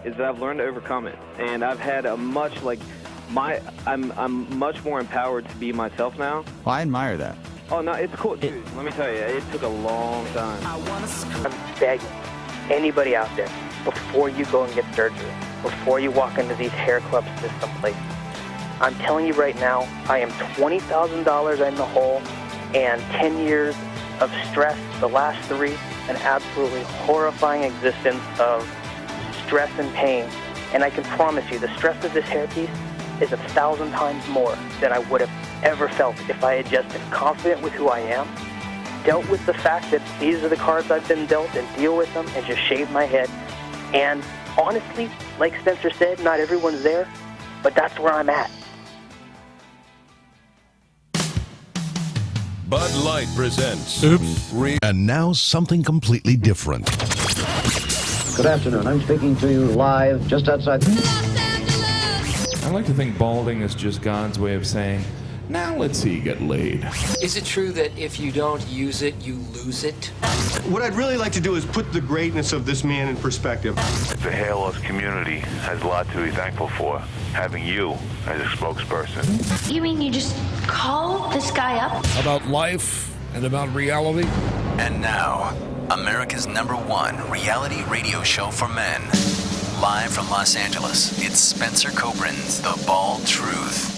is that I've learned to overcome it, and I've had a much I'm much more empowered to be myself now. Well, I admire that. Oh no, it's cool, dude. Let me tell you, it took a long time. I'm begging anybody out there, before you go and get surgery, before you walk into these hair clubs to someplace, I'm telling you right now, I am $20,000 in the hole, and 10 years of stress, the last 3, an absolutely horrifying existence of stress and pain. And I can promise you, the stress of this hairpiece is 1,000 times more than I would have ever felt if I had just been confident with who I am, dealt with the fact that these are the cards I've been dealt, and deal with them, and just shave my head. And honestly, like Spencer said, not everyone's there, but that's where I'm at. Bud Light presents. Oops. And now something completely different. Good afternoon. I'm speaking to you live just outside I like to think balding is just God's way of saying, now let's see you get laid. Is it true that if you don't use it, you lose it? What I'd really like to do is put the greatness of this man in perspective. The hair loss community has a lot to be thankful for, having you as a spokesperson. You mean you just call this guy up? About life and about reality. And now, America's #1 reality radio show for men. Live from Los Angeles, it's Spencer Kobren's The Bald Truth.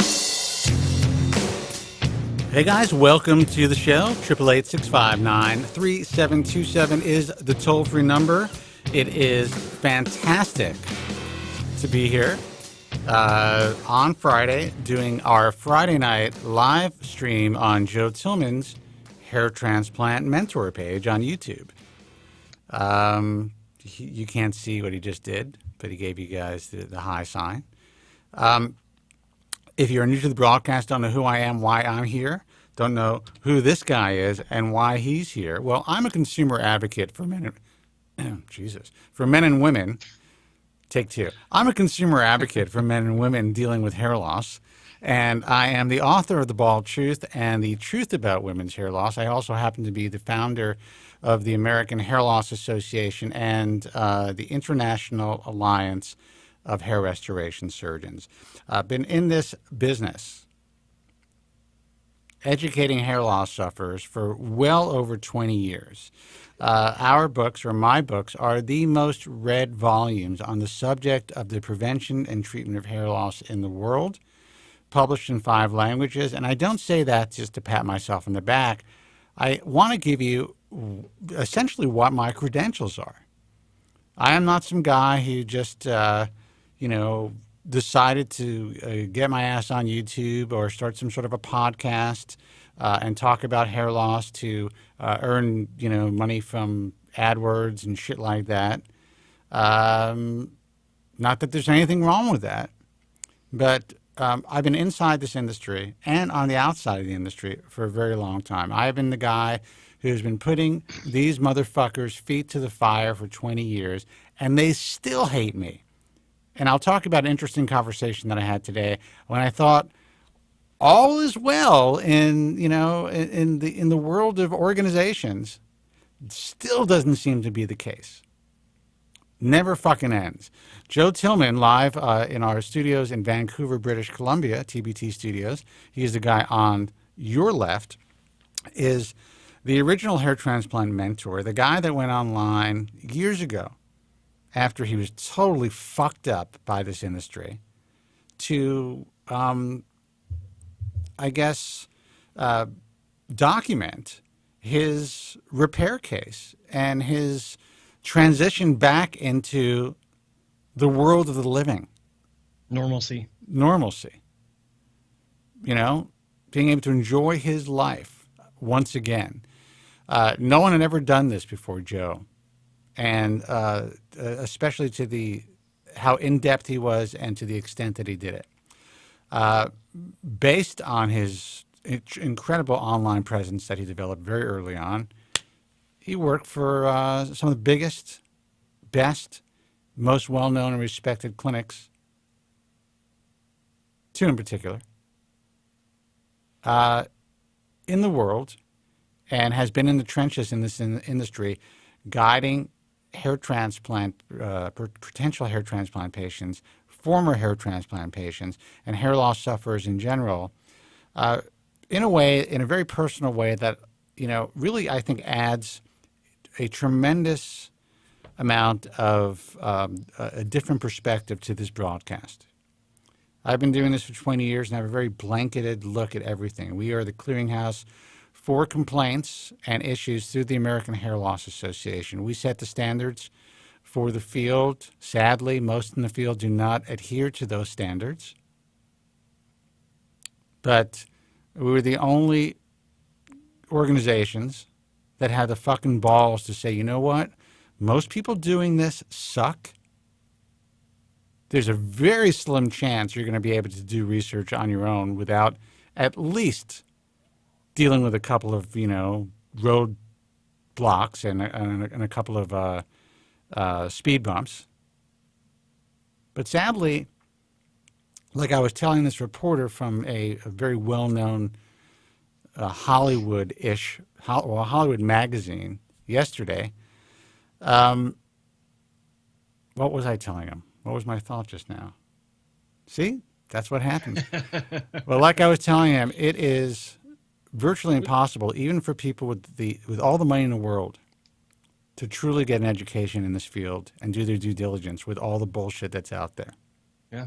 Hey guys, welcome to the show. 888-659-3727 is the toll-free number. It is fantastic to be here on Friday doing our Friday night live stream on Joe Tillman's hair transplant mentor page on YouTube. You can't see what he just did, but he gave you guys the high sign. If you're new to the broadcast, don't know who I am, why I'm here, don't know who this guy is and why he's here. Well, I'm a consumer advocate for men and for men and women. Take 2. I'm a consumer advocate for men and women dealing with hair loss, and I am the author of The Bald Truth and The Truth About Women's Hair Loss. I also happen to be the founder of the American Hair Loss Association and the International Alliance of Hair Restoration Surgeons. I've been in this business, educating hair loss sufferers for well over 20 years. Our books, or my books, are the most read volumes on the subject of the prevention and treatment of hair loss in the world, published in 5 languages. And I don't say that just to pat myself on the back. I want to give you essentially what my credentials are. I am not some guy who just, decided to get my ass on YouTube or start some sort of a podcast and talk about hair loss to earn, money from AdWords and shit like that. Not that there's anything wrong with that, but I've been inside this industry and on the outside of the industry for a very long time. I've been the guy who's been putting these motherfuckers' feet to the fire for 20 years, and they still hate me. And I'll talk about an interesting conversation that I had today when I thought all is well in the world of organizations. Still doesn't seem to be the case. Never fucking ends. Joe Tillman, live in our studios in Vancouver, British Columbia, TBT Studios. He's the guy on your left, is the original hair transplant mentor, the guy that went online years ago after he was totally fucked up by this industry to, document his repair case and his transition back into the world of the living. Normalcy. Being able to enjoy his life once again. No one had ever done this before Joe. And especially to how in-depth he was and to the extent that he did it. Based on his incredible online presence that he developed very early on, he worked for some of the biggest, best, most well-known and respected clinics, 2 in particular, in the world, and has been in the trenches in this industry, guiding hair transplant, potential hair transplant patients, former hair transplant patients, and hair loss sufferers in general, in a way, in a very personal way that, really I think adds a tremendous amount of a different perspective to this broadcast. I've been doing this for 20 years and have a very blanketed look at everything. We are the clearinghouse for complaints and issues through the American Hair Loss Association. We set the standards for the field. Sadly, most in the field do not adhere to those standards. But we're the only organizations that have the fucking balls to say, you know what? Most people doing this suck. There's a very slim chance you're going to be able to do research on your own without at least dealing with a couple of, road blocks and a couple of speed bumps. But sadly, like I was telling this reporter from a very well-known Hollywood magazine yesterday, what was I telling him? What was my thought just now? See? That's what happens. Well, like I was telling him, it is virtually impossible, even for people with all the money in the world, to truly get an education in this field and do their due diligence with all the bullshit that's out there. Yeah.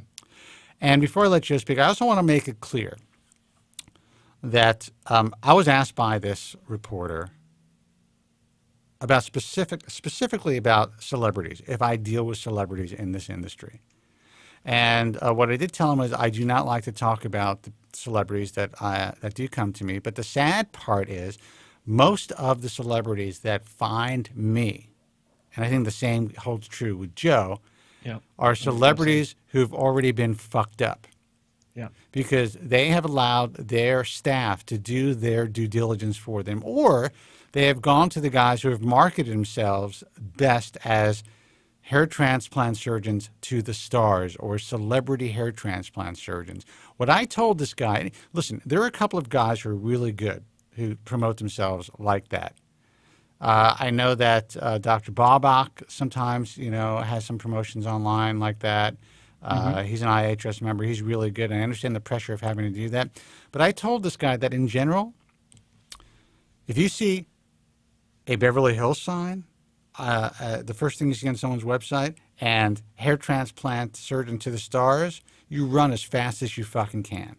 And before I let you speak, I also want to make it clear that I was asked by this reporter about specifically about celebrities, if I deal with celebrities in this industry. And what I did tell him is I do not like to talk about the celebrities that do come to me. But the sad part is most of the celebrities that find me, and I think the same holds true with Joe, are celebrities who've already been fucked up. Yeah. Because they have allowed their staff to do their due diligence for them, or they have gone to the guys who have marketed themselves best as hair transplant surgeons to the stars or celebrity hair transplant surgeons. What I told this guy, listen, there are a couple of guys who are really good who promote themselves like that. I know that Dr. Bobak sometimes, has some promotions online like that. He's an IHS member. He's really good. And I understand the pressure of having to do that. But I told this guy that in general, if you see a Beverly Hills sign, the first thing you see on someone's website, and hair transplant surgeon to the stars, you run as fast as you fucking can.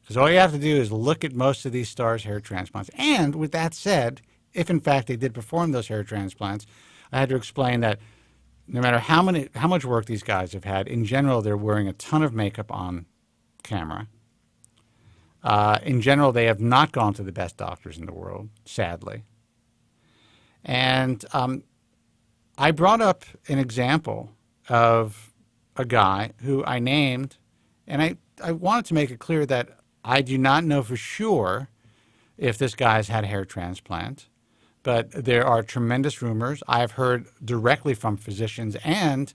Because all you have to do is look at most of these stars' hair transplants. And with that said, if in fact they did perform those hair transplants, I had to explain that no matter how much work these guys have had, in general, they're wearing a ton of makeup on camera. In general, they have not gone to the best doctors in the world, sadly. And I brought up an example of a guy who I named, and I wanted to make it clear that I do not know for sure if this guy's had a hair transplant, but there are tremendous rumors. I've heard directly from physicians and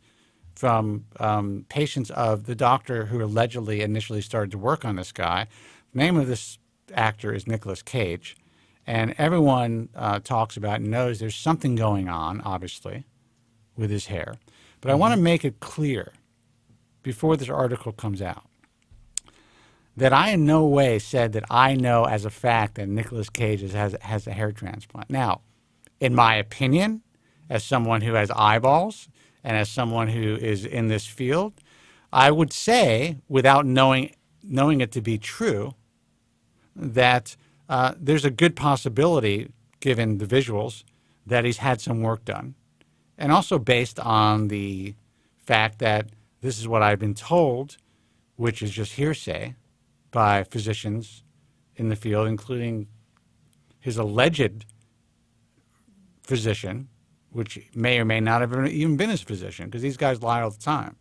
from patients of the doctor who allegedly initially started to work on this guy. The name of this actor is Nicolas Cage. And everyone talks about and knows there's something going on, obviously, with his hair. But I want to make it clear before this article comes out that I in no way said that I know as a fact that Nicolas Cage has a hair transplant. Now, in my opinion, as someone who has eyeballs and as someone who is in this field, I would say, without knowing it to be true, that there's a good possibility, given the visuals, that he's had some work done. And also based on the fact that this is what I've been told, which is just hearsay, by physicians in the field, including his alleged physician, which may or may not have even been his physician, because these guys lie all the time.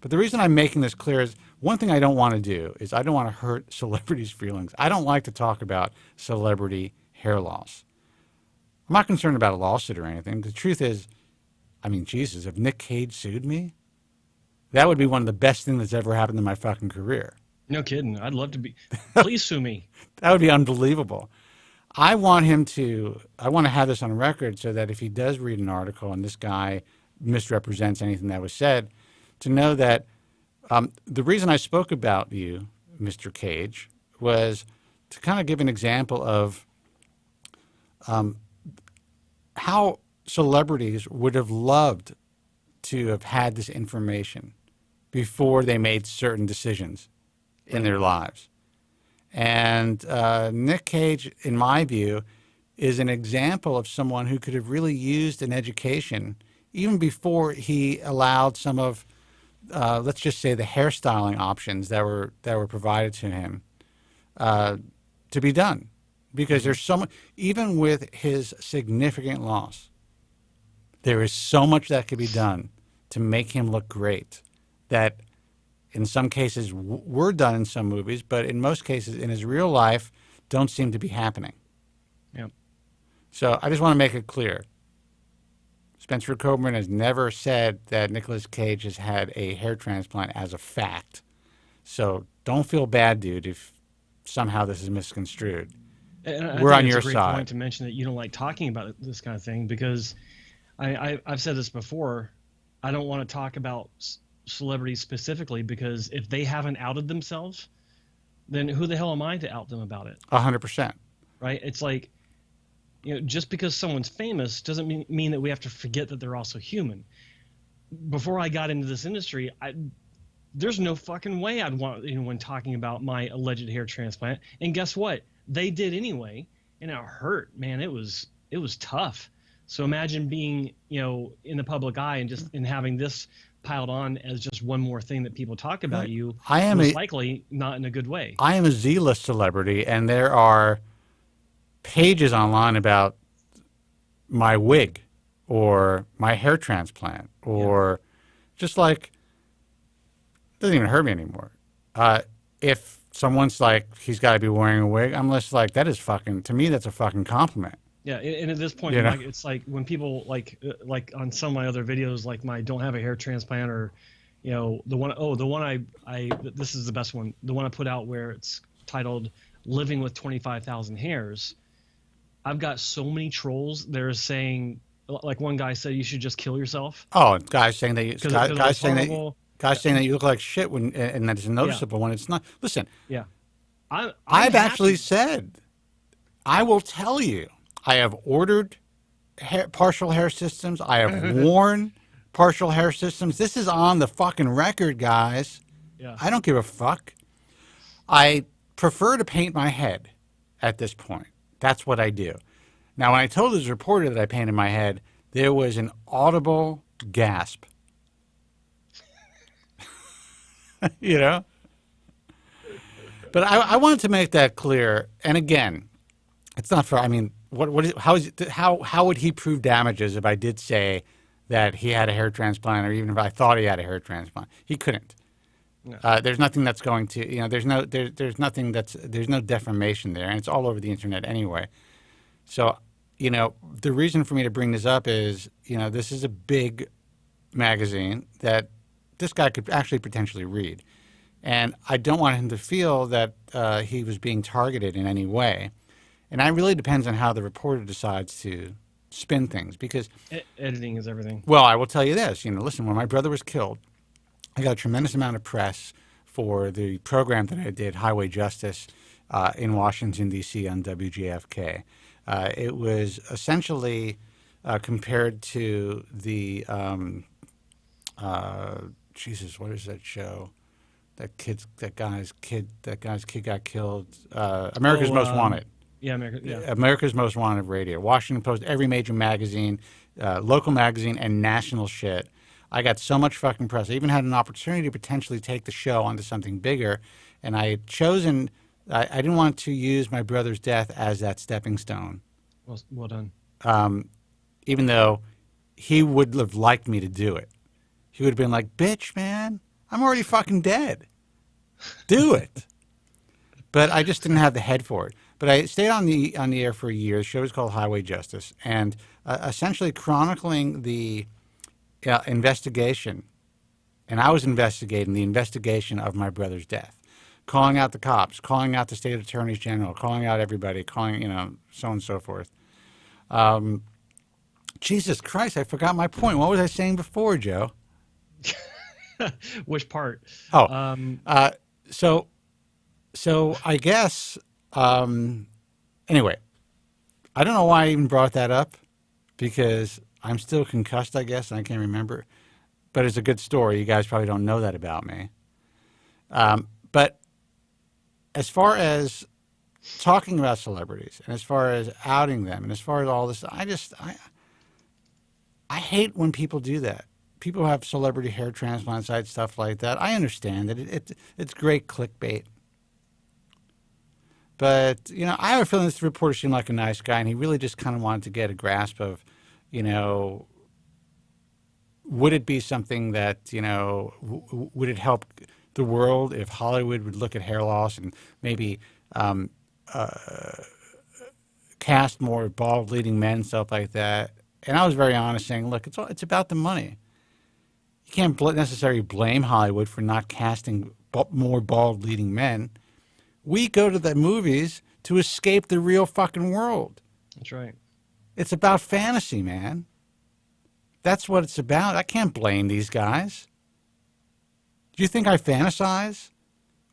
But the reason I'm making this clear is one thing I don't want to do is I don't want to hurt celebrities' feelings. I don't like to talk about celebrity hair loss. I'm not concerned about a lawsuit or anything. The truth is, I mean, Jesus, if Nick Cage sued me, that would be one of the best things that's ever happened in my fucking career. No kidding. I'd love to be. Please sue me. That would be unbelievable. I want to have this on record so that if he does read an article and this guy misrepresents anything that was said, to know that the reason I spoke about you, Mr. Cage, was to kind of give an example of how celebrities would have loved to have had this information before they made certain decisions in their lives. And Nick Cage, in my view, is an example of someone who could have really used an education even before he allowed some of, let's just say, the hairstyling options that were provided to him to be done. Because there's so much, even with his significant loss, there is so much that could be done to make him look great that in some cases were done in some movies, but in most cases in his real life don't seem to be happening. Yep. So I just want to make it clear. Spencer Kobren has never said that Nicolas Cage has had a hair transplant as a fact. So don't feel bad, dude, if somehow this is misconstrued. And we're on it's your a great side. point to mention that you don't like talking about this kind of thing because I've said this before. I don't want to talk about celebrities specifically because if they haven't outed themselves, then who the hell am I to out them about it? 100%. Right? It's like, just because someone's famous doesn't mean that we have to forget that they're also human. Before I got into this industry, there's no fucking way I'd want anyone talking about my alleged hair transplant. And guess what? They did anyway, and it hurt, man. It was tough. So imagine being, in the public eye and having this piled on as just one more thing that people talk about you. I am most likely not in a good way. I am a Z-list celebrity, and there are pages online about my wig or my hair transplant or just like, it doesn't even hurt me anymore. If someone's like, he's got to be wearing a wig, I'm just like, that is fucking, to me, that's a fucking compliment. Yeah, and at this point, like, it's like when people like on some of my other videos, like my don't have a hair transplant or, the one this is the best one, the one I put out where it's titled "Living with 25,000 Hairs." I've got so many trolls. They're saying, like one guy said, you should just kill yourself. Oh, guys saying that guys saying that you look like shit and that it's noticeable when it's not. Listen, I've actually said, I will tell you. I have ordered partial hair systems. I have worn partial hair systems. This is on the fucking record, guys. Yeah. I don't give a fuck. I prefer to paint my head at this point. That's what I do. Now, when I told this reporter that I painted my head, there was an audible gasp. But I wanted to make that clear. And again, it's not for, how would he prove damages if I did say that he had a hair transplant or even if I thought he had a hair transplant? He couldn't. No. There's nothing that's going to, there's no defamation there, and it's all over the internet anyway. So, the reason for me to bring this up is, this is a big magazine that this guy could actually potentially read. And I don't want him to feel that he was being targeted in any way. And it really depends on how the reporter decides to spin things because editing is everything. Well, I will tell you this. Listen, when my brother was killed, I got a tremendous amount of press for the program that I did, Highway Justice, in Washington, D.C. on WGFK. It was essentially compared to the, Jesus, what is that show? That guy's kid got killed. America's Most Wanted. Yeah, America's Most Wanted Radio. Washington Post, every major magazine, local magazine, and national shit. I got so much fucking press. I even had an opportunity to potentially take the show onto something bigger, and I had chosen, I didn't want to use my brother's death as that stepping stone. Well done. Even though he would have liked me to do it. He would have been like, bitch, man, I'm already fucking dead. Do it. But I just didn't have the head for it. But I stayed on the air for a year. The show was called Highway Justice, and essentially chronicling the investigation. And I was investigating the investigation of my brother's death. calling out the cops, calling out the state attorneys general, calling out everybody, calling, so on and so forth. Jesus Christ, I forgot my point. What was I saying before, Joe? Which part? So I guess, anyway, I don't know why I even brought that up, because I'm still concussed, I guess, and I can't remember. But it's a good story. You guys probably don't know that about me. But as far as talking about celebrities, and as far as outing them, and as far as all this, I hate when people do that. People have celebrity hair transplant sites, stuff like that. I understand that it's great clickbait. But, I have a feeling this reporter seemed like a nice guy, and he really just kind of wanted to get a grasp of, would it be something that, would it help the world if Hollywood would look at hair loss and maybe cast more bald leading men, stuff like that. And I was very honest, saying, look, it's about the money. You can't necessarily blame Hollywood for not casting more bald leading men. We go to the movies to escape the real fucking world. That's right. It's about fantasy, man. That's what it's about. I can't blame these guys. Do you think I fantasize?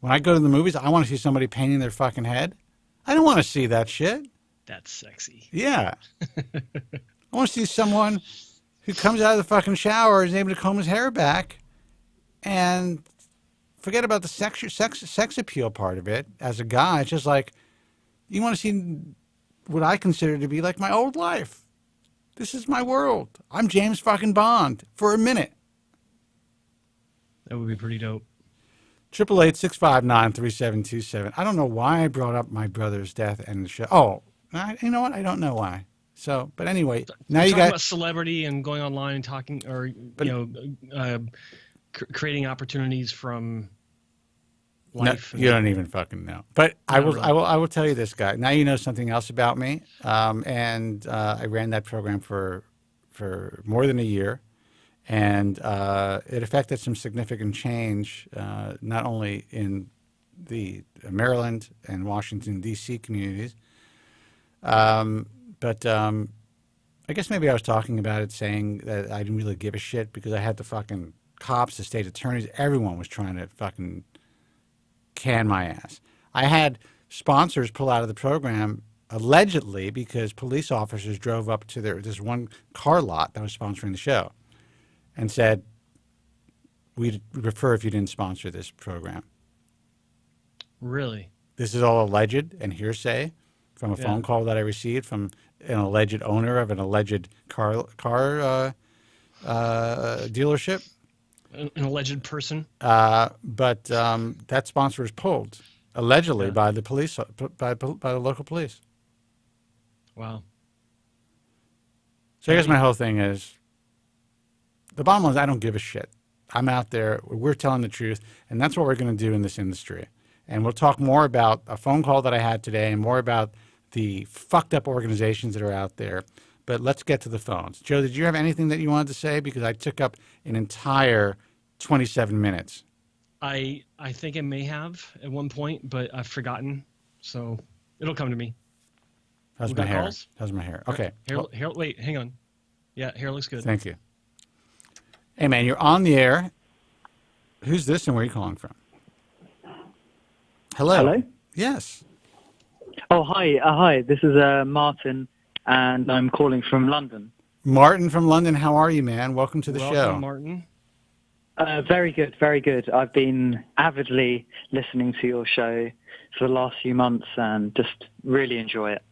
When I go to the movies, I want to see somebody painting their fucking head. I don't want to see that shit. That's sexy. Yeah. I want to see someone who comes out of the fucking shower and is able to comb his hair back, and forget about the sex appeal part of it. As a guy, it's just like, you want to see what I consider to be like my old life. This is my world. I'm James fucking Bond for a minute. That would be pretty dope. 888-659-3727. I don't know why I brought up my brother's death and the show. Oh, you know what? I don't know why. So, but anyway, now you got about celebrity and going online and talking, or creating opportunities from life. No, you don't even fucking know. But I will tell you this, guy. Now you know something else about me. And I ran that program for more than a year, and it affected some significant change, not only in the Maryland and Washington D.C. communities, but I guess maybe I was talking about it, saying that I didn't really give a shit because I had the fucking cops, the state attorneys, everyone was trying to fucking can my ass. I had sponsors pull out of the program allegedly because police officers drove up to this one car lot that was sponsoring the show and said, we'd prefer if you didn't sponsor this program. Really? This is all alleged and hearsay from a phone call that I received from an alleged owner of an alleged car dealership. An alleged person. But that sponsor was pulled allegedly by the police, by the local police. Wow. So I guess my whole thing is, the bottom line is I don't give a shit. I'm out there. We're telling the truth, and that's what we're going to do in this industry. And we'll talk more about a phone call that I had today and more about the fucked up organizations that are out there. But let's get to the phones. Joe, did you have anything that you wanted to say? Because I took up an entire 27 minutes. I think I may have at one point, but I've forgotten. So it'll come to me. How's my hair? How's my hair? Okay. Hair, wait, hang on. Yeah, hair looks good. Thank you. Hey, man, you're on the air. Who's this and where are you calling from? Hello. Hello? Yes. Oh, hi. Hi. This is Martin, and I'm calling from London. Martin from London, how are you, man? Welcome to the show. Welcome, Martin. Very good, very good. I've been avidly listening to your show for the last few months and just really enjoy it.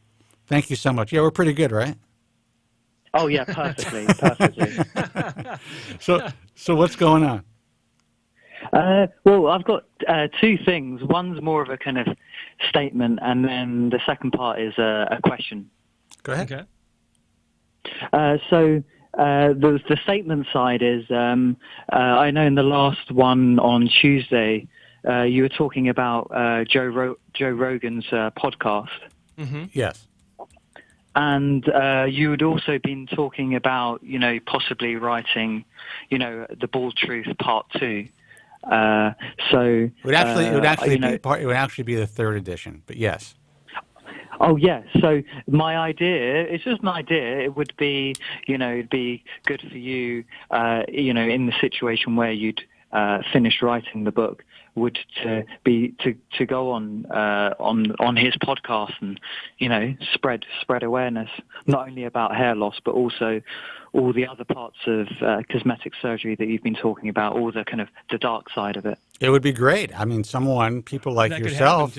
Thank you so much. Yeah, we're pretty good, right? Oh, yeah, perfectly, perfectly. So what's going on? Well, I've got two things. One's more of a kind of statement, and then the second part is a question. Go ahead. Okay. So the statement side is, I know in the last one on Tuesday, you were talking about Joe Rogan's podcast. Mm-hmm. Yes. And you had also been talking about, possibly writing, The Bald Truth Part 2. So it would actually be the third edition, but yes. Oh yeah. So my idea, it's just an idea. It would be, it'd be good for you, in the situation where you'd finished writing the book, would to go on his podcast and spread awareness not only about hair loss but also all the other parts of cosmetic surgery that you've been talking about, all the kind of the dark side of it. It would be great. I mean, people like yourself,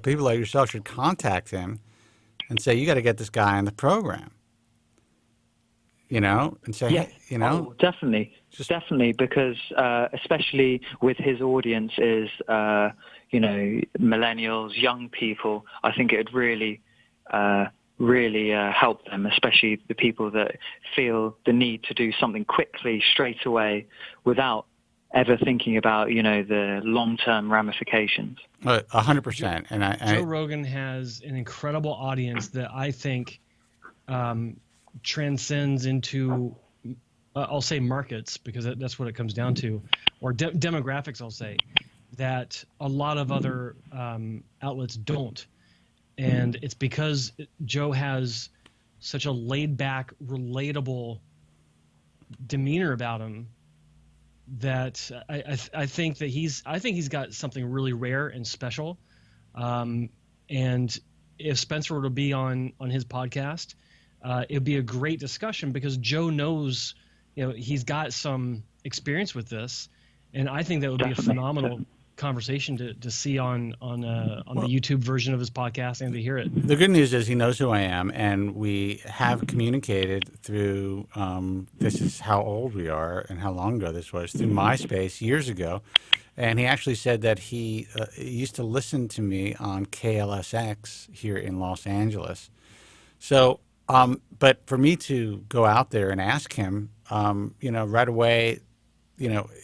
people like yourself should contact him and say, you got to get this guy on the program. And say, Oh, definitely, because especially with his audience is, millennials, young people. I think it would really help them, especially the people that feel the need to do something quickly, straight away, without ever thinking about, the long-term ramifications. 100%. And Joe Rogan has an incredible audience that I think transcends into, I'll say markets, because that's what it comes down to, or demographics, I'll say, that a lot of other outlets don't. And it's because Joe has such a laid-back, relatable demeanor about him that I think that he's got something really rare and special. And if Spencer were to be on his podcast, it'd be a great discussion because Joe knows, he's got some experience with this, and I think that would be a phenomenal conversation to see on the YouTube version of his podcast and to hear it. The good news is he knows who I am, and we have communicated through, this is how old we are and how long ago this was, through MySpace years ago. And he actually said that he used to listen to me on KLSX here in Los Angeles. So, but for me to go out there and ask him, right away,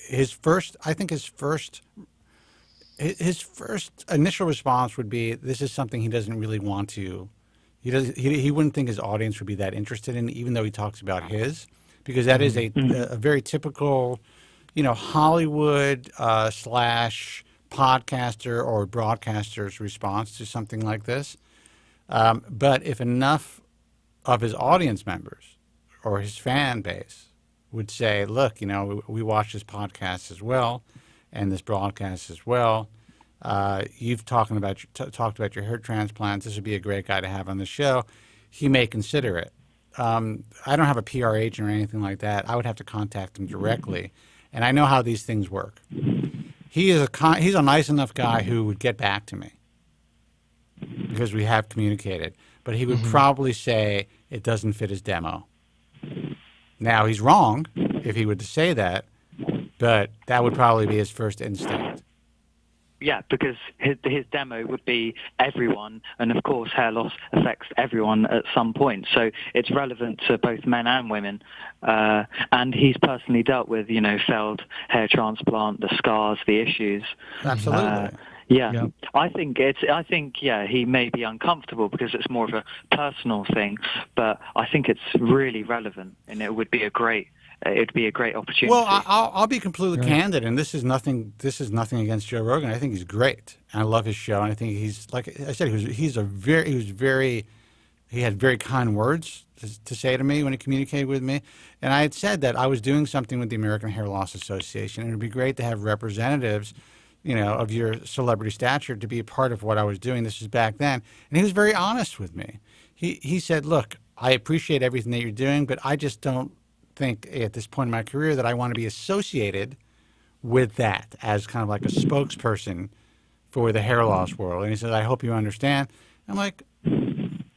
his first initial response would be, this is something he doesn't really want to, he wouldn't think his audience would be that interested in, even though he talks about his, because that is a very typical, Hollywood / podcaster or broadcaster's response to something like this. But if enough of his audience members or his fan base would say, look, we watch this podcast as well, and this broadcast as well. You've talked about your hair transplants. This would be a great guy to have on the show. He may consider it. I don't have a PR agent or anything like that. I would have to contact him directly, and I know how these things work. He's a nice enough guy who would get back to me because we have communicated. But he would probably say it doesn't fit his demo. Now, he's wrong if he would say that, but that would probably be his first instinct. Yeah, because his demo would be everyone, and of course hair loss affects everyone at some point. So it's relevant to both men and women. And he's personally dealt with, failed hair transplant, the scars, the issues. Absolutely. Yeah, I think he may be uncomfortable because it's more of a personal thing, but I think it's really relevant, and it would be a great opportunity. Well, I'll be completely candid, and this is nothing against Joe Rogan. I think he's great. I love his show, and I think he's, like I said, he had very kind words to say to me when he communicated with me. And I had said that I was doing something with the American Hair Loss Association, and it would be great to have representatives, of your celebrity stature to be a part of what I was doing. This was back then. And he was very honest with me. He said, look, I appreciate everything that you're doing, but I just don't think at this point in my career that I want to be associated with that as kind of like a spokesperson for the hair loss world. And he said, I hope you understand. I'm like,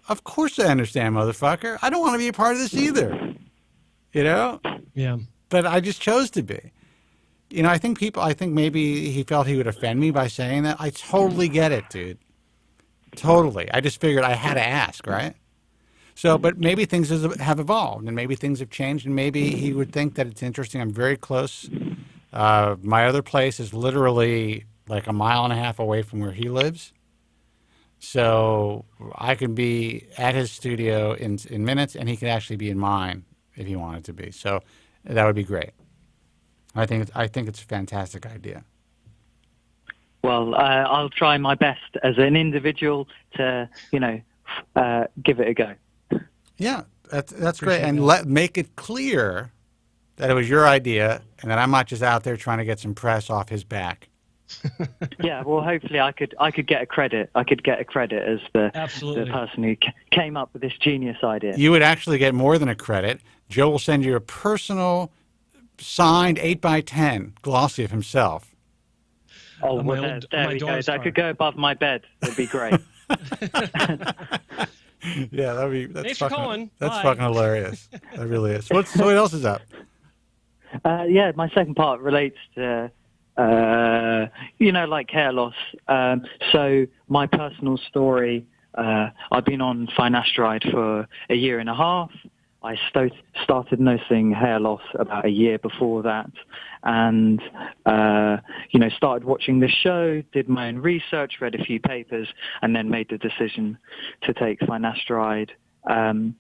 of course I understand, motherfucker. I don't want to be a part of this either. Yeah. But I just chose to be. I think maybe he felt he would offend me by saying that. I totally get it, dude. Totally. I just figured I had to ask, right? So, but maybe things have evolved, and maybe things have changed, and maybe he would think that it's interesting. I'm very close. My other place is literally like a mile and a half away from where he lives. So I could be at his studio in minutes, and he could actually be in mine if he wanted to be. So that would be great. I think it's a fantastic idea. Well, I'll try my best as an individual to, give it a go. Yeah, that's great. And make it clear that it was your idea and that I'm not just out there trying to get some press off his back. Yeah, well, hopefully I could get a credit. I could get a credit as the person who came up with this genius idea. You would actually get more than a credit. Joe will send you a personal signed 8x10 glossy of himself. Oh, well, there we go. That could go above my bed. It'd be great. Yeah, Thanks for calling. That's Bye. fucking hilarious. That really is. So what else is up? Yeah, my second part relates to, like hair loss. So my personal story, I've been on finasteride for a year and a half. I started noticing hair loss about a year before that, and started watching the show, did my own research, read a few papers, and then made the decision to take finasteride. And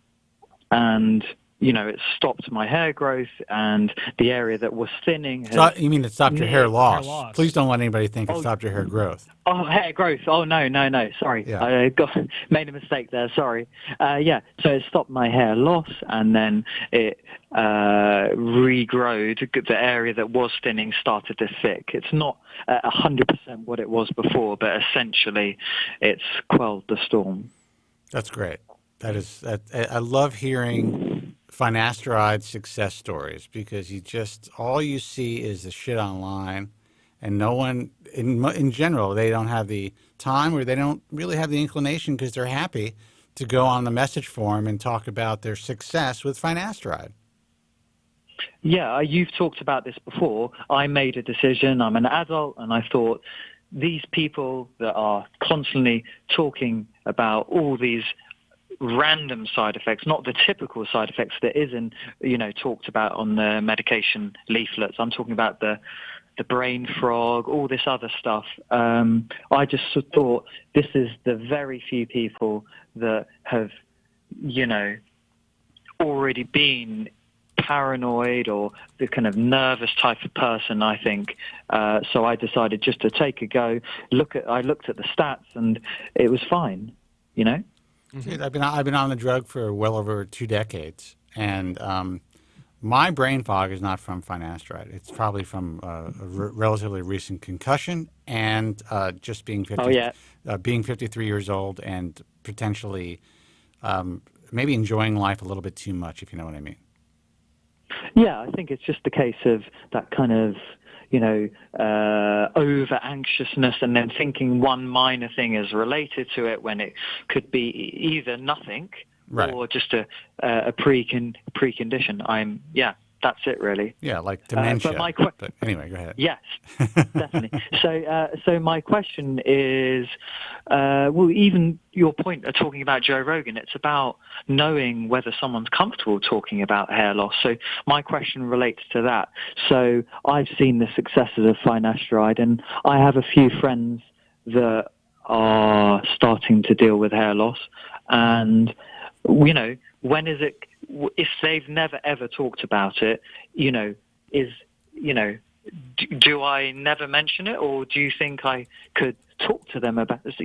it stopped my hair growth, and the area that was thinning. You mean it stopped your hair loss? Please don't let anybody think it stopped your hair growth. Oh, hair growth. Oh, no. Sorry. Yeah. I made a mistake there. Sorry. So it stopped my hair loss, and then it regrowed. The area that was thinning started to thick. It's not 100% what it was before, but essentially it's quelled the storm. That's great. I love hearing finasteride success stories, because all you see is the shit online, and no one in general, they don't have the time, or they don't really have the inclination, because they're happy to go on the message forum and talk about their success with finasteride. Yeah, you've talked about this before. I made a decision. I'm an adult, and I thought, these people that are constantly talking about all these random side effects, not the typical side effects that isn't, talked about on the medication leaflets. I'm talking about the brain frog, all this other stuff. I just thought, this is the very few people that have, already been paranoid or the kind of nervous type of person, I think. So I decided just to take a go. I looked at the stats, and it was fine, Mm-hmm. I've been on the drug for well over 2 decades, and my brain fog is not from finasteride. It's probably from a relatively recent concussion and just being 53 years old and potentially maybe enjoying life a little bit too much, if you know what I mean. Yeah, I think it's just a case of that kind of, over anxiousness, and then thinking one minor thing is related to it when it could be either nothing, right, or just a precondition. That's it really. Yeah, like dementia. But anyway, go ahead. Yes, definitely. So my question is, even your point of talking about Joe Rogan, it's about knowing whether someone's comfortable talking about hair loss. So my question relates to that. So I've seen the successes of finasteride, and I have a few friends that are starting to deal with hair loss. And, when is it, if they've never ever talked about it, do I never mention it, or do you think I could talk to them about it?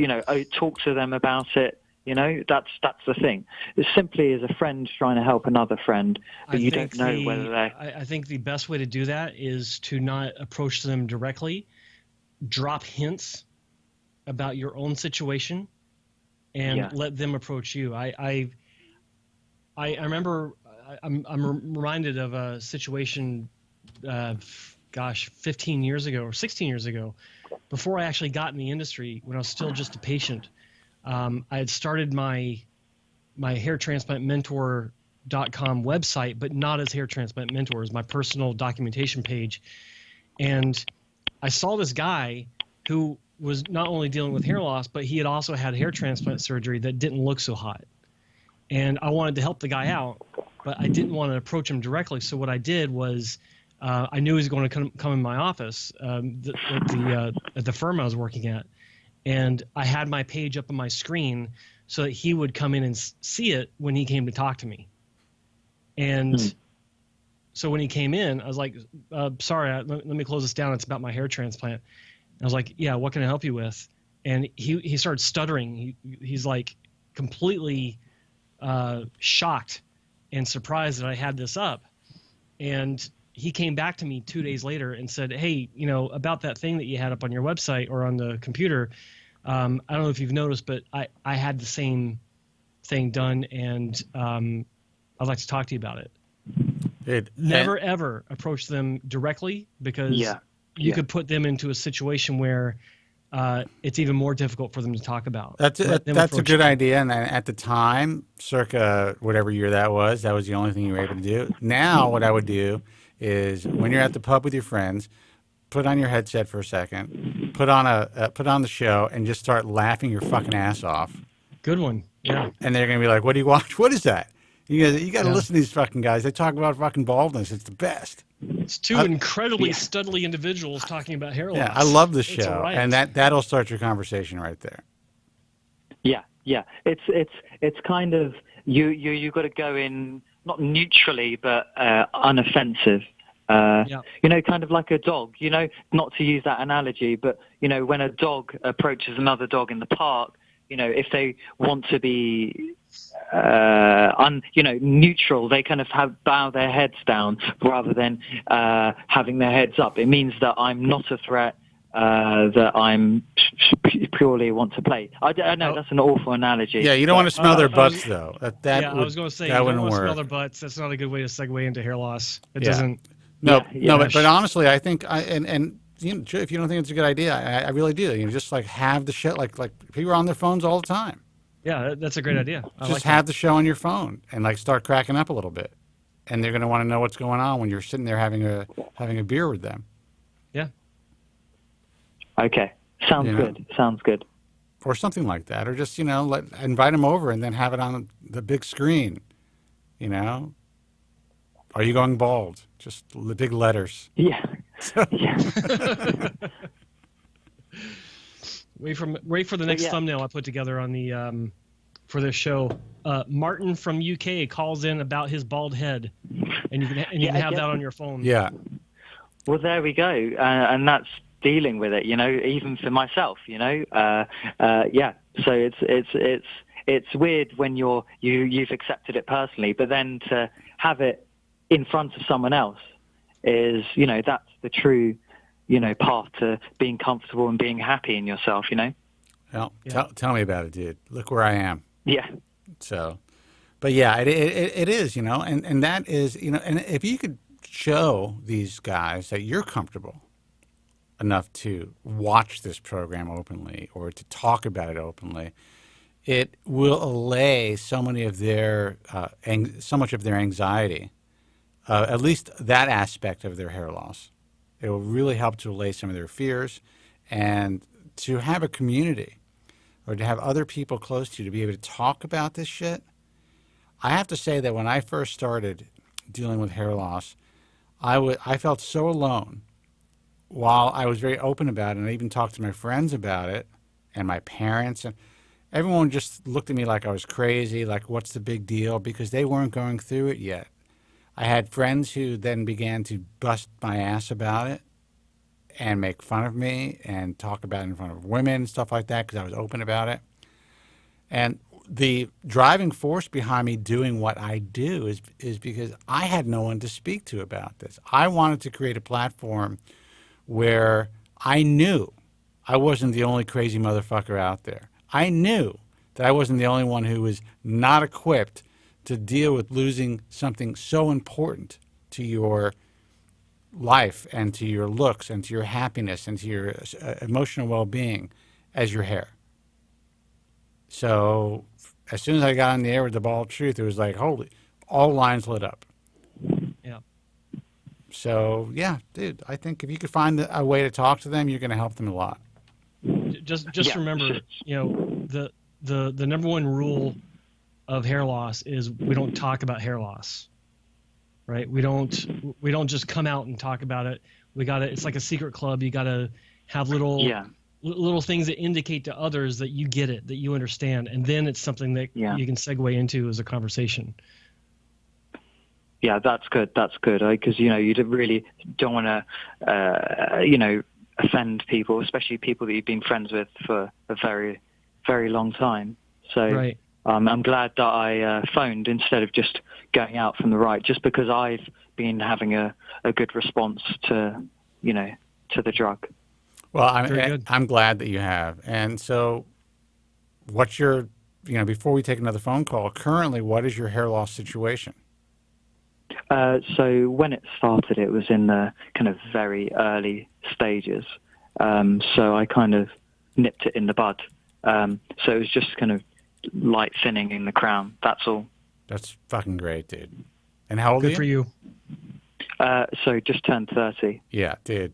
That's the thing. It's simply as a friend trying to help another friend, but you don't know whether they. I think the best way to do that is to not approach them directly, drop hints about your own situation, and let them approach you. I remember, I'm reminded of a situation, 15 years ago or 16 years ago, before I actually got in the industry, when I was still just a patient. I had started my hairtransplantmentor.com website, but not as Hair Transplant Mentor, as my personal documentation page. And I saw this guy who was not only dealing with hair loss, but he had also had hair transplant surgery that didn't look so hot. And I wanted to help the guy out, but I didn't want to approach him directly. So what I did was, I knew he was going to come in my office at the firm I was working at, and I had my page up on my screen so that he would come in and see it when he came to talk to me. And so when he came in, I was like, sorry, let me close this down. It's about my hair transplant. And I was like, yeah, what can I help you with? And he started stuttering. He's like completely shocked and surprised that I had this up. And he came back to me 2 days later and said, hey, about that thing that you had up on your website or on the computer, I don't know if you've noticed, but I had the same thing done, and I'd like to talk to you about it. Never ever approach them directly, because you could put them into a situation where it's even more difficult for them to talk about. That's a good idea. And at the time, circa whatever year that was the only thing you were able to do. Now what I would do is, when you're at the pub with your friends, put on your headset for a second, put on the show, and just start laughing your fucking ass off. Good one. Yeah. And they're gonna be like, "What do you watch? What is that?" You got to listen to these fucking guys. They talk about fucking baldness. It's the best. It's two incredibly studly individuals talking about hair loss. Yeah, I love the show, and that'll start your conversation right there. Yeah. It's kind of you got to go in not neutrally, but unoffensive. Kind of like a dog. Not to use that analogy, but when a dog approaches another dog in the park, if they want to be neutral, they kind of bow their heads down rather than having their heads up. It means that I'm not a threat, that I'm purely want to play. I know that's an awful analogy. Yeah, you don't want to smell their butts, though. I was going to say, you don't want to smell their butts. That's not a good way to segue into hair loss. It doesn't. But honestly, I think if you don't think it's a good idea, I really do. Just like have the show, like people are on their phones all the time. Yeah, that's a great idea. Just have the show on your phone and like start cracking up a little bit, and they're going to want to know what's going on when you're sitting there having a beer with them. Yeah. Okay. Sounds good. Sounds good. Or something like that, or just invite them over and then have it on the big screen. Are you going bald? Just the big letters. Yeah. Wait for the next thumbnail I put together on the for this show. Martin from UK calls in about his bald head, and you can have that on your phone. Yeah. Well, there we go, and that's dealing with it. Even for myself. So it's weird when you've accepted it personally, but then to have it in front of someone else is, that's the true, path to being comfortable and being happy in yourself, Well, tell me about it, dude. Look where I am. Yeah. So, but yeah, it is, and that is, and if you could show these guys that you're comfortable enough to watch this program openly or to talk about it openly, it will allay so much of their anxiety. At least that aspect of their hair loss. It will really help to allay some of their fears, and to have a community or to have other people close to you to be able to talk about this shit. I have to say that when I first started dealing with hair loss, I felt so alone. While I was very open about it, and I even talked to my friends about it and my parents, and everyone just looked at me like I was crazy, like what's the big deal, because they weren't going through it yet. I had friends who then began to bust my ass about it and make fun of me and talk about it in front of women and stuff like that because I was open about it. And the driving force behind me doing what I do is because I had no one to speak to about this. I wanted to create a platform where I knew I wasn't the only crazy motherfucker out there. I knew that I wasn't the only one who was not equipped to deal with losing something so important to your life and to your looks and to your happiness and to your emotional well-being as your hair. So as soon as I got on the air with the bald truth, it was like, holy, all lines lit up. Yeah. So yeah, dude, I think if you could find a way to talk to them, you're going to help them a lot. Just remember, the number one rule of hair loss is we don't talk about hair loss, right? We don't just come out and talk about it. It's like a secret club. You gotta have little things that indicate to others that you get it, that you understand, and then it's something that you can segue into as a conversation. Yeah, that's good. That's good. Because, you really don't want to, offend people, especially people that you've been friends with for a very, very long time. So Right. I'm glad that I phoned instead of just going out from the right, just because I've been having a good response to, to the drug. Well, I'm glad that you have. And so what's your, before we take another phone call, currently, what is your hair loss situation? So when it started, it was in the kind of very early stages. So I kind of nipped it in the bud. So it was just kind of light thinning in the crown. That's all. That's fucking great, dude. And how old are you? Good for you. So just turned 30. Yeah, dude.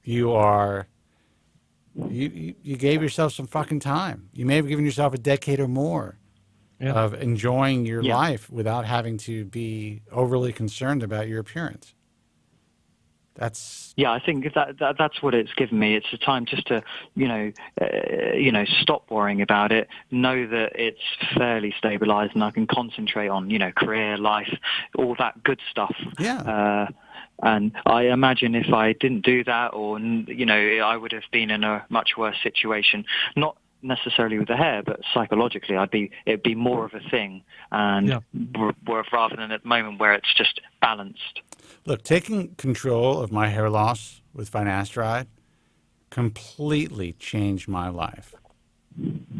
You are... You gave yourself some fucking time. You may have given yourself a decade or more of enjoying your life without having to be overly concerned about your appearance. That's I think that's what it's given me. It's a time just to stop worrying about it, know that it's fairly stabilized, and I can concentrate on career, life, all that good stuff. And I imagine if I didn't do that, or I would have been in a much worse situation. Not necessarily with the hair, but psychologically, it'd be more of a thing, and rather than at the moment where it's just balanced. Look, taking control of my hair loss with finasteride completely changed my life.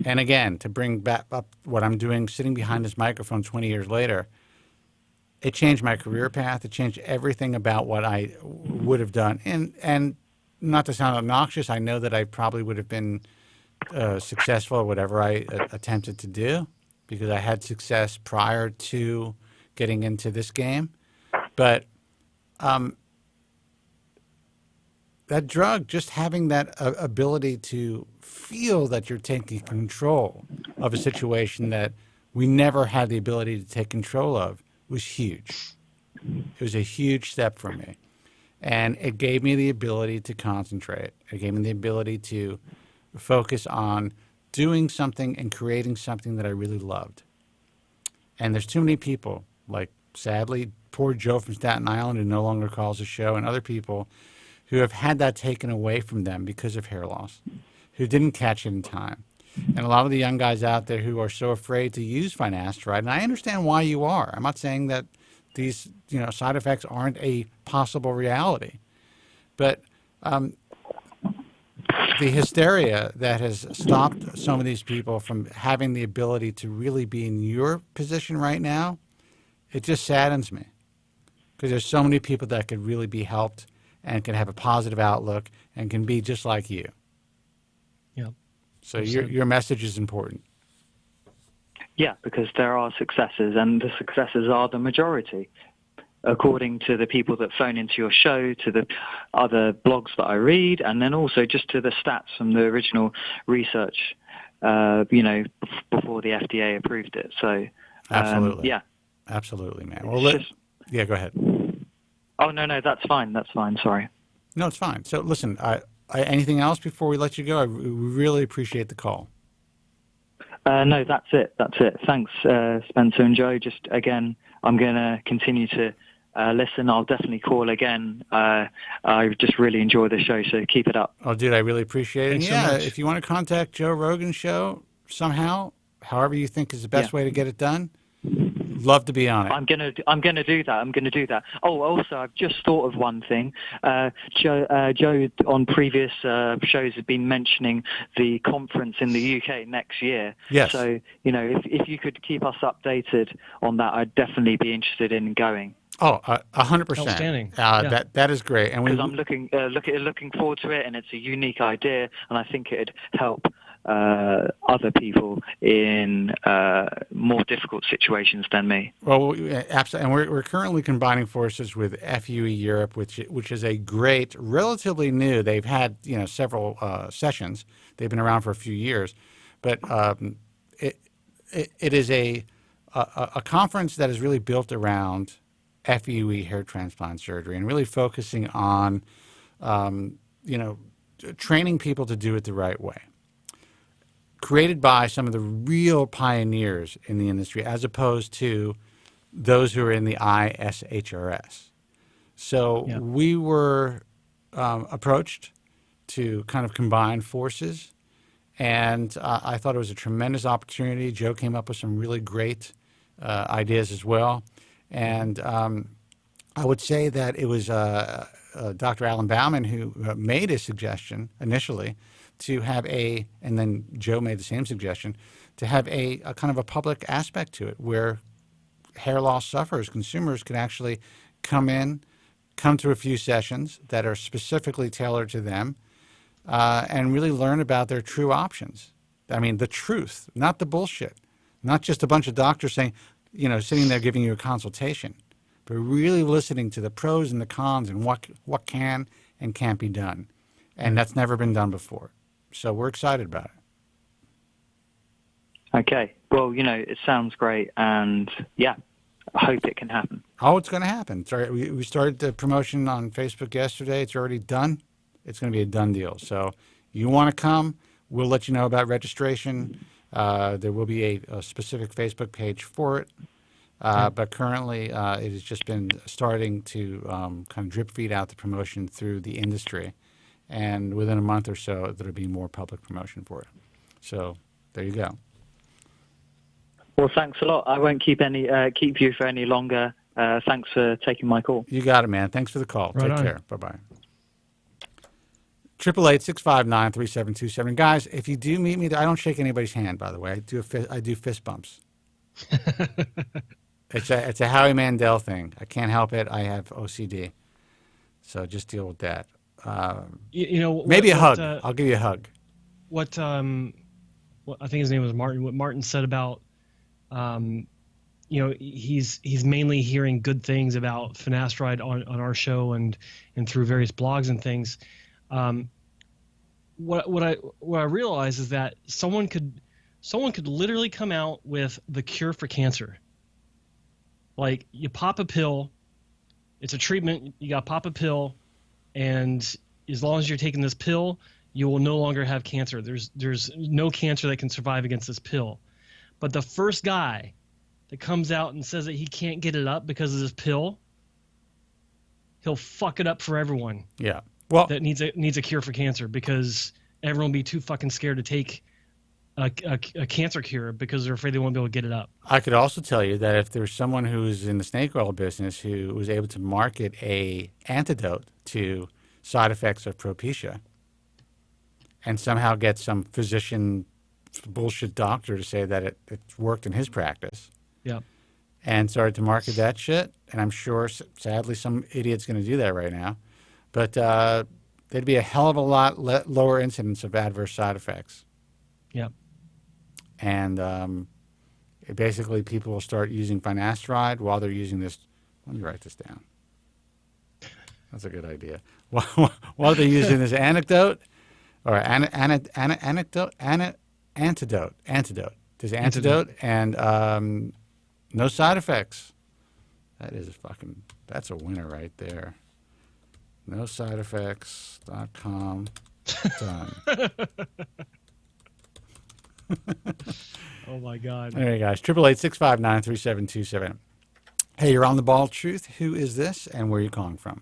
And again, to bring back up what I'm doing, sitting behind this microphone 20 years later, it changed my career path. It changed everything about what I would have done. And not to sound obnoxious, I know that I probably would have been successful at whatever I attempted to do, because I had success prior to getting into this game. But that drug, just having that ability to feel that you're taking control of a situation that we never had the ability to take control of, was huge. It was a huge step for me. And it gave me the ability to concentrate. It gave me the ability to focus on doing something and creating something that I really loved. And there's too many people, like, sadly, poor Joe from Staten Island, who no longer calls the show, and other people who have had that taken away from them because of hair loss, who didn't catch it in time. And a lot of the young guys out there who are so afraid to use finasteride, and I understand why you are. I'm not saying that these side effects aren't a possible reality. But the hysteria that has stopped some of these people from having the ability to really be in your position right now, it just saddens me. Because there's so many people that could really be helped and can have a positive outlook and can be just like you. Yeah. So your message is important. Yeah, because there are successes, and the successes are the majority. According to the people that phone into your show, to the other blogs that I read, and then also just to the stats from the original research, before the FDA approved it. So, absolutely. Yeah. Absolutely, man. Well, yeah, go ahead. Oh, no, that's fine. That's fine. Sorry. No, it's fine. So listen, anything else before we let you go? We really appreciate the call. No, that's it. That's it. Thanks, Spencer and Joe. Just again, I'm going to continue to listen. I'll definitely call again. I just really enjoy the show, so keep it up. Oh, dude, I really appreciate it. Thanks so yeah, much. If you want to contact Joe Rogan's show somehow, however you think is the best way to get it done, love to be on it. I'm gonna do that. Oh, also, I've just thought of one thing. Joe on previous shows had been mentioning the conference in the UK next year. Yes. So if you could keep us updated on that, I'd definitely be interested in going. Oh, 100%. Outstanding. That is great. And because I'm looking forward to it, and it's a unique idea, and I think it'd help other people in more difficult situations than me. Well, absolutely. And we're currently combining forces with FUE Europe, which is a great, relatively new. They've had several sessions. They've been around for a few years, but it is a conference that is really built around FUE, hair transplant surgery, and really focusing on training people to do it the right way. Created by some of the real pioneers in the industry, as opposed to those who are in the ISHRS. So we were approached to kind of combine forces, and I thought it was a tremendous opportunity. Joe came up with some really great ideas as well, and I would say that it was Dr. Alan Bauman who made a suggestion initially to have and then Joe made the same suggestion, to have a kind of a public aspect to it where hair loss sufferers, consumers, can actually come to a few sessions that are specifically tailored to them and really learn about their true options. I mean, the truth, not the bullshit, not just a bunch of doctors saying, sitting there giving you a consultation, but really listening to the pros and the cons and what can and can't be done. And that's never been done before. So we're excited about it. Okay. Well, it sounds great, and I hope it can happen. Oh, it's going to happen. Sorry, we started the promotion on Facebook yesterday. It's already done. It's going to be a done deal. So you want to come, we'll let you know about registration. There will be a specific Facebook page for it. But currently, it has just been starting to kind of drip feed out the promotion through the industry. And within a month or so, there'll be more public promotion for it. So there you go. Well, thanks a lot. I won't keep you for any longer. Thanks for taking my call. You got it, man. Thanks for the call. Right Take on. care. Bye-bye. 888-659-3727. Guys, if you do meet me, I don't shake anybody's hand, by the way. I do fist bumps. It's a Howie Mandel thing. I can't help it. I have OCD. So just deal with that. Maybe a hug. I'll give you a hug. What I think his name was Martin. What Martin said about, he's mainly hearing good things about finasteride on our show and through various blogs and things. What I realize is that someone could literally come out with the cure for cancer. Like, you pop a pill, it's a treatment. You got to pop a pill, and as long as you're taking this pill, you will no longer have cancer. There's no cancer that can survive against this pill. But the first guy that comes out and says that he can't get it up because of this pill, he'll fuck it up for everyone. Yeah. Well, that needs a cure for cancer, because everyone will be too fucking scared to take a cancer cure because they're afraid they won't be able to get it up. I could also tell you that if there's someone who's in the snake oil business who was able to market a antidote to side effects of Propecia and somehow get some physician bullshit doctor to say that it's worked in his practice, and started to market that shit, and I'm sure, sadly, some idiot's going to do that right now, but there'd be a hell of a lot lower incidence of adverse side effects. Yep. And basically people will start using finasteride while they're using this. Let me write this down. That's a good idea. While they're using this antidote. There's antidote and no side effects. That's a winner right there. NoSideEffects.com. Done. Oh my God. All right, guys. 888-659-3727. Hey, you're on the Bald Truth. Who is this, and where are you calling from?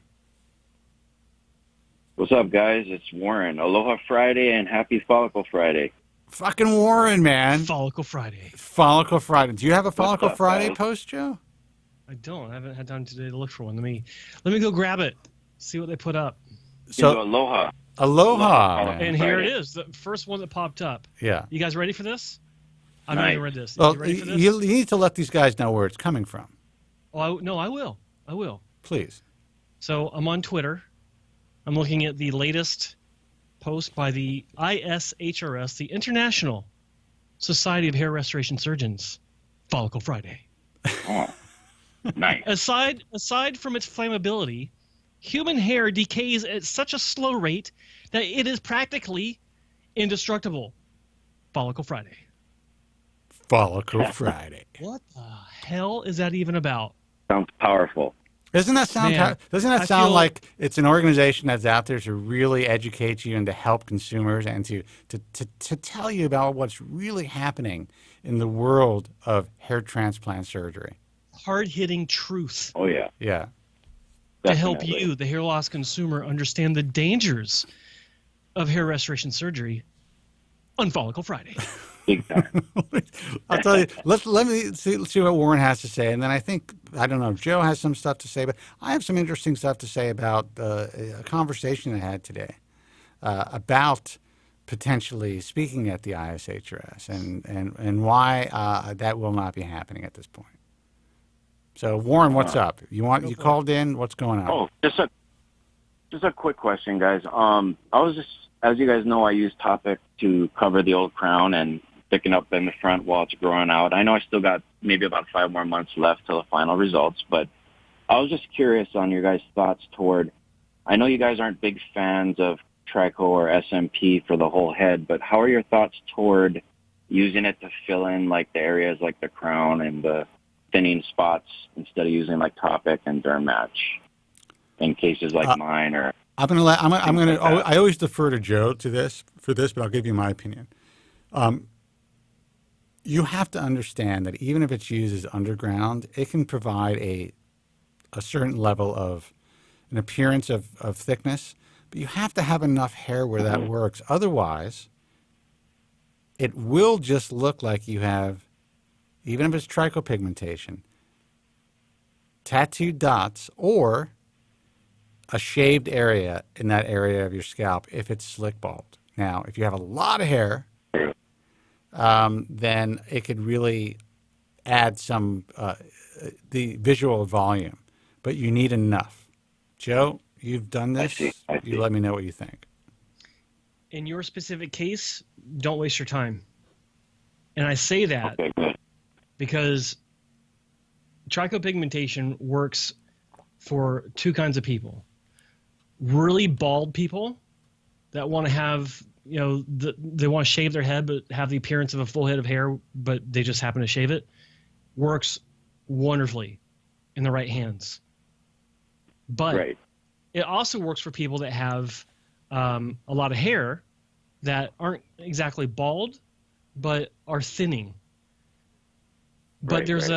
What's up, guys? It's Warren. Aloha Friday and happy Follicle Friday. Fucking Warren, man. Follicle Friday. Follicle Friday. Do you have a Follicle Friday guys? post, Joe? I don't. I haven't had time today to look for one. Let me go grab it. See what they put up. So Aloha. Aloha. And here it is, the first one that popped up. Yeah. You guys ready for this? I've never read this. Well, you ready for this? You need to let these guys know where it's coming from. Oh, no, I will. Please. So I'm on Twitter. I'm looking at the latest post by the ISHRS, the International Society of Hair Restoration Surgeons, Follicle Friday. Oh, nice. Aside from its flammability, human hair decays at such a slow rate that it is practically indestructible. Follicle Friday. Follicle Friday. What the hell is that even about? Sounds powerful. Doesn't that sound? Man, doesn't that sound like it's an organization that's out there to really educate you and to help consumers and to tell you about what's really happening in the world of hair transplant surgery? hard-hitting truth. Oh, yeah. Yeah. To help you, the hair loss consumer, understand the dangers of hair restoration surgery on Follicle Friday. Big time. I'll tell you. Let me see what Warren has to say, and then I don't know. Joe has some stuff to say, but I have some interesting stuff to say about a conversation I had today about potentially speaking at the ISHRS and why that will not be happening at this point. So, Warren, what's up? You called in? What's going on? Oh, just a quick question, guys. I was just, as you guys know, I use Topic to cover the old crown and thicken up in the front while it's growing out. I know I still got maybe about 5 more months left till the final results, but I was just curious on your guys' thoughts toward, I know you guys aren't big fans of Trico or SMP for the whole head, but how are your thoughts toward using it to fill in like the areas like the crown and the thinning spots instead of using like Topic and Derm Match in cases like mine? Or I always defer to Joe for this, but I'll give you my opinion. You have to understand that even if it's used as underground, it can provide a certain level of an appearance of thickness, but you have to have enough hair where that works. Otherwise, it will just look like you have, even if it's tricopigmentation, tattooed dots or a shaved area in that area of your scalp if it's slick bald. Now, if you have a lot of hair, then it could really add some the visual volume, but you need enough. Joe, you've done this. I see. You let me know what you think. In your specific case, don't waste your time. And I say that because tricopigmentation works for two kinds of people. Really bald people that want to have, they want to shave their head but have the appearance of a full head of hair, but they just happen to shave it, works wonderfully in the right hands. But it also works for people that have a lot of hair that aren't exactly bald, but are thinning. But there's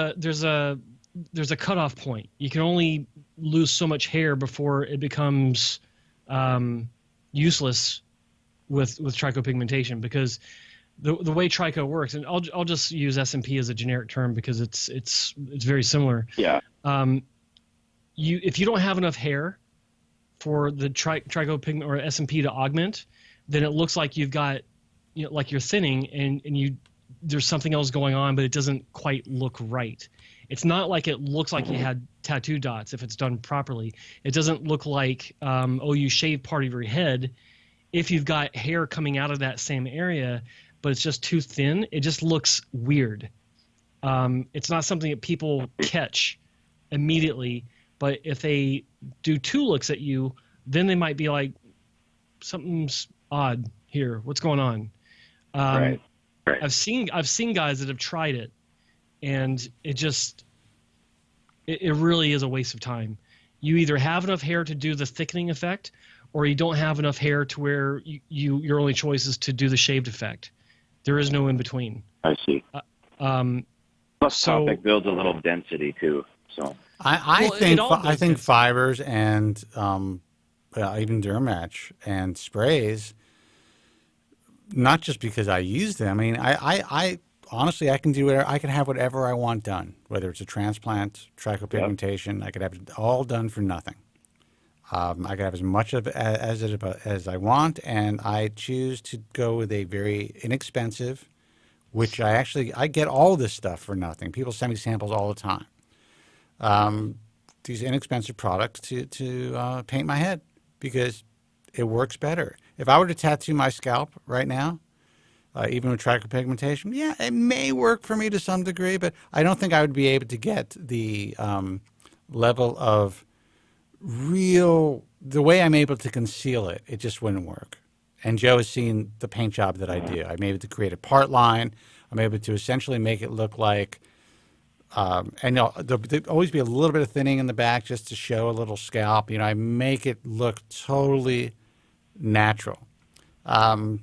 a cutoff point. You can only lose so much hair before it becomes useless with tricopigmentation, because the way trico works, and I'll just use SMP as a generic term because it's very similar. Yeah. If you don't have enough hair for the tricopigment or SMP to augment, then it looks like you've got, like you're thinning and there's something else going on, but it doesn't quite look right. It's not like it looks like you had tattoo dots if it's done properly. It doesn't look like, you shaved part of your head. If you've got hair coming out of that same area, but it's just too thin, it just looks weird. It's not something that people catch immediately, but if they do 2 looks at you, then they might be like, something's odd here. What's going on? Right. I've seen guys that have tried it, and it really is a waste of time. You either have enough hair to do the thickening effect, or you don't have enough hair to where your only choice is to do the shaved effect. There is no in between. I see. Plus, Topic builds a little density too. So I think fibers and even Derm Match and sprays, not just because I use them. I mean, I honestly, I can do whatever. I can have whatever I want done, whether it's a transplant, tricopigmentation. I could have it all done for nothing. I could have as much of it as I want, and I choose to go with a very inexpensive, which I get all this stuff for nothing. People send me samples all the time. These inexpensive products to paint my head because it works better. If I were to tattoo my scalp right now, even with tricopigmentation, yeah, it may work for me to some degree, but I don't think I would be able to get the level of the way I'm able to conceal it. It just wouldn't work. And Joe has seen the paint job that I do. I'm able to create a part line. I'm able to essentially make it look like, and there'll always be a little bit of thinning in the back just to show a little scalp. I make it look totally natural. It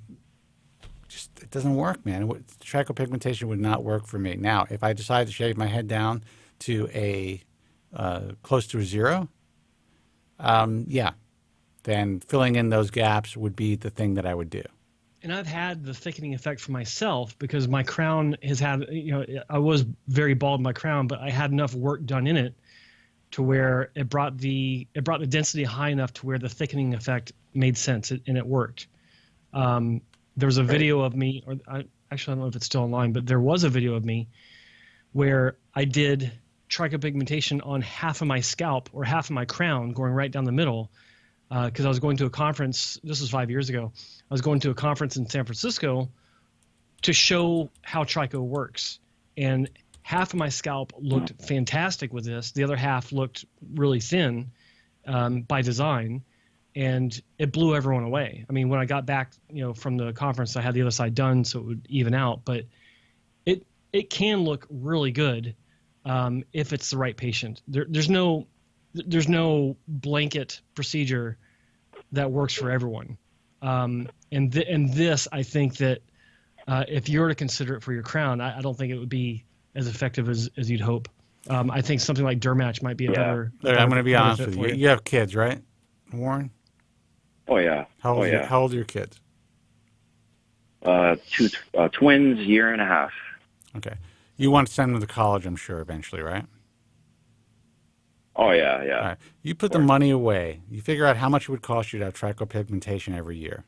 doesn't work, man. Tricopigmentation would not work for me. Now, if I decide to shave my head down, to a close to a 0, then filling in those gaps would be the thing that I would do. And I've had the thickening effect for myself because my crown has had, I was very bald in my crown, but I had enough work done in it to where it brought the density high enough to where the thickening effect made sense and it worked. There was a video of me, actually I don't know if it's still online, but there was a video of me where I did tricopigmentation on half of my scalp or half of my crown going right down the middle because I was going to a conference. This was 5 years ago. I was going to a conference in San Francisco to show how trico works. And half of my scalp looked fantastic with this. The other half looked really thin by design. And it blew everyone away. I mean, when I got back, from the conference, I had the other side done so it would even out. But it can look really good if it's the right patient. There's no blanket procedure that works for everyone. And this, I think that if you were to consider it for your crown, I don't think it would be as effective as you'd hope. I think something like Dermatch might be a better. I'm going to be honest with you. You have kids, right, Warren? Oh yeah. How old are your kids? 2 twins, 1.5 years. Okay. You want to send them to college, I'm sure, eventually, right? Oh yeah, yeah. All right. You put the money away. You figure out how much it would cost you to have tricopigmentation every year,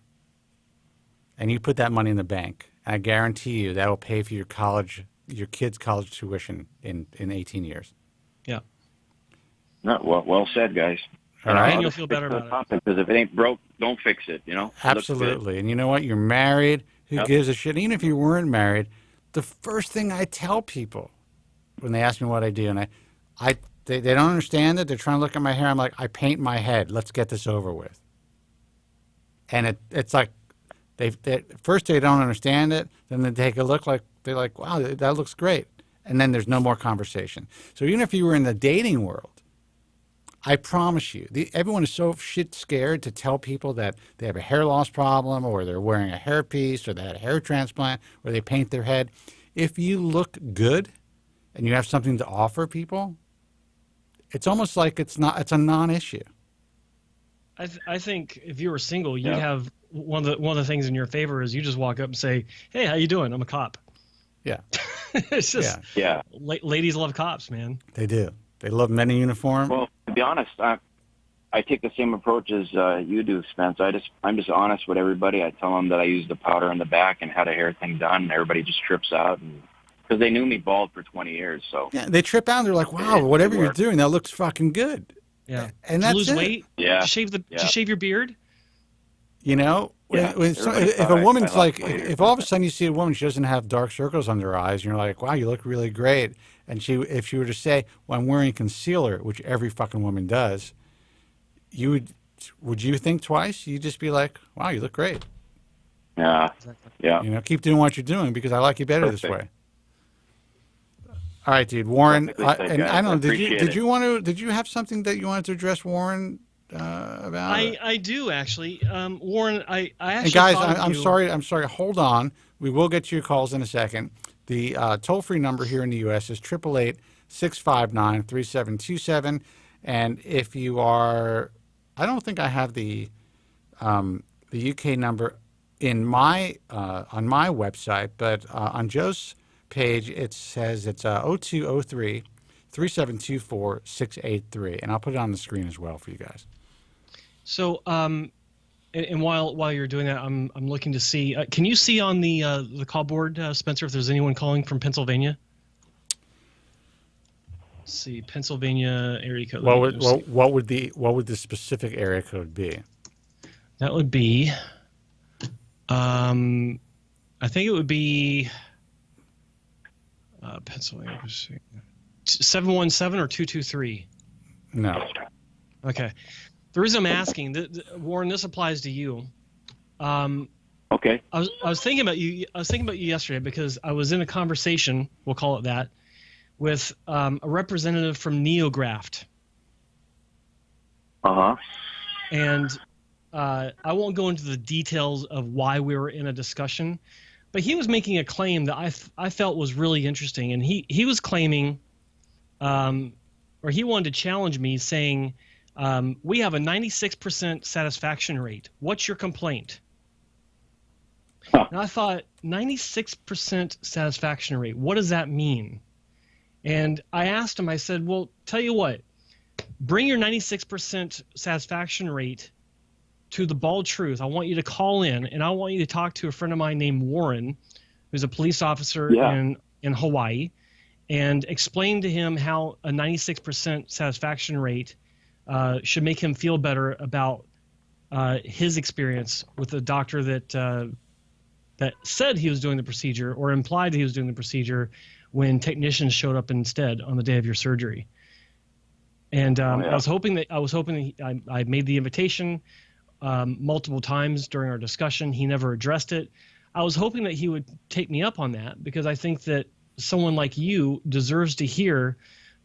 and you put that money in the bank. And I guarantee you that will pay for your kids' college tuition in 18 years. Yeah. No, well said, guys. All right. And you'll feel better about it. Because if it ain't broke, don't fix it. Absolutely. And you know what? You're married. Who gives a shit? Even if you weren't married, the first thing I tell people when they ask me what I do, and they don't understand it. They're trying to look at my hair. I'm like, I paint my head. Let's get this over with. And it's like first they don't understand it. Then they take a look they're like, wow, that looks great. And then there's no more conversation. So even if you were in the dating world, I promise you, everyone is so shit scared to tell people that they have a hair loss problem or they're wearing a hairpiece or they had a hair transplant or they paint their head. If you look good and you have something to offer people, it's almost like it's a non-issue. I think if you were single, you'd have one of the things in your favor is you just walk up and say, "Hey, how you doing? I'm a cop." Yeah. It's just ladies love cops, man. They do. They love men in uniform. Well, to be honest, I take the same approach as you do, Spence. I'm just honest with everybody. I tell them that I use the powder in the back and had a hair thing done, and everybody just trips out. Because they knew me bald for 20 years. So yeah, they trip out and they're like, wow, whatever you're doing, that looks fucking good. Yeah. And that's lose weight? Yeah. To shave your beard? If a woman's if all of a sudden you see a woman, she doesn't have dark circles under her eyes, and you're like, wow, you look really great. And if she were to say, well, I'm wearing concealer, which every fucking woman does, would you think twice? You'd just be like, wow, you look great. Yeah. Exactly. Yeah. Keep doing what you're doing because I like you better this way. All right, dude, Warren. I don't know. Did you have something that you wanted to address Warren about? I do actually, Warren. I actually. And guys, I'm sorry. Hold on. We will get to your calls in a second. The toll-free number here in the U.S. is 888-659-3727. And if you are, I don't think I have the UK number in my on my website, but on Joe's page it says it's 0203-3724-683, and I'll put it on the screen as well for you guys. So, and while you're doing that, I'm looking to see. Can you see on the call board, Spencer, if there's anyone calling from Pennsylvania? Let's see, Pennsylvania area code. What would the specific area code be? That would be, I think it would be Pennsylvania. 717 or 223. No. Okay. The reason I'm asking, Warren, this applies to you. Okay. I was thinking about you. I was thinking about you yesterday because I was in a conversation, we'll call it that, with a representative from Neograft. And I won't go into the details of why we were in a discussion, but he was making a claim that I felt was really interesting, and he was claiming or he wanted to challenge me saying, we have a 96% satisfaction rate. What's your complaint? And I thought, 96% satisfaction rate, what does that mean? And I asked him, I said, well, tell you what, bring your 96% satisfaction rate to the Bald Truth. I want you to call in, and I want you to talk to a friend of mine named Warren, who's a police officer in Hawaii, and explain to him how a 96% satisfaction rate should make him feel better about his experience with the doctor that said he was doing the procedure or implied that he was doing the procedure when technicians showed up instead on the day of your surgery. And I was hoping that I made the invitation multiple times during our discussion. He never addressed it. I was hoping that he would take me up on that, because I think that someone like you deserves to hear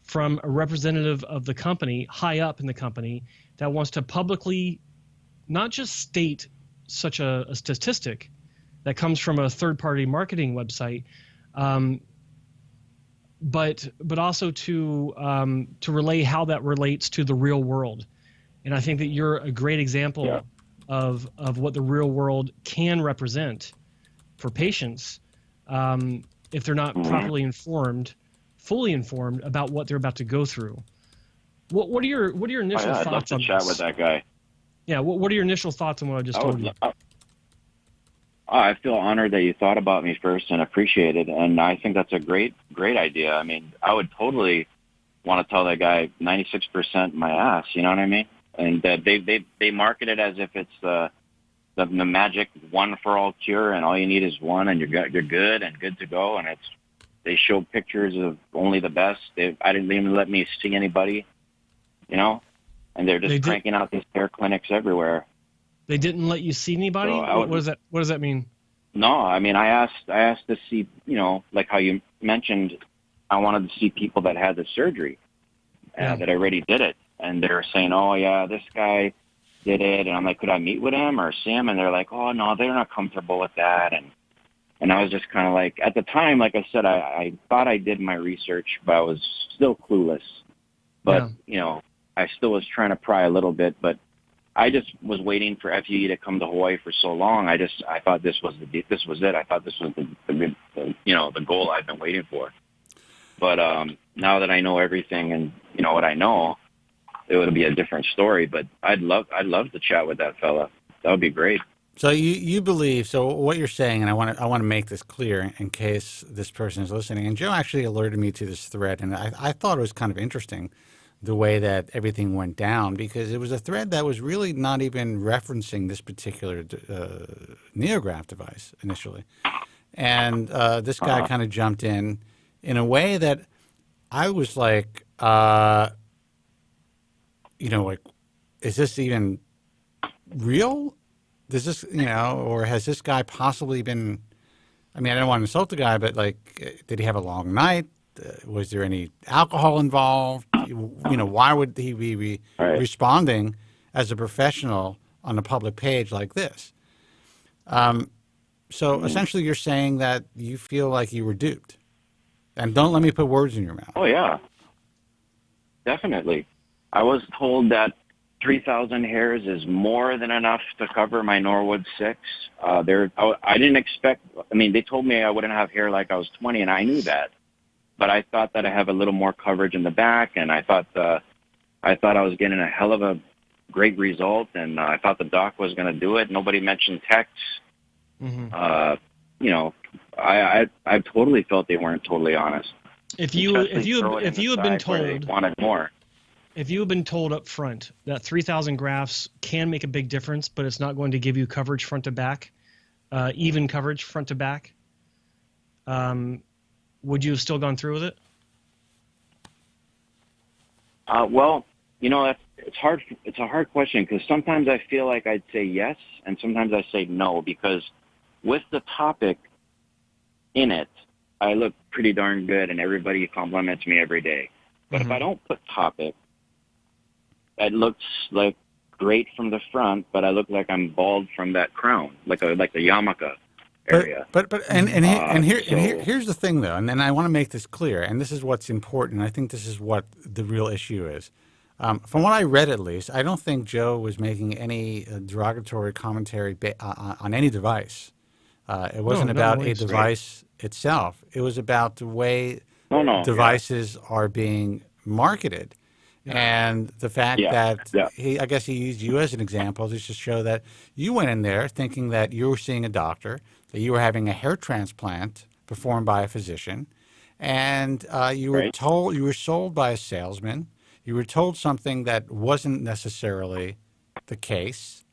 from a representative of the company, high up in the company, that wants to publicly not just state such a statistic that comes from a third-party marketing website, but also to relay how that relates to the real world. And I think that you're a great example of what the real world can represent for patients if they're not properly informed, fully informed about what they're about to go through. What are your initial thoughts I'd love to on chat this? with that guy. Yeah, what are your initial thoughts on what I just told you? I feel honored that you thought about me first and appreciate it, and I think that's a great idea. I mean, I would totally want to tell that guy 96% my ass. You know what I mean? And they market it as if it's the magic one for all cure, and all you need is one, and you're good and good to go. And they show pictures of only the best. I didn't even let me see anybody, you know, and they're just cranking out these hair clinics everywhere. They didn't let you see anybody? So What does that mean? No, I mean, I asked to see, you know, like how you mentioned, I wanted to see people that had the surgery, that already did it. And they're saying, oh, yeah, this guy did it. And I'm like, could I meet with him or see him? And they're like, oh, no, they're not comfortable with that. And I was just kind of like, at the time, like I said, I thought I did my research, but I was still clueless. But, you know, I still was trying to pry a little bit, but I just was waiting for FUE to come to Hawaii for so long. I thought this was it. I thought this was the goal I've been waiting for. But now that I know everything and you know what I know, it would be a different story. But I'd love to chat with that fella. That would be great. So you believe, so what you're saying, and I want to make this clear in case this person is listening. And Joe actually alerted me to this thread, and I thought it was kind of interesting the way that everything went down, because it was a thread that was really not even referencing this particular Neograft device initially. And this guy kind of jumped in a way that I was like, you know, like, is this even real? Does this, you know, or has this guy possibly been, I mean, I don't want to insult the guy, but like, did he have a long night? Was there any alcohol involved? You know, why would he be responding as a professional on a public page like this? So essentially you're saying that you feel like you were duped. And don't let me put words in your mouth. Oh, yeah. Definitely. I was told that 3,000 hairs is more than enough to cover my Norwood 6. I didn't expect, I mean, they told me I wouldn't have hair like I was 20, and I knew that. But I thought that I have a little more coverage in the back, and I thought I was getting a hell of a great result, and I thought the doc was going to do it. Nobody mentioned texts. Mm-hmm. You know, I totally felt they weren't totally honest. If you had been told they wanted more. If you had been told up front that 3,000 grafts can make a big difference, but it's not going to give you coverage front to back, even coverage front to back, would you have still gone through with it? Well, you know, it's hard. It's a hard question because sometimes I feel like I'd say yes, and sometimes I say no, because with the topic in it, I look pretty darn good, and everybody compliments me every day. But if I don't put topic, it looks like great from the front, but I look like I'm bald from that crown, like a yarmulke. area. Here's the thing, though, and then I want to make this clear, and this is what's important. I think this is what the real issue is. From what I read, at least, I don't think Joe was making any derogatory commentary on any device. It wasn't about a device itself. It was about the way devices are being marketed. And the fact that I guess he used you as an example just to show that you went in there thinking that you were seeing a doctor, that you were having a hair transplant performed by a physician, and you were told, you were sold by a salesman, you were told something that wasn't necessarily the case,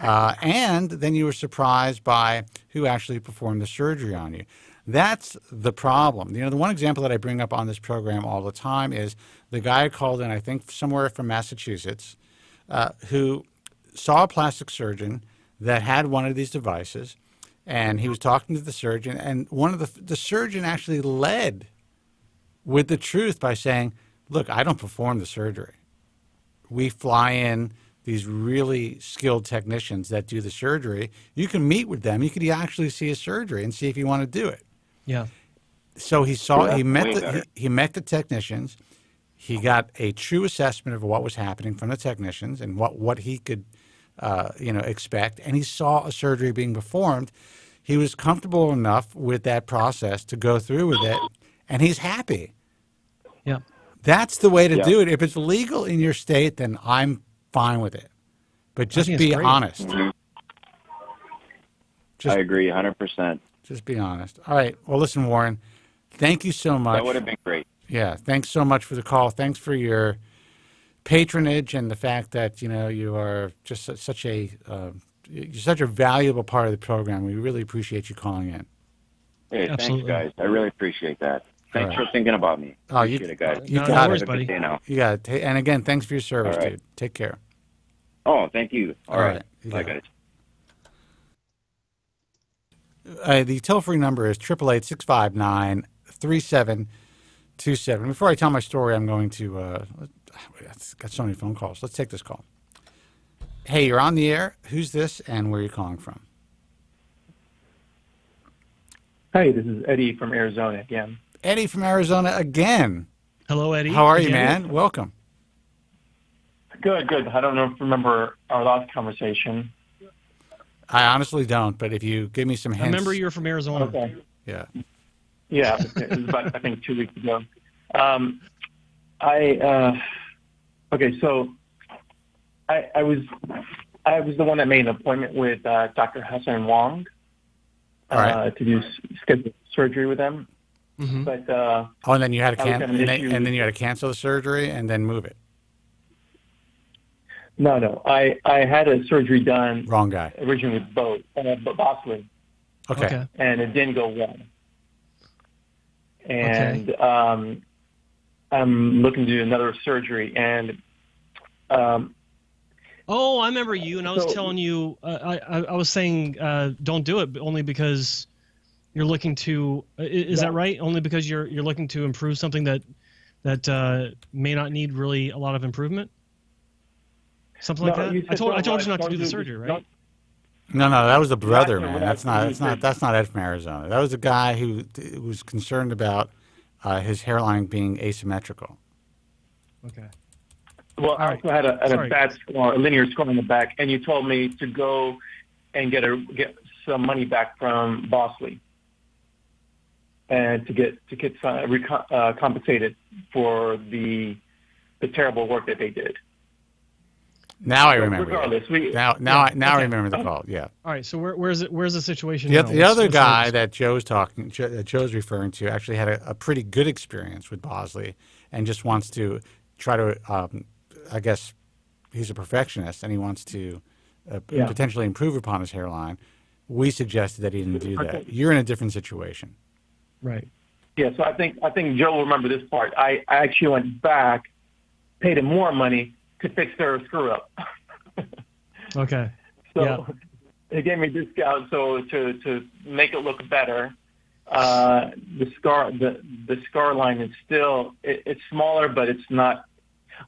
and then you were surprised by who actually performed the surgery on you. That's the problem. You know, the one example that I bring up on this program all the time is the guy who called in, I think somewhere from Massachusetts, who saw a plastic surgeon that had one of these devices, and he was talking to the surgeon, and one of the surgeon actually led with the truth by saying, look, I don't perform the surgery. We fly in these really skilled technicians that do the surgery. You can meet with them. You could actually see a surgery and see if you want to do it. Yeah. So he met the technicians. He got a true assessment of what was happening from the technicians and what he could, expect. And he saw a surgery being performed. He was comfortable enough with that process to go through with it, and he's happy. Yeah. That's the way to do it. If it's legal in your state, then I'm fine with it. But just be honest. Mm-hmm. I agree 100%. Just be honest. All right. Well, listen, Warren, thank you so much. That would have been great. Yeah. Thanks so much for the call. Thanks for your patronage and the fact that, you are just such a valuable part of the program. We really appreciate you calling in. Hey, thanks, guys. I really appreciate that. Thanks for thinking about me. Oh, appreciate it, guys. You got it, buddy. You got it. And again, thanks for your service, dude. Take care. Oh, thank you. All right. Bye, guys. The toll-free number is 888-659-3727. Before I tell my story, I'm going to I've got so many phone calls. Let's take this call. Hey, you're on the air. Who's this, and where are you calling from? Hey, this is Eddie from Arizona again. Eddie from Arizona again. Hello, Eddie. How are you, man? Welcome. Good. I don't know if you remember our last conversation. I honestly don't, but if you give me some hints. I remember you were from Arizona. Okay. Yeah. Yeah, it was about, I think, 2 weeks ago. So I was the one that made an appointment with Dr. Hassan Wong to do scheduled surgery with them. Mm-hmm. But and then you had to you had to cancel the surgery and then move it. No. I had a surgery done. Wrong guy. Originally with Bosley. Okay. And it didn't go well. And I'm looking to do another surgery. And I remember you, and I was telling you, I was saying don't do it, but only because you're looking to. Is that right? Only because you're looking to improve something that may not need really a lot of improvement. Something like that. I told you not to do the surgery, right? No, that was the brother, man. That's not Ed from Arizona. That was a guy who was concerned about his hairline being asymmetrical. Okay. Well, I also had a bad scar, a linear scar on the back, and you told me to go and get some money back from Bosley, and to get compensated for the terrible work that they did. Now I remember. Regardless, I remember the call. Yeah. All right. So where's the situation? The other guy that Joe's referring to actually had a pretty good experience with Bosley, and just wants to try to. I guess he's a perfectionist, and he wants to potentially improve upon his hairline. We suggested that he didn't do that. Okay. You're in a different situation. Right. Yeah. So I think Joe will remember this part. I actually went back, paid him more money to fix their screw up. Okay. So they gave me a discount to make it look better. The scar line is still it's smaller, but it's not.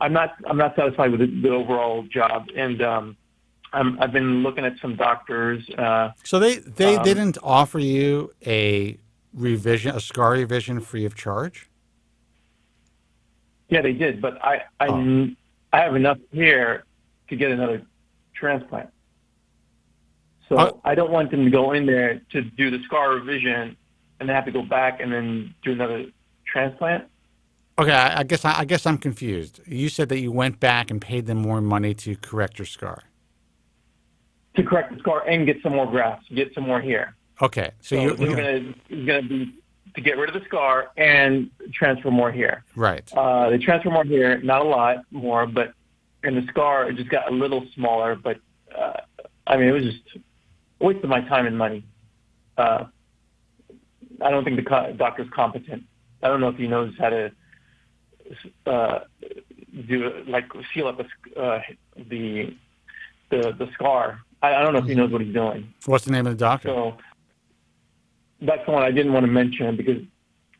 I'm not satisfied with the overall job, and I've been looking at some doctors. So they didn't offer you a scar revision free of charge? Yeah, they did, but I have enough hair to get another transplant. So I don't want them to go in there to do the scar revision and then have to go back and then do another transplant. Okay, I guess I'm confused. You said that you went back and paid them more money to correct your scar. To correct the scar and get some more grafts, get some more hair. Okay, so it's gonna be to get rid of the scar and transfer more hair. Right. They transfer more hair, not a lot more, but and the scar just got a little smaller. But I mean, it was just a waste of my time and money. I don't think the doctor's competent. I don't know if he knows how to seal up the scar. I don't know if he knows what he's doing. What's the name of the doctor? So that's the one I didn't want to mention because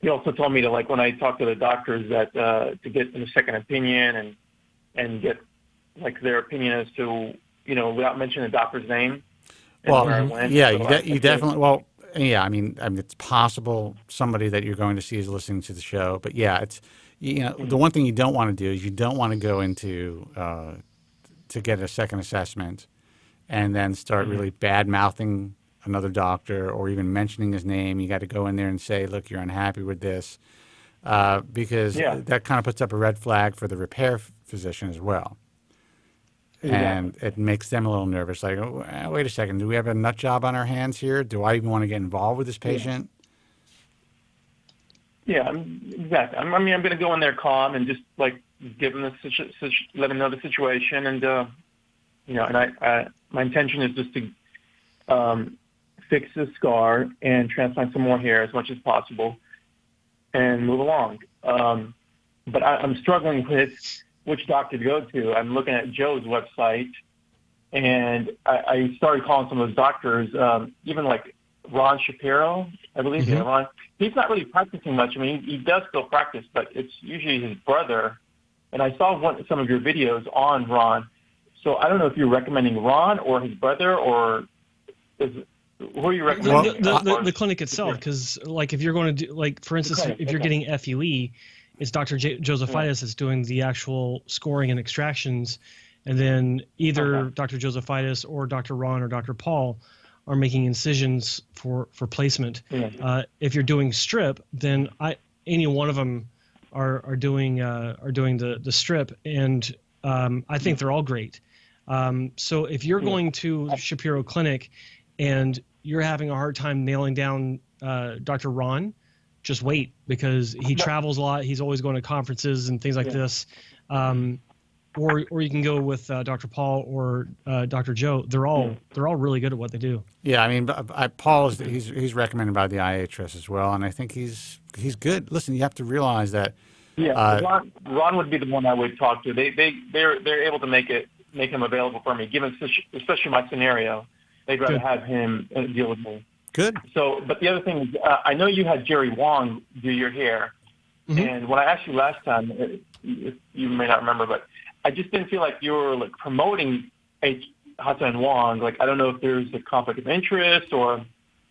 he also told me to, like, when I talk to the doctors that to get a second opinion and get like their opinion as to, you know, without mentioning the doctor's name. Well, where I went. yeah, So you definitely. Well, yeah, I mean, it's possible somebody that you're going to see is listening to the show, but yeah, it's the one thing you don't want to do is you don't want to go into to get a second assessment and then start really bad mouthing another doctor or even mentioning his name. You got to go in there and say, look, you're unhappy with this, because that kind of puts up a red flag for the repair physician as well. Exactly. And it makes them a little nervous. Like, oh, wait a second, do we have a nut job on our hands here? Do I even want to get involved with this patient? Yeah, exactly. I mean, I'm going to go in there calm and just like give them let them know the situation, and and my intention is just to fix the scar and transplant some more hair as much as possible and move along. But I'm struggling with which doctor to go to. I'm looking at Joe's website, and I started calling some of those doctors, even like Ron Shapiro, I believe. Mm-hmm. Yeah, Ron. He's not really practicing much. I mean, he does still practice, but it's usually his brother. And I saw some of your videos on Ron. So I don't know if you're recommending Ron or his brother, or who are you recommending? The clinic itself, because like if you're going to do, like for instance, if you're getting FUE, it's Dr. Josephitis that's doing the actual scoring and extractions, and then either Dr. Josephitis or Dr. Ron or Dr. Paul are making incisions for placement. Yeah. If you're doing strip, then any one of them are doing the strip, and I think they're all great. So if you're going to Shapiro Clinic and you're having a hard time nailing down Dr. Ron, just wait, because he travels a lot. He's always going to conferences and things like this. Or you can go with Dr. Paul or Dr. Joe. They're all really good at what they do. Yeah, I mean, Paul he's recommended by the IHS as well, and I think he's good. Listen, you have to realize that. Yeah, Ron would be the one I would talk to. They're able to make him available for me, given especially my scenario. They'd rather have him deal with me. Good. So, but the other thing is, I know you had Jerry Wong do your hair, and when I asked you last time, you may not remember, but I just didn't feel like you were like promoting Hassan Wong. Like, I don't know if there's a conflict of interest or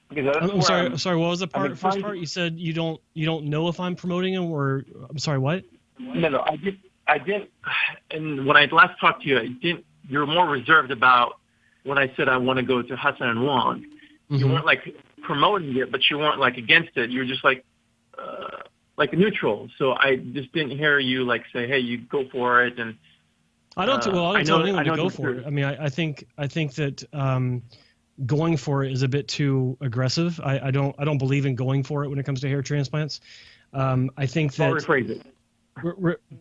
because I'm sorry. What was the first part? You said you don't know if I'm promoting him, or I'm sorry, what? No, I didn't. And when I last talked to you, you were more reserved about when I said I want to go to Hassan Wong. You weren't like promoting it, but you weren't like against it. You were just like neutral. So I just didn't hear you like say, "Hey, you go for it." And I don't tell anyone to go for it. I mean, I think that going for it is a bit too aggressive. I don't believe in going for it when it comes to hair transplants. I think that. I'll rephrase it.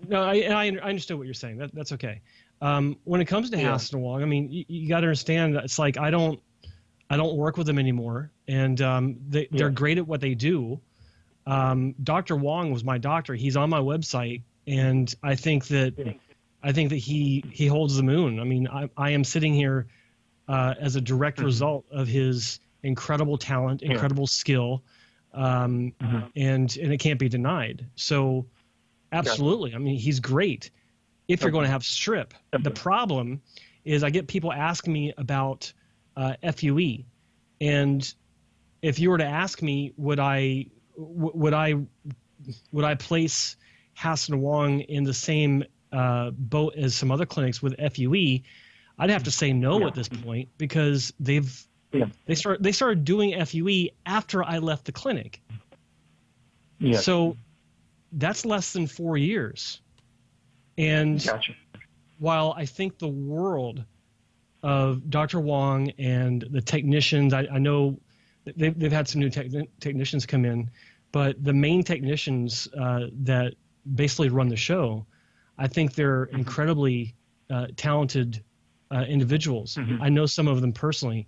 No, I understood what you're saying. That's okay. When it comes to Hassan Wong, I mean, you got to understand that it's like I don't work with them anymore, and they're great at what they do. Dr. Wong was my doctor. He's on my website, and I think that he holds the moon. I mean, I am sitting here as a direct result of his incredible talent, incredible skill, and it can't be denied. So, absolutely. I mean, he's great if you're going to have strip. The problem is I get people asking me about FUE, and if you were to ask me, would I place Hassan Wong in the same boat as some other clinics with FUE, I'd have to say no at this point, because they started doing FUE after I left the clinic. Yeah. So that's less than 4 years. And while I think the world of Dr. Wong and the technicians, I know they've had some new technicians come in, but the main technicians that basically run the show, I think they're incredibly talented individuals. I know some of them personally,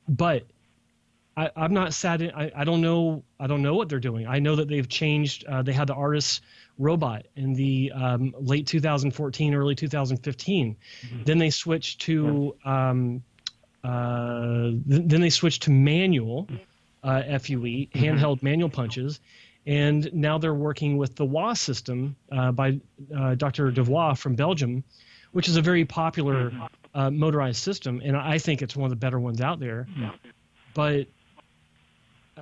but I'm not sad. I don't know what they're doing. I know that they've changed. They had the artist robot in the late 2014, early 2015. Then they switched to manual FUE, handheld manual punches, and now they're working with the WA system by Dr. Devois from Belgium, which is a very popular motorized system, and I think it's one of the better ones out there. But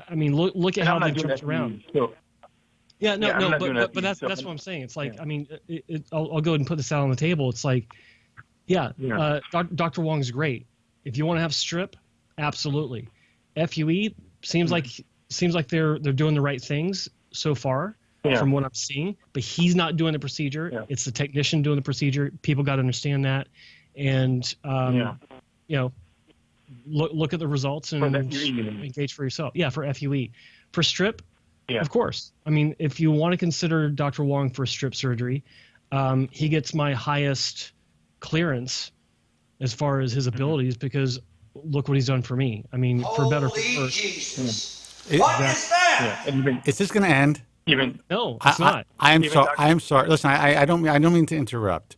I mean, look at how they jumped around. Yeah, but that's what I'm saying. It's like, I mean, I'll go ahead and put this out on the table. It's like, Dr. Wong's great. If you want to have strip, absolutely. FUE seems like they're doing the right things so far from what I'm seeing, but he's not doing the procedure. It's the technician doing the procedure. People got to understand that, and you know, look at the results and engage for yourself. Yeah, for FUE, for strip. Yeah. Of course. I mean, if you want to consider Dr. Wong for strip surgery, he gets my highest clearance as far as his abilities, because look what he's done for me. I mean, for better, for worse. What is that? Is this going to end? No, it's not. I am sorry. I am sorry. Listen, I don't mean to interrupt,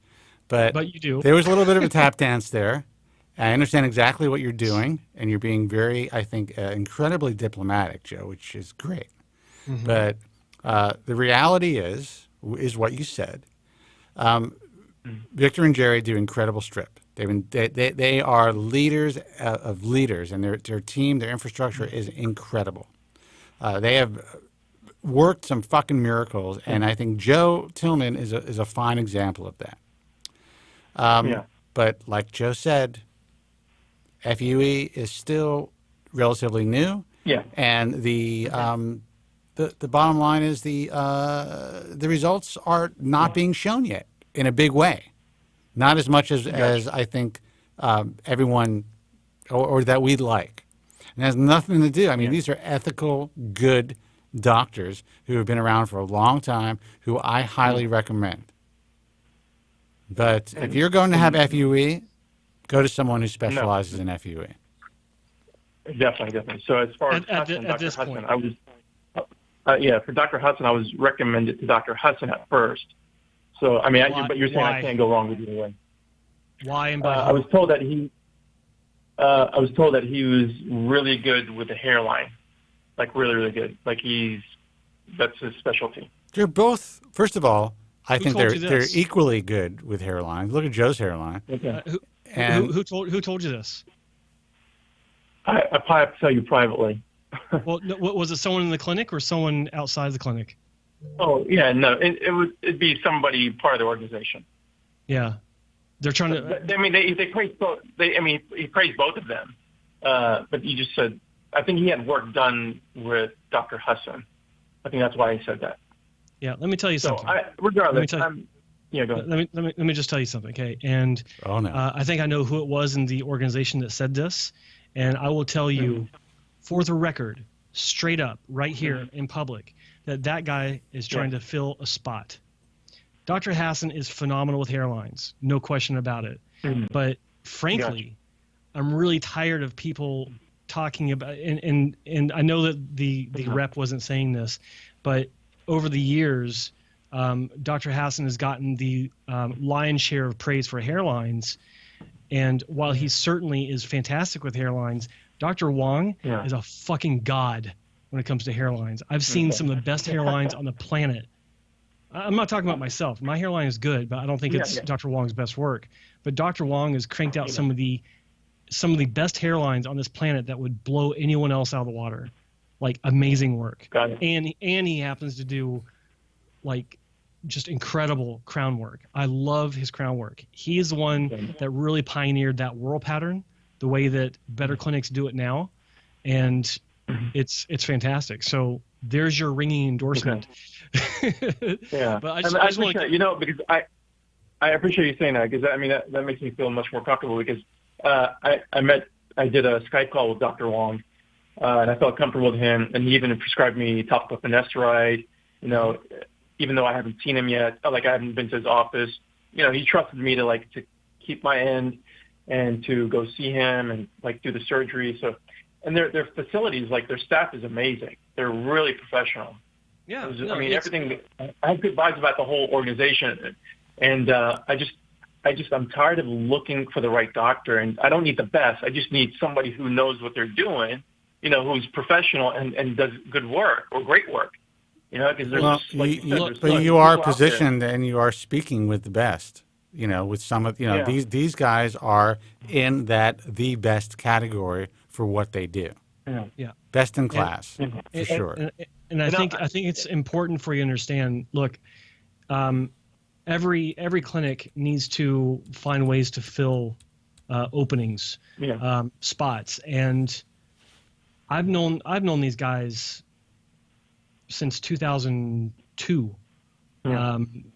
but you do. There was a little bit of a tap dance there. I understand exactly what you're doing, and you're being very, I think, incredibly diplomatic, Joe, which is great. But the reality is what you said. Victor and Jerry do incredible strip. They are leaders of leaders, and their team, their infrastructure is incredible. They have worked some fucking miracles, and I think Joe Tillman is a fine example of that. But like Joe said, FUE is still relatively new. Yeah. And the bottom line is the results are not being shown yet in a big way. Not as much as I think everyone or that we'd like. And it has nothing to do. I mean, these are ethical, good doctors who have been around for a long time, who I highly recommend. But if you're going to have FUE, go to someone who specializes in FUE. Definitely. So as far as Dr. Hudson, I was, for Dr. Hudson, I was recommended to Dr. Hudson at first. So I mean, but you're saying I can't go wrong with either way. Why? And I was told that he was really good with the hairline, like really, really good. Like that's his specialty. They're both. First of all, I think they're equally good with hairline. Look at Joe's hairline. Okay. Who told you this? I probably have to tell you privately. Well, was it someone in the clinic or someone outside the clinic? Oh yeah, no, it'd be somebody part of the organization. Yeah, they're trying to. I mean, they praise both. He praised both of them. But you just said, I think he had work done with Dr. Hudson. I think that's why he said that. Yeah, let me tell you something. Regardless, go ahead. Let me just tell you something, okay? And I think I know who it was in the organization that said this, and I will tell you, for the record, straight up, right here in public, that guy is trying to fill a spot. Dr. Hassan is phenomenal with hairlines, no question about it. But frankly, I'm really tired of people talking about, and I know that the rep wasn't saying this, but over the years, Dr. Hassan has gotten the lion's share of praise for hairlines. And while he certainly is fantastic with hairlines, Dr. Wong is a fucking god when it comes to hairlines. I've seen some of the best hairlines on the planet. I'm not talking about myself. My hairline is good, but I don't think it's Dr. Wong's best work. But Dr. Wong has cranked out some of the best hairlines on this planet that would blow anyone else out of the water. Like, amazing work. Got it. And he happens to do like just incredible crown work. I love his crown work. He is the one that really pioneered that whirl pattern, the way that better clinics do it now, and it's fantastic. So there's your ringing endorsement. Yeah, but I just want to, because I appreciate you saying that, because I mean that makes me feel much more comfortable, because I did a Skype call with Dr. Wong, and I felt comfortable with him, and he even prescribed me topical finasteride, even though I haven't seen him yet, like I haven't been to his office. He trusted me to keep my end and to go see him and do the surgery. So, and their facilities, their staff is amazing. They're really professional. Yeah. Everything. I have good vibes about the whole organization, and I'm tired of looking for the right doctor, and I don't need the best. I just need somebody who knows what they're doing, who's professional and does good work or great work. Because you are positioned and you are speaking with the best. With some of these guys are in the best category for what they do. Yeah. Best in class, for sure. And I think it's important for you to understand. Look, every clinic needs to find ways to fill openings, spots, and I've known these guys since 2002.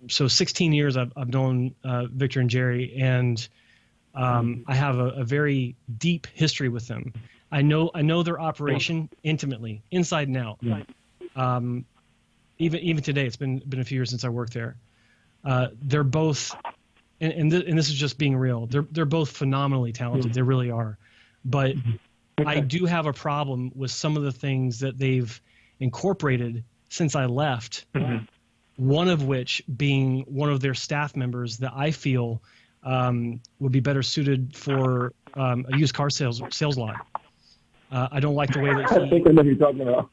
So 16 years I've known Victor and Jerry, and I have a very deep history with them. I know their operation intimately, inside and out. Even today, it's been a few years since I worked there. They're both, and this is just being real. They're both phenomenally talented. They really are. But I do have a problem with some of the things that they've incorporated since I left. One of which being one of their staff members that I feel would be better suited for a used car sales lot. I don't like the way that I think I know who you're talking about.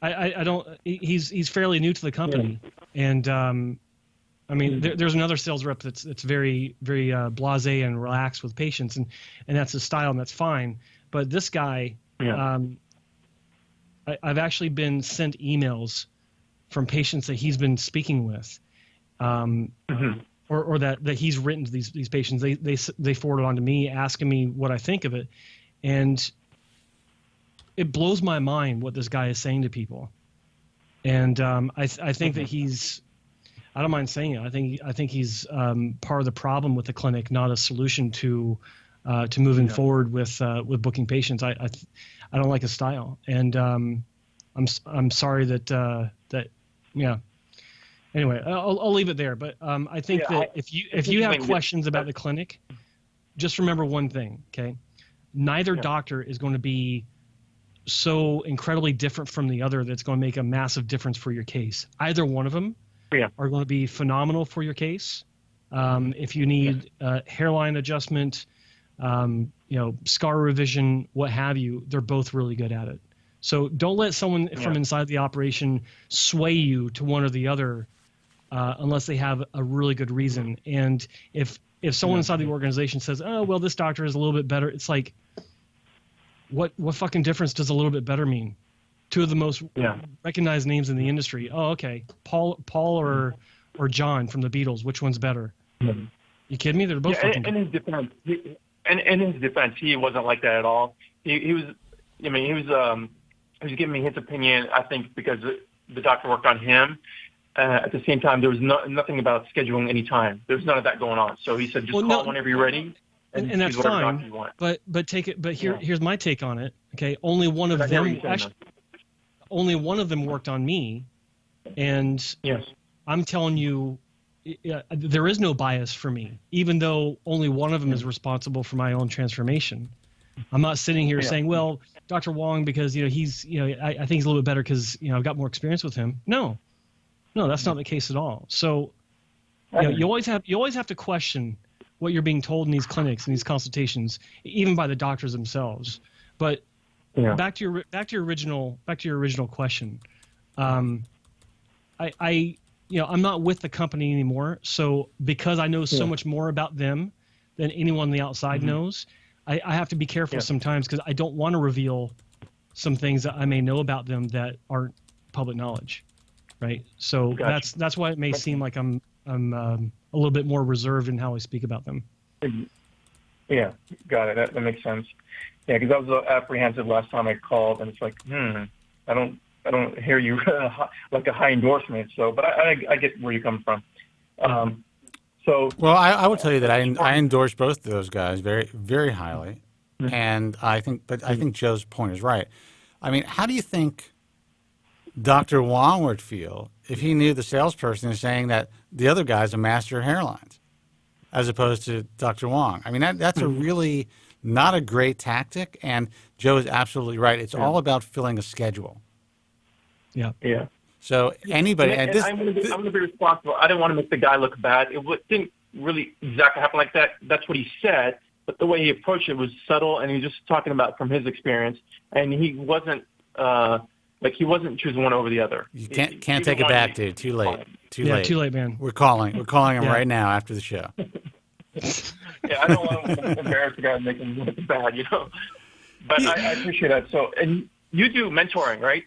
I don't. He's fairly new to the company, and there's another sales rep that's very very blasé and relaxed with patients, and that's his style, and that's fine. But this guy, I've actually been sent emails from patients that he's been speaking with, or that he's written to these patients. They forward it on to me, asking me what I think of it, and it blows my mind what this guy is saying to people. And I think that he's, I don't mind saying it, I think he's part of the problem with the clinic, not a solution to moving forward with booking patients. I don't like his style, and I'm sorry that Anyway, I'll leave it there. But I think that if you have questions about the clinic, just remember one thing, okay? Neither doctor is going to be so incredibly different from the other that's going to make a massive difference for your case. Either one of them are going to be phenomenal for your case. If you need hairline adjustment, scar revision, what have you, they're both really good at it. So don't let someone from inside the operation sway you to one or the other unless they have a really good reason. And if someone inside the organization says, oh, well, this doctor is a little bit better, it's like, what fucking difference does a little bit better mean? Two of the most recognized names in the industry. Oh, okay. Paul or John from the Beatles, which one's better? You kidding me? They're both fucking in his defense, in his defense, he wasn't like that at all. He was giving me his opinion, I think, because the doctor worked on him. At the same time, there was nothing about scheduling any time. There was none of that going on. So he said, just call whenever you're ready. And that's fine. But take it. But here's my take on it. Okay, only one of them worked on me, and I'm telling you, there is no bias for me, even though only one of them is responsible for my own transformation. I'm not sitting here saying, well, Dr. Wong, because he's I think he's a little bit better because I've got more experience with him. No, that's not the case at all. So you always have to question what you're being told in these clinics and these consultations, even by the doctors themselves. But back to your original question. I I'm not with the company anymore. So because I know so much more about them than anyone on the outside knows, I have to be careful sometimes because I don't want to reveal some things that I may know about them that aren't public knowledge, right? So that's why it may seem like I'm a little bit more reserved in how I speak about them. Yeah, got it. That makes sense. Yeah, because I was apprehensive last time I called, and it's like, I don't hear you like a high endorsement. So, but I get where you come from. Well, I would tell you that I endorse both of those guys very, very highly, and I think Joe's point is right. I mean, how do you think Dr. Wong would feel if he knew the salesperson is saying that the other guy's a master of hairlines, as opposed to Dr. Wong? I mean, that's a really not a great tactic, and Joe is absolutely right. It's all about filling a schedule. Yeah. Yeah. So anybody, I'm going to be responsible. I didn't want to make the guy look bad. It didn't really exactly happen like that. That's what he said, but the way he approached it was subtle, and he was just talking about from his experience, and he wasn't he wasn't choosing one over the other. You can't take it back, dude. Too late. Too late, man. We're calling him right now after the show. Yeah, I don't want to embarrass the guy and make him look bad, But I appreciate that. So, and you do mentoring, right?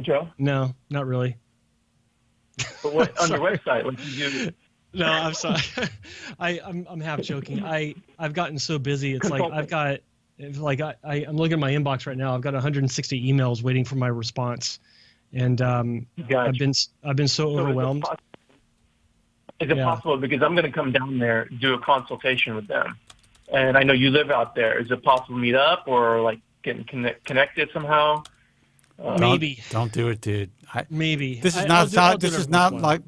Joe? No, not really. But what on your website? What you do? No, I'm sorry. I'm half joking. I've gotten so busy. It's like I've got I'm looking at my inbox right now. I've got 160 emails waiting for my response, and I've been so overwhelmed. Is it possible, because I'm going to come down there, do a consultation with them, and I know you live out there. Is it possible to meet up or like getting connected somehow? Maybe. Don't do it, dude. Maybe. This is not to sound like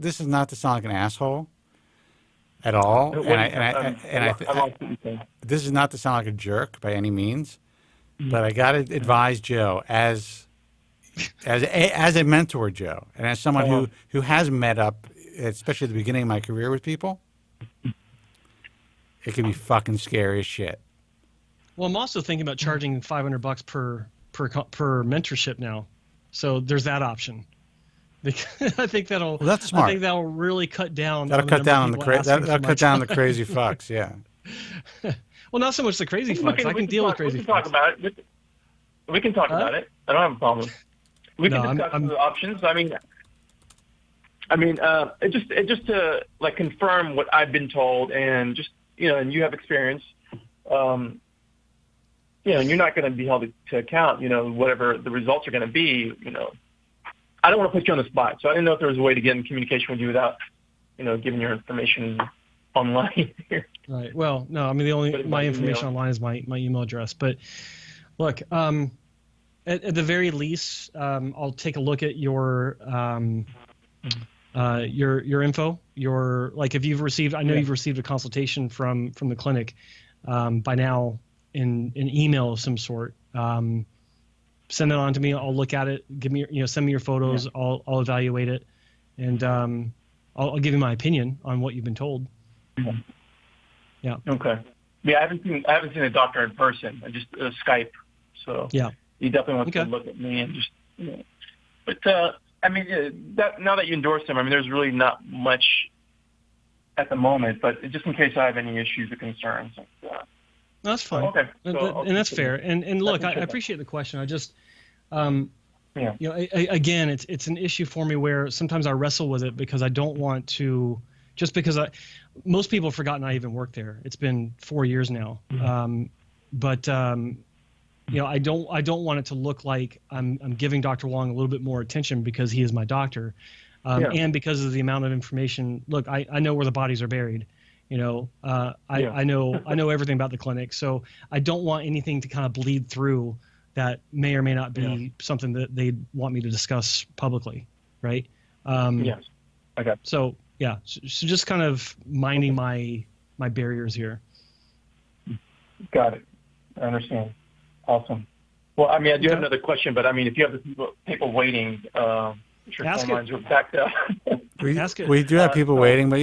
an asshole at all. This is not to sound like a jerk by any means, but I got to advise Joe as a mentor, Joe, and as someone who has met up, especially at the beginning of my career with people. It can be fucking scary as shit. Well, I'm also thinking about charging $500 per mentorship now, so there's that option. I think that'll. Well, that's smart. I think that'll really cut down. That'll cut down on the crazy fucks. Yeah. Well, not so much the crazy fucks. I can deal with crazy fucks. We can talk about it. We can talk about it. I don't have a problem. We can discuss the options. I mean, it just to like confirm what I've been told, and just and you have experience. And you're not going to be held to account, whatever the results are going to be, I don't want to put you on the spot. So I didn't know if there was a way to get in communication with you without, giving your information online here. Right. Well, no, I mean, my information online is my email address. But look, at the very least, I'll take a look at your info. If you've received, I know you've received a consultation from the clinic by now. In an email of some sort, send it on to me. I'll look at it. Give me, send me your photos. Yeah. I'll evaluate it, and I'll give you my opinion on what you've been told. Yeah. Yeah. Okay. Yeah, I haven't seen a doctor in person. I just Skype. So yeah, he definitely wants to look at me and just. But now that you endorse him, there's really not much at the moment. But just in case I have any issues or concerns. That's fine. Okay. And that's fair. And look, I appreciate the question. I just, again, it's an issue for me where sometimes I wrestle with it because I don't want to, just because most people have forgotten I even worked there. It's been 4 years now. Mm-hmm. I don't want it to look like I'm giving Dr. Wong a little bit more attention because he is my doctor, and because of the amount of information. Look, I know where the bodies are buried. I know everything about the clinic, so I don't want anything to kind of bleed through that may or may not be something that they want me to discuss publicly, right? Yes. Okay. So just kind of minding my barriers here. Got it. I understand. Awesome. Well, I do have another question, but if you have the people waiting, sure, phone lines are backed up. We do have people waiting, but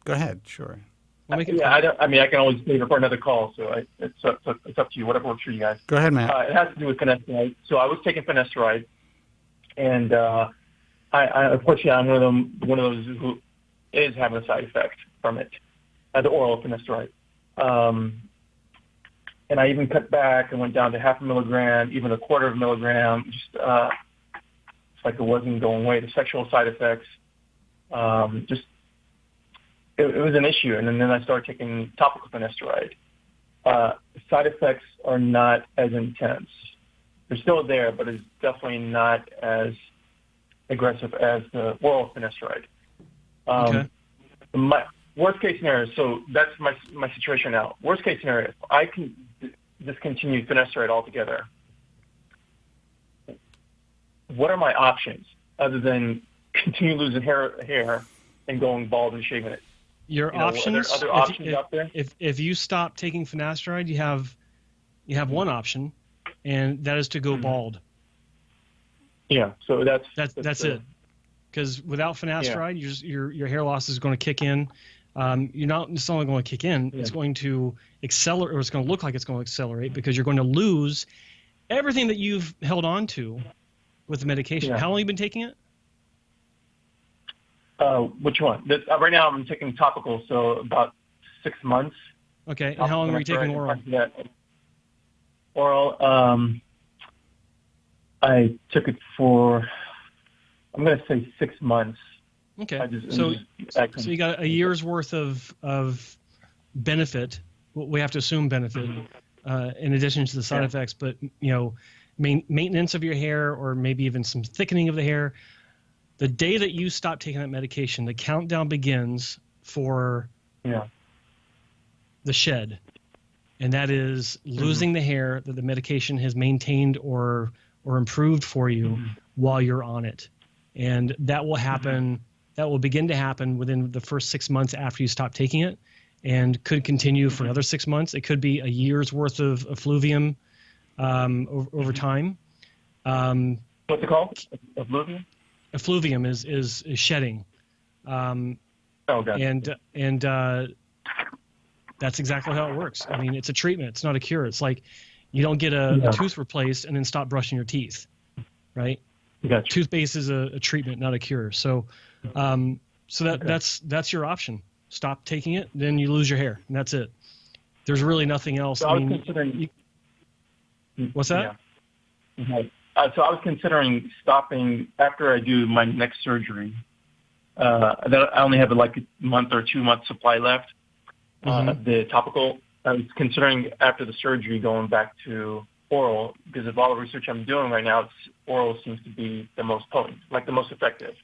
go ahead. Sure. I can always leave it for another call, so it's up to you, whatever works for you guys. Go ahead, man. It has to do with finasteride. So I was taking finasteride, and Unfortunately, I'm one of those who is having a side effect from it, the oral finasteride. And I even cut back and went down to 0.5 milligram, even 1/4 milligram. Just it's like it wasn't going away. The sexual side effects, it was an issue. And then I started taking topical finasteride. Side effects are not as intense. They're still there, but it's definitely not as aggressive as the oral finasteride. Okay. My worst case scenario, so that's my situation now. Worst case scenario, if I can discontinue finasteride altogether, what are my options other than continue losing hair and going bald and shaving it? Your options. Are there other options out there? If you stop taking finasteride, you have one option, and that is to go bald. Yeah. So that's it. Because without finasteride, your hair loss is going to kick in. You're not necessarily going to kick in. Yeah. It's going to accelerate, or it's going to look like it's going to accelerate because you're going to lose everything that you've held on to with the medication. Yeah. How long have you been taking it? Which one? Right now I'm taking topical, so about 6 months. Okay. And how long are you taking oral? Oral, I took it for, I'm going to say 6 months. Okay. So you got a year's worth of benefit. We have to assume benefit in addition to the side effects, but maintenance of your hair or maybe even some thickening of the hair. The day that you stop taking that medication, the countdown begins for the shed, and that is losing the hair that the medication has maintained or improved for you while you're on it, and that will happen. That will begin to happen within the first 6 months after you stop taking it, and could continue for another 6 months. It could be a year's worth of effluvium over time. What's it called? Effluvium? Effluvium is shedding. And that's exactly how it works. I mean, it's a treatment. It's not a cure. It's like you don't get a tooth replaced and then stop brushing your teeth, right? Gotcha. Toothpaste is a treatment, not a cure. So that's your option. Stop taking it, then you lose your hair, and that's it. There's really nothing else. So I was considering. What's that? Yeah. So I was considering stopping after I do my next surgery. I only have like a month or 2 month supply left. The topical. I was considering after the surgery going back to oral because of all the research I'm doing right now, oral seems to be the most potent, like the most effective.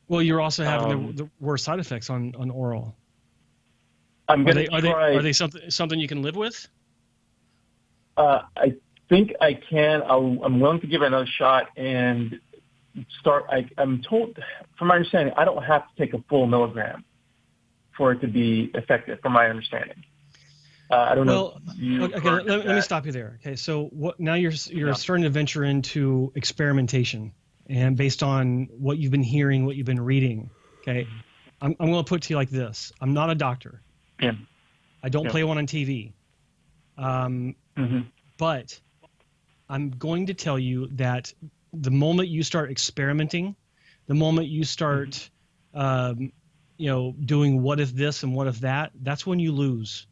Well, you're also having the worst side effects on oral. I'm going to try. Are they something you can live with? I think I can. I'm willing to give it another shot and start. I'm told, from my understanding, I don't have to take a full milligram for it to be effective, from my understanding. I don't know. Okay, let me stop you there. Okay, so now you're starting to venture into experimentation, and based on what you've been hearing, what you've been reading. Okay, I'm going to put it to you like this: I'm not a doctor. Yeah. I don't play one on TV. But I'm going to tell you that the moment you start experimenting, the moment you start, doing what if this and what if that, that's when you lose.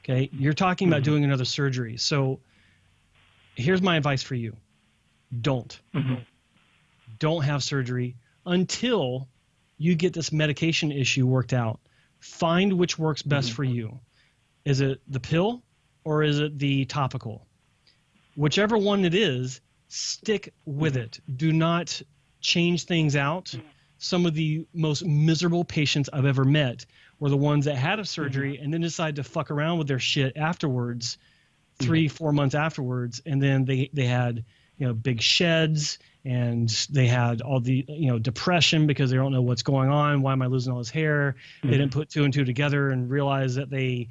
Okay, you're talking about doing another surgery. So here's my advice for you: don't have surgery until you get this medication issue worked out. Find which works best for you. Is it the pill or is it the topical? Whichever one it is, stick with it. Do not change things out. Some of the most miserable patients I've ever met were the ones that had a surgery and then decided to fuck around with their shit afterwards, 3-4 months afterwards, and then they had big sheds, and they had all the depression because they don't know what's going on. Why am I losing all this hair? They didn't put 2 and 2 together and realize that they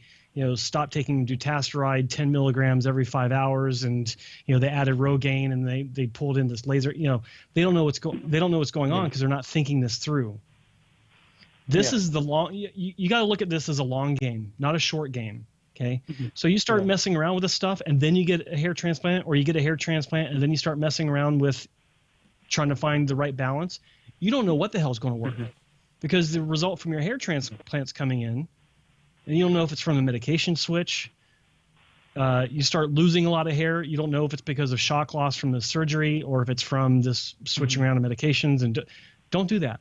stopped taking dutasteride 10 milligrams every 5 hours, and they added Rogaine, and they pulled in this laser. They don't know what's going on because they're not thinking this through. This is the long. You got to look at this as a long game, not a short game. Okay, so you start messing around with this stuff, and then you get a hair transplant, or you get a hair transplant, and then you start messing around with trying to find the right balance. you don't know what the hell's going to work because the result from your hair transplant's coming in, and you don't know if it's from the medication switch. You start losing a lot of hair. You don't know if it's because of shock loss from the surgery or if it's from this switching around of medications. And don't do that.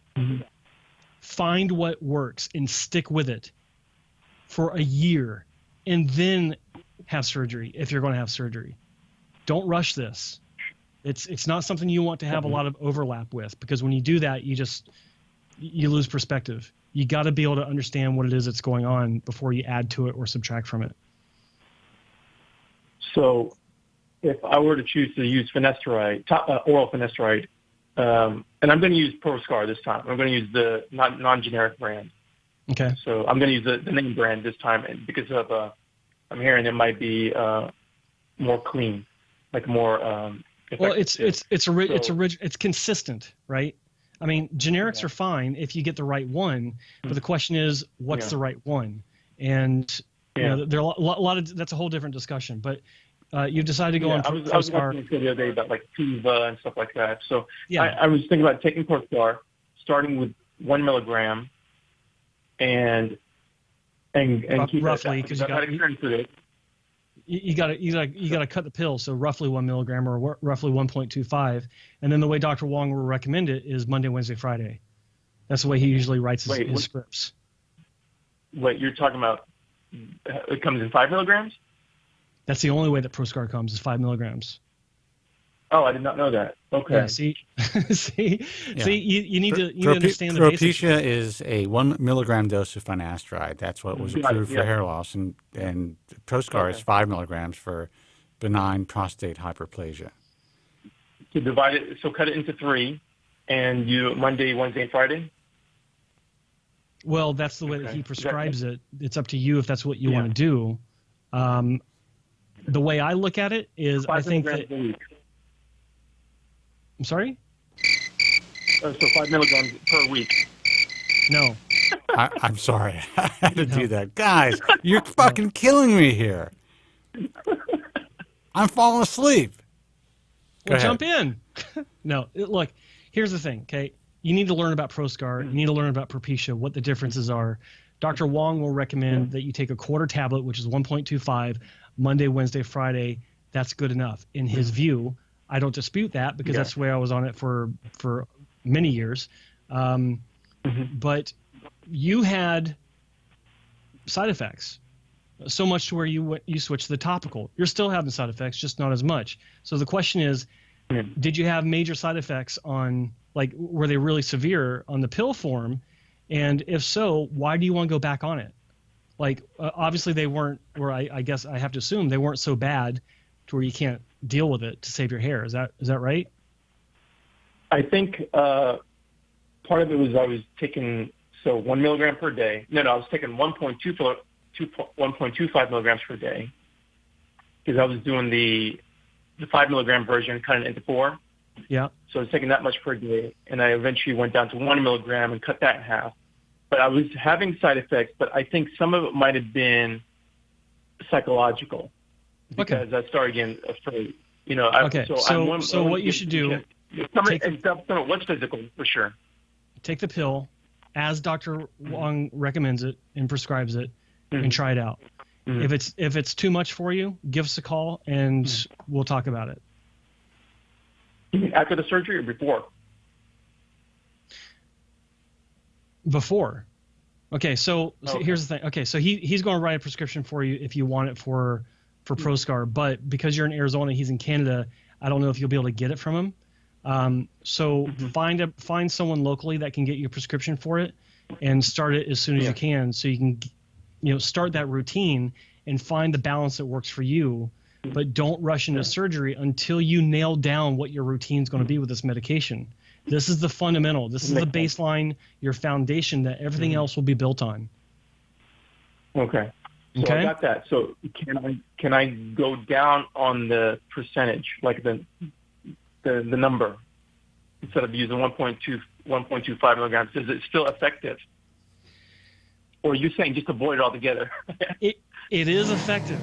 Find what works and stick with it for a year and then have surgery if you're going to have surgery. Don't rush this. It's not something you want to have a lot of overlap with, because when you do that, you lose perspective. You got to be able to understand what it is that's going on before you add to it or subtract from it. So if I were to choose to use finasteride, oral finasteride, and I'm going to use ProScar this time. I'm going to use the non-generic brand. Okay. So I'm going to use the name brand this time, and because of I'm hearing it might be more clean, like more. Well, it's consistent, right? I mean, generics are fine if you get the right one, but the question is, what's the right one? And you know, there are a lot of that's a whole different discussion. But you've decided to go on ProScar. I was watching the other day about like Tuva and stuff like that. So I was thinking about taking ProScar, starting with 1 milligram, and keep roughly, because you got to cut the pill, so roughly 1 milligram or roughly 1.25, and then the way Dr. Wong will recommend it is Monday, Wednesday, Friday. That's the way he usually writes his scripts. Wait, you're talking about it comes in 5 milligrams? That's the only way that ProScar comes is 5 milligrams. Oh, I did not know that. Okay. Yeah, see, you need to understand the basics. Propecia is a 1 milligram dose of finasteride. That's what was approved for hair loss, and ProScar is 5 milligrams for benign prostate hyperplasia. So divide it. So cut it into 3, and you Monday, Wednesday, and Friday. Well, that's the way that he prescribes it. It's up to you if that's what you want to do. The way I look at it is, I think that. I'm sorry? So 5 milligrams per week. No. I'm sorry. I had to do that. Guys, you're fucking killing me here. I'm falling asleep. Well, jump in. No, look, here's the thing, okay? You need to learn about ProScar. You need to learn about Propecia, what the differences are. Dr. Wong will recommend that you take a quarter tablet, which is 1.25, Monday, Wednesday, Friday. That's good enough. In his view, I don't dispute that because that's the way I was on it for many years. But you had side effects, so much to where you switched to the topical. You're still having side effects, just not as much. So the question is, did you have major side effects on, like, were they really severe on the pill form? And if so, why do you want to go back on it? Like, obviously they weren't, or I guess I have to assume they weren't so bad to where you can't deal with it to save your hair. Is that right? I think part of it was I was taking 1 milligram per day. No, I was taking 1.25 milligrams per day because I was doing the 5 milligram version, cutting it into 4. Yeah. So I was taking that much per day, and I eventually went down to 1 milligram and cut that in half. But I was having side effects, but I think some of it might have been psychological. Because I started getting afraid, you know. So what you should do? What's physical for sure? Take the pill, as Dr. Wong recommends it and prescribes it, and try it out. If it's too much for you, give us a call and we'll talk about it. You mean after the surgery or before? Before. Okay, so here's the thing. Okay, so he's going to write a prescription for you if you want it for ProScar, but because you're in Arizona, he's in Canada, I don't know if you'll be able to get it from him. So find someone locally that can get you a prescription for it and start it as soon as you can, so you can start that routine and find the balance that works for you, but don't rush into surgery until you nail down what your routine is going to be with this medication. This is the fundamental. This is the baseline, your foundation that everything else will be built on. Okay. So I got that. So can I go down on the percentage, like the number, instead of using 1.25 milligrams? Is it still effective? Or are you saying just avoid it altogether? It is effective.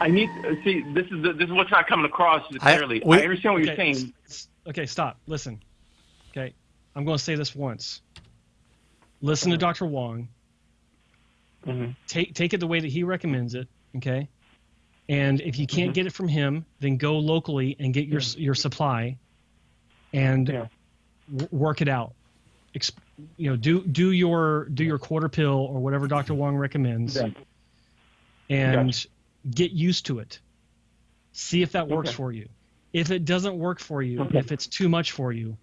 I need see. This is what's not coming across clearly. I understand what you're saying. Okay, stop. Listen. Okay, I'm going to say this once. Listen to Dr. Wong. Mm-hmm. Take it the way that he recommends it. Okay, and if you can't get it from him, then go locally and get your supply, and work it out. Do your quarter pill or whatever Dr. Wong recommends, and get used to it. See if that works for you. If it doesn't work for you, if it's too much for you,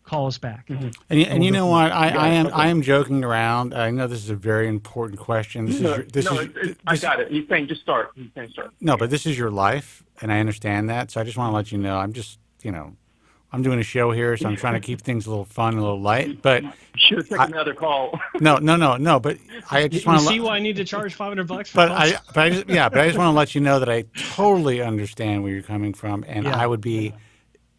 call us back. And you know what? I am joking around. I know this is a very important question. I got it. He's saying just start. No, but this is your life, and I understand that. So I just want to let you know. I'm just, I'm doing a show here, so I'm trying to keep things a little fun, a little light. But should have taken another call. No. But I just want to see why I need to charge $500 for But I just want to let you know that I totally understand where you're coming from, and I would be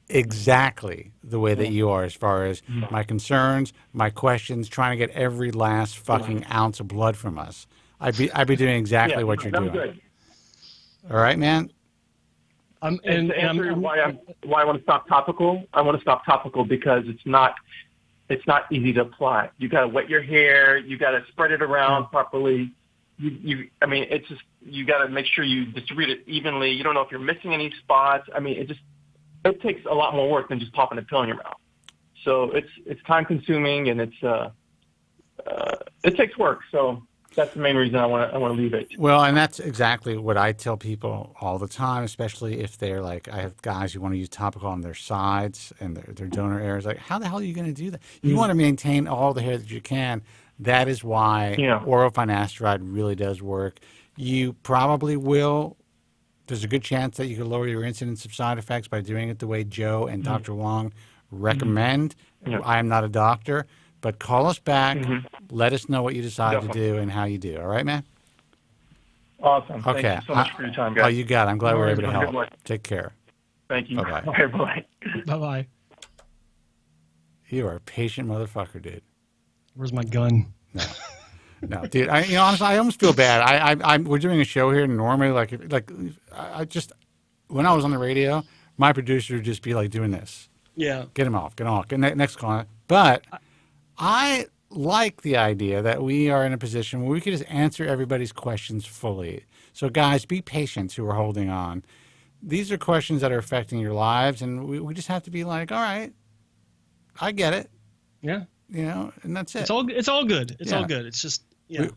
exactly the way that you are as far as my concerns, my questions, trying to get every last fucking ounce of blood from us. I'd be doing exactly what you're doing. Good. All right, man. Why I want to stop topical. I want to stop topical because it's not easy to apply. You got to wet your hair. You got to spread it around properly. You got to make sure you distribute it evenly. You don't know if you're missing any spots. I mean, it takes a lot more work than just popping a pill in your mouth. So it's time consuming and it takes work. So that's the main reason I want to leave it. Well, and that's exactly what I tell people all the time, especially if they're like, I have guys who want to use topical on their sides and their donor areas. Like, how the hell are you going to do that? You want to maintain all the hair that you can. That is why oral finasteride really does work. You probably will. There's a good chance that you could lower your incidence of side effects by doing it the way Joe and Dr. Wong recommend. I am not a doctor, but call us back. Let us know what you decide to do and how you do. All right, man? Awesome. Okay. Thank you so much for your time, guys. Oh, you got it. I'm glad we were able to help. Take care. Thank you. Bye-bye. Bye-bye. Bye-bye. You are a patient motherfucker, dude. Where's my gun? No, dude. Honestly, I almost feel bad. We're doing a show here, and normally, when I was on the radio, my producer would just be like doing this. Yeah. Get him off. Get him off. Next call. But I like the idea that we are in a position where we can just answer everybody's questions fully. So, guys, be patient who are holding on. These are questions that are affecting your lives, and we just have to be like, all right, I get it. Yeah. And that's it. It's all good. It's all good. It's just,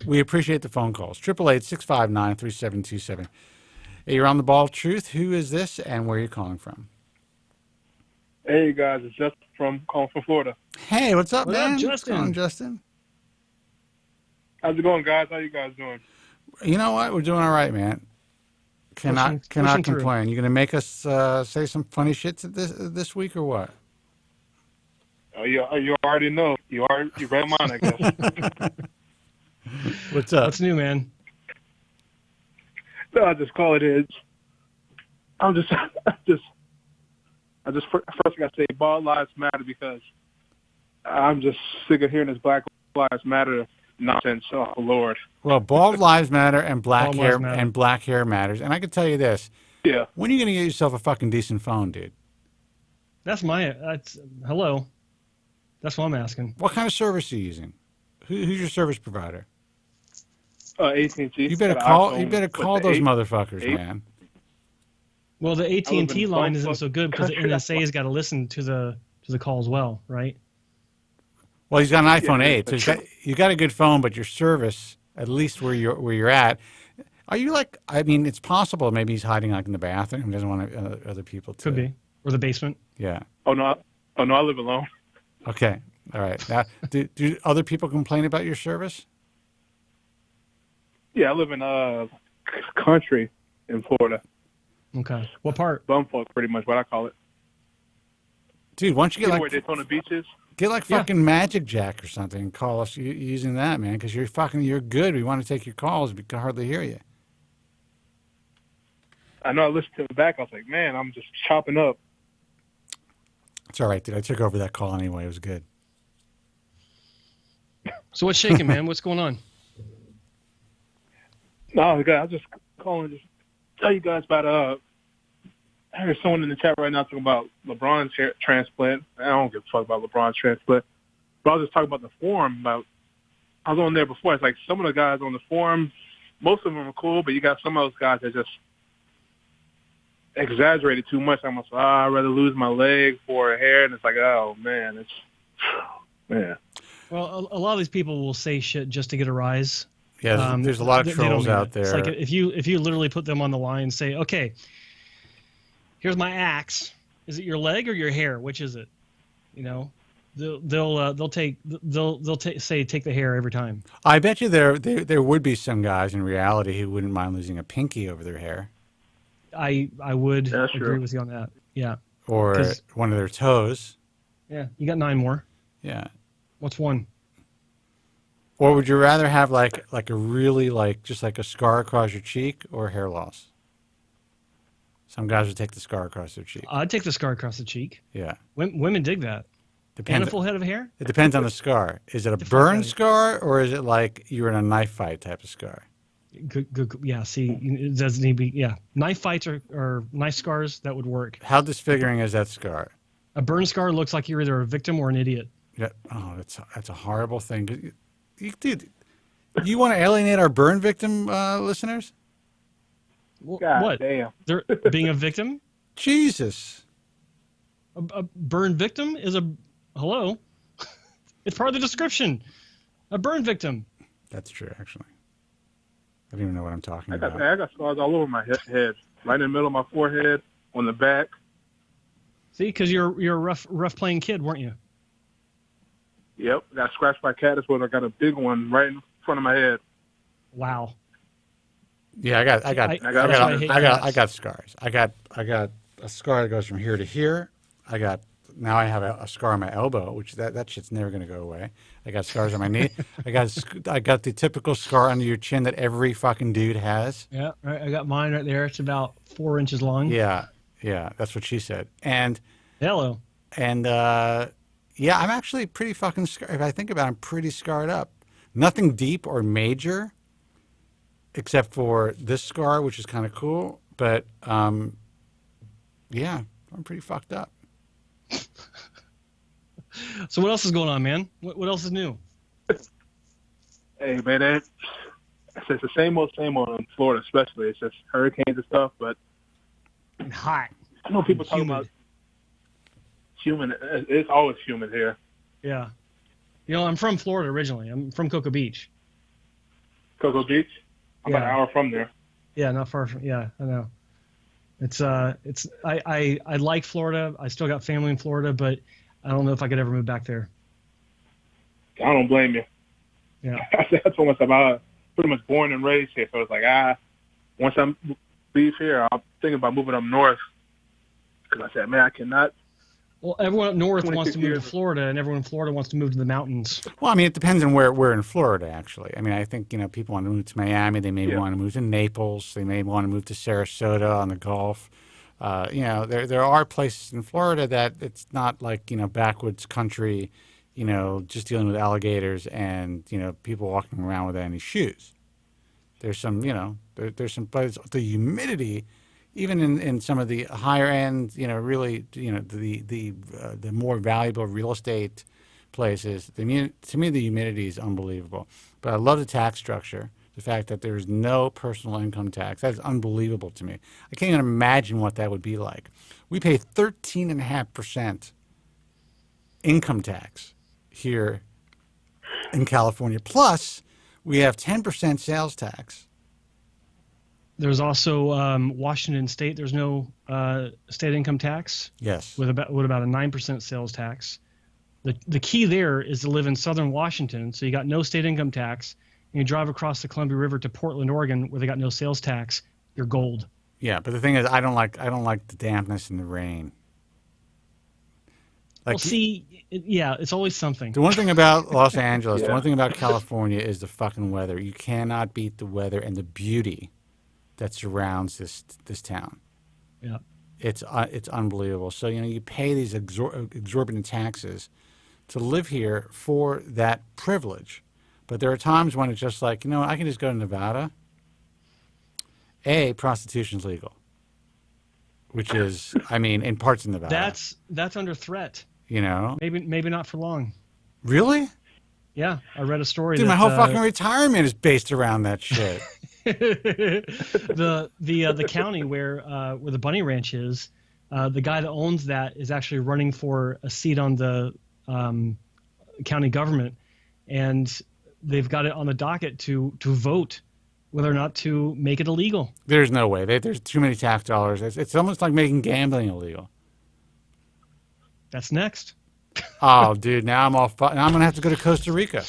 we appreciate the phone calls. 888-659-3727. Hey, you're on the Bald Truth. Who is this, and where are you calling from? Hey, guys. It's Justin calling from Florida. Hey, what's up, man? Justin? What's going on, Justin? How's it going, guys? How you guys doing? You know what? We're doing all right, man. Cannot complain. You going to make us say some funny shit this week or what? Oh, you already know. You read mine, I guess. What's up? What's new, man? No, I just call it is. I just first gotta say, bald lives matter because I'm just sick of hearing this Black Lives Matter nonsense. Oh Lord. Well, bald lives matter and black hair matters. And I can tell you this. Yeah. When are you gonna get yourself a fucking decent phone, dude? Hello. That's what I'm asking. What kind of service are you using? Who's your service provider? AT&T. You better call those motherfuckers, man. Well, the AT&T line isn't so good because the NSA's got to listen to the call as well, right? Well, he's got an iPhone 8, so you got a good phone, but your service, at least where you're at, are you like? I mean, it's possible maybe he's hiding like in the bathroom. He doesn't want other people to. Could be, or the basement. Yeah. Oh no, I live alone. Okay. All right. Now, do other people complain about your service? Yeah, I live in country in Florida. Okay. What part? Bumfuck, pretty much what I call it. Dude, why don't you get where Daytona Beach is? Get like fucking Magic Jack or something and call us using that, man, because you're good. We want to take your calls. We can hardly hear you. I know I listened to it back. I was like, man, I'm just chopping up. It's all right, dude. I took over that call anyway. It was good. So what's shaking, man? What's going on? No, I was just calling, just tell you guys about I heard someone in the chat right now talking about LeBron's transplant. I don't give a fuck about LeBron's transplant, but I was just talking about the forum. I was on there before. It's like some of the guys on the forum, most of them are cool, but you got some of those guys that just exaggerated too much. I'm like, I'd rather lose my leg for a hair, and it's like, oh man, man. Well, a lot of these people will say shit just to get a rise. Yeah, there's a lot of trolls out there. It's like if you literally put them on the line and say, okay, here's my axe. Is it your leg or your hair? Which is it? You know, they'll take the hair every time. I bet you there would be some guys in reality who wouldn't mind losing a pinky over their hair. I would agree with you on that. Yeah. Or one of their toes. Yeah, you got 9 more. Yeah. What's one? Or would you rather have like a really just like a scar across your cheek or hair loss? Some guys would take the scar across their cheek. I'd take the scar across the cheek. Yeah. Women dig that. And a full head of hair? It depends on the scar. Is it a burn scar or is it like you're in a knife fight type of scar? Good. Yeah, see, it doesn't need to be, yeah. Knife fights or knife scars, that would work. How disfiguring is that scar? A burn scar looks like you're either a victim or an idiot. Yeah. Oh, that's a horrible thing. Dude, you want to alienate our burn victim listeners? God what? Damn. They're being a victim? Jesus. A burn victim is hello? It's part of the description. A burn victim. That's true, actually. I don't even know what I'm talking about. I got scars all over my head, right in the middle of my forehead, on the back. See, because you're a rough playing kid, weren't you? Yep, got scratched by a caddis. I got a big one right in front of my head. Wow. Yeah, I got scars. I got a scar that goes from here to here. Now I have a scar on my elbow, which that shit's never going to go away. I got scars on my knee. I got the typical scar under your chin that every fucking dude has. Yeah, right. I got mine right there. It's about 4 inches long. Yeah, that's what she said. And hello. And yeah, I'm actually pretty fucking scarred. If I think about it, I'm pretty scarred up. Nothing deep or major, except for this scar, which is kind of cool. But yeah, I'm pretty fucked up. So what else is going on, man? What else is new? Hey, man, it's the same old in Florida, especially. It's just hurricanes and stuff, but hot. I know people talking about humid. It's always humid here. Yeah. You know, I'm from Florida originally. I'm from Cocoa Beach. Cocoa Beach? I'm about an hour from there. Yeah, not far from. Yeah, I know. I like Florida. I still got family in Florida, but I don't know if I could ever move back there. I don't blame you. Yeah. I told myself I was pretty much born and raised here, so it's like once I leave here, I'm thinking about moving up north. Because I said, man, I cannot. Well, everyone up north wants to move to Florida, and everyone in Florida wants to move to the mountains. Well, I mean, it depends on where in Florida, actually. I mean, I think, people want to move to Miami. They may want to move to Naples. They may want to move to Sarasota on the Gulf. There are places in Florida that it's not like, backwoods country, just dealing with alligators and, people walking around without any shoes. There's some, there's some places, the humidity, even in some of the higher end, really, the more valuable real estate places, to me, the humidity is unbelievable. But I love the tax structure. The fact that there's no personal income tax. That's unbelievable to me. I can't even imagine what that would be like. We pay 13.5% income tax here in California. Plus, we have 10% sales tax. There's also Washington State. There's no state income tax. Yes. With about a 9% sales tax. The key there is to live in southern Washington, so you got no state income tax. And you drive across the Columbia River to Portland, Oregon, where they got no sales tax. You're gold. Yeah, but the thing is, I don't like the dampness and the rain. Well, see, it's always something. The one thing about Los Angeles, the one thing about California is the fucking weather. You cannot beat the weather and the beauty that surrounds this town. Yeah, it's unbelievable. So you pay these exorbitant taxes to live here for that privilege. But there are times when it's just like, I can just go to Nevada prostitution's legal, which is, I mean, in parts of Nevada. That's under threat. You know, maybe not for long. Really? Yeah, I read a story. Dude, that, my whole fucking retirement is based around that shit. the county where the Bunny Ranch is, the guy that owns that is actually running for a seat on the county government, and they've got it on the docket to vote whether or not to make it illegal. There's no way. There's too many tax dollars. It's almost like making gambling illegal. That's next. Oh, dude, now I'm now I'm gonna have to go to Costa Rica.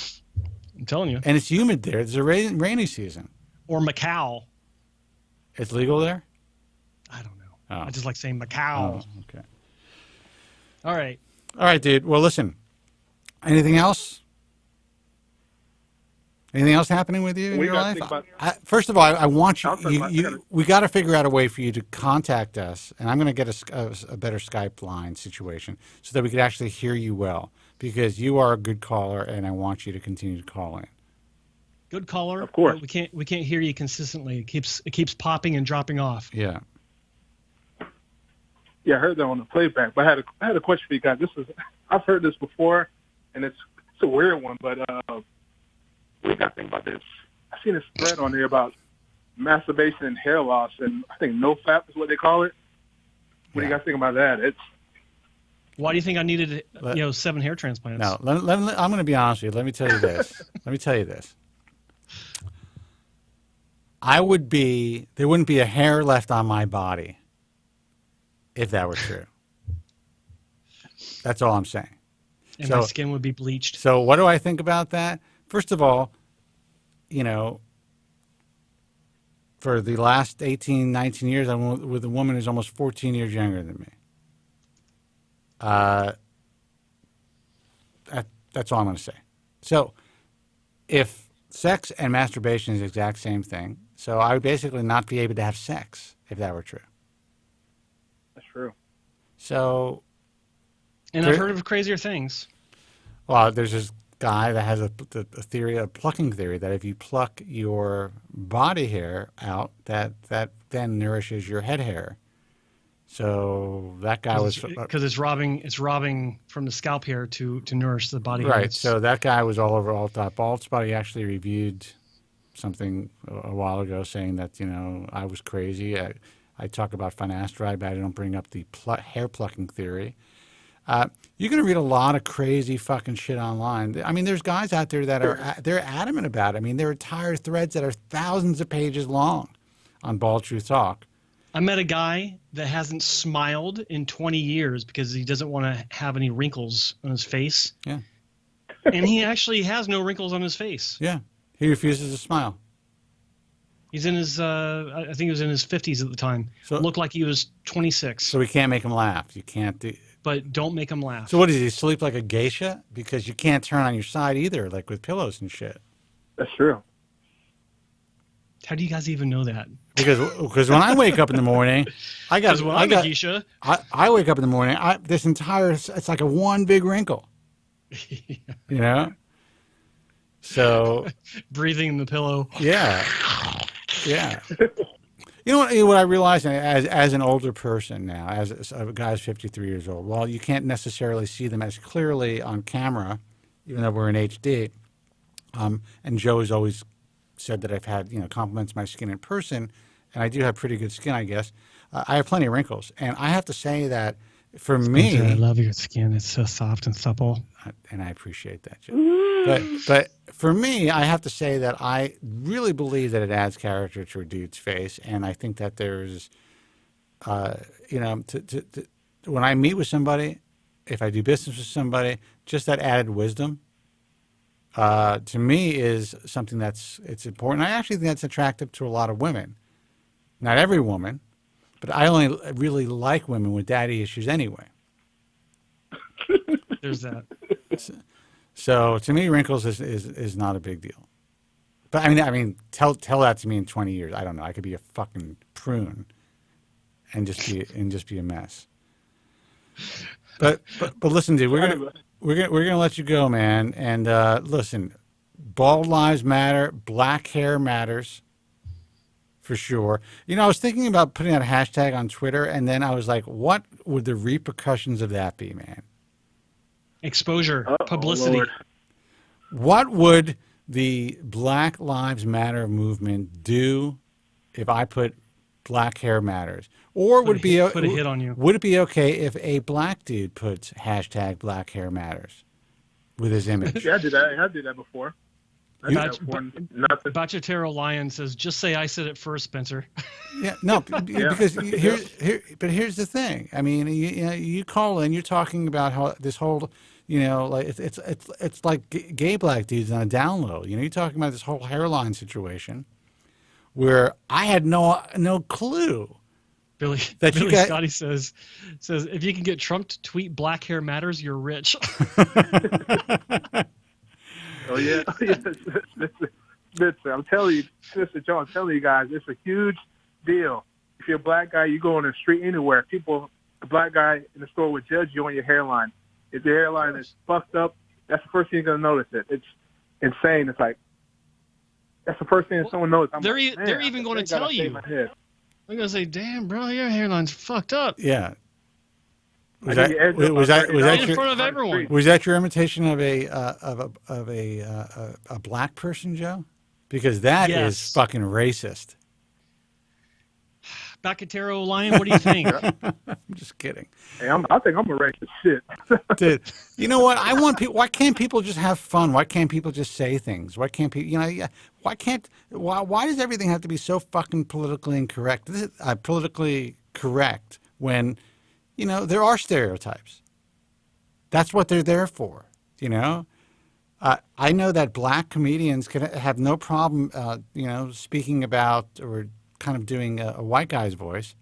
I'm telling you. And it's humid there. It's a rainy season. Or Macau. It's legal there? I don't know. Oh. I just like saying Macau. Oh, okay. All right. All right, dude. Well, listen. Anything else? Anything else happening with you in your life? First of all, I want you. We got to figure out a way for you to contact us, and I'm going to get a better Skype line situation so that we could actually hear you well, because you are a good caller, and I want you to continue to call in. Good caller. Of course. But we can't hear you consistently. It keeps popping and dropping off. Yeah. Yeah, I heard that on the playback. But I had a question for you guys. I've heard this before, and it's a weird one, but what do you guys think about this? I've seen this thread on there about masturbation and hair loss, and I think no-fap is what they call it. What do you guys think about that? Why do you think I needed 7 hair transplants? No, I'm going to be honest with you. Let me tell you this. There wouldn't be a hair left on my body if that were true. That's all I'm saying. And my skin would be bleached. So what do I think about that? First of all, for the last 18, 19 years, I'm with a woman who's almost 14 years younger than me. That's all I'm going to say. So if sex and masturbation is the exact same thing, so I would basically not be able to have sex if that were true. That's true. So... And I've heard of crazier things. Well, there's this guy that has a plucking theory, that if you pluck your body hair out, that then nourishes your head hair. So that guy was... Because it's robbing from the scalp hair to nourish the body hair. Right, so that guy was all over Bald Spot. He actually reviewed something a while ago saying that, I was crazy. I talk about finasteride, but I don't bring up the hair plucking theory. You're going to read a lot of crazy fucking shit online. I mean, there's guys out there that they're adamant about it. I mean, there are entire threads that are thousands of pages long on Bald Truth Talk. I met a guy that hasn't smiled in 20 years because he doesn't want to have any wrinkles on his face. Yeah. And he actually has no wrinkles on his face. Yeah. He refuses to smile. He's in his, I think he was in his 50s at the time. So looked like he was 26. So we can't make him laugh. You can't do... But don't make him laugh. So what, does he sleep like a geisha? Because you can't turn on your side either, like with pillows and shit. That's true. How do you guys even know that? Because when I wake up in the morning, I geisha. I wake up in the morning, it's like a one big wrinkle. So breathing in the pillow. Yeah. Yeah. You know what I realize as an older person now, as a guy's 53 years old, while you can't necessarily see them as clearly on camera, even though we're in HD, and Joe has always said that I've had, compliments my skin in person, and I do have pretty good skin, I guess. I have plenty of wrinkles, and I have to say that for me... I love your skin. It's so soft and supple. And I appreciate that, Joe. But for me, I have to say that I really believe that it adds character to a dude's face, and I think that there's, when I meet with somebody, if I do business with somebody, just that added wisdom, to me is something it's important. I actually think that's attractive to a lot of women. Not every woman, but I only really like women with daddy issues anyway. There's that. So to me, wrinkles is not a big deal. But I mean, tell that to me in 20 years. I don't know. I could be a fucking prune, and just be a mess. But listen, dude, we're gonna let you go, man. And listen, bald lives matter. Black hair matters. for sure. You know, I was thinking about putting out a hashtag on Twitter, and then I was like, what would the repercussions of that be, man? Exposure, publicity. Lord. What would the Black Lives Matter movement do if I put Black Hair Matters? Or would it be put a hit on you? Would it be okay if a black dude puts hashtag Black Hair Matters with his image? Yeah, I did that before. Bachatero Lion says, "Just say I said it first, Spencer." Yeah, no, because here's the thing. I mean, you call in, you're talking about how this whole, like it's like gay black dudes on a down low. You're talking about this whole hairline situation, where I had no clue. Billy Scotty says if you can get Trump to tweet "Black Hair Matters," you're rich. Oh yeah, listen, I'm telling you, Sister Joe, I'm telling you guys, it's a huge deal. If you're a black guy, you go on the street anywhere, a black guy in the store would judge you on your hairline. If your hairline is fucked up, that's the first thing you're gonna notice. It's insane. It's like that's the first thing that someone knows. They're even going to tell you. They're going to say, "Damn, bro, your hairline's fucked up." Yeah. Was that in front of everyone? Was that your imitation of a black person, Joe? Because that is fucking racist. Bacatero Lion, what do you think? I'm just kidding. Hey, I think I'm a racist shit. Dude, you know what? I want people. Why can't people just have fun? Why can't people just say things? Why can't people? Why does everything have to be so fucking politically incorrect? This is politically correct when, there are stereotypes. That's what they're there for. I know that black comedians can have no problem, speaking about or kind of doing a white guy's voice,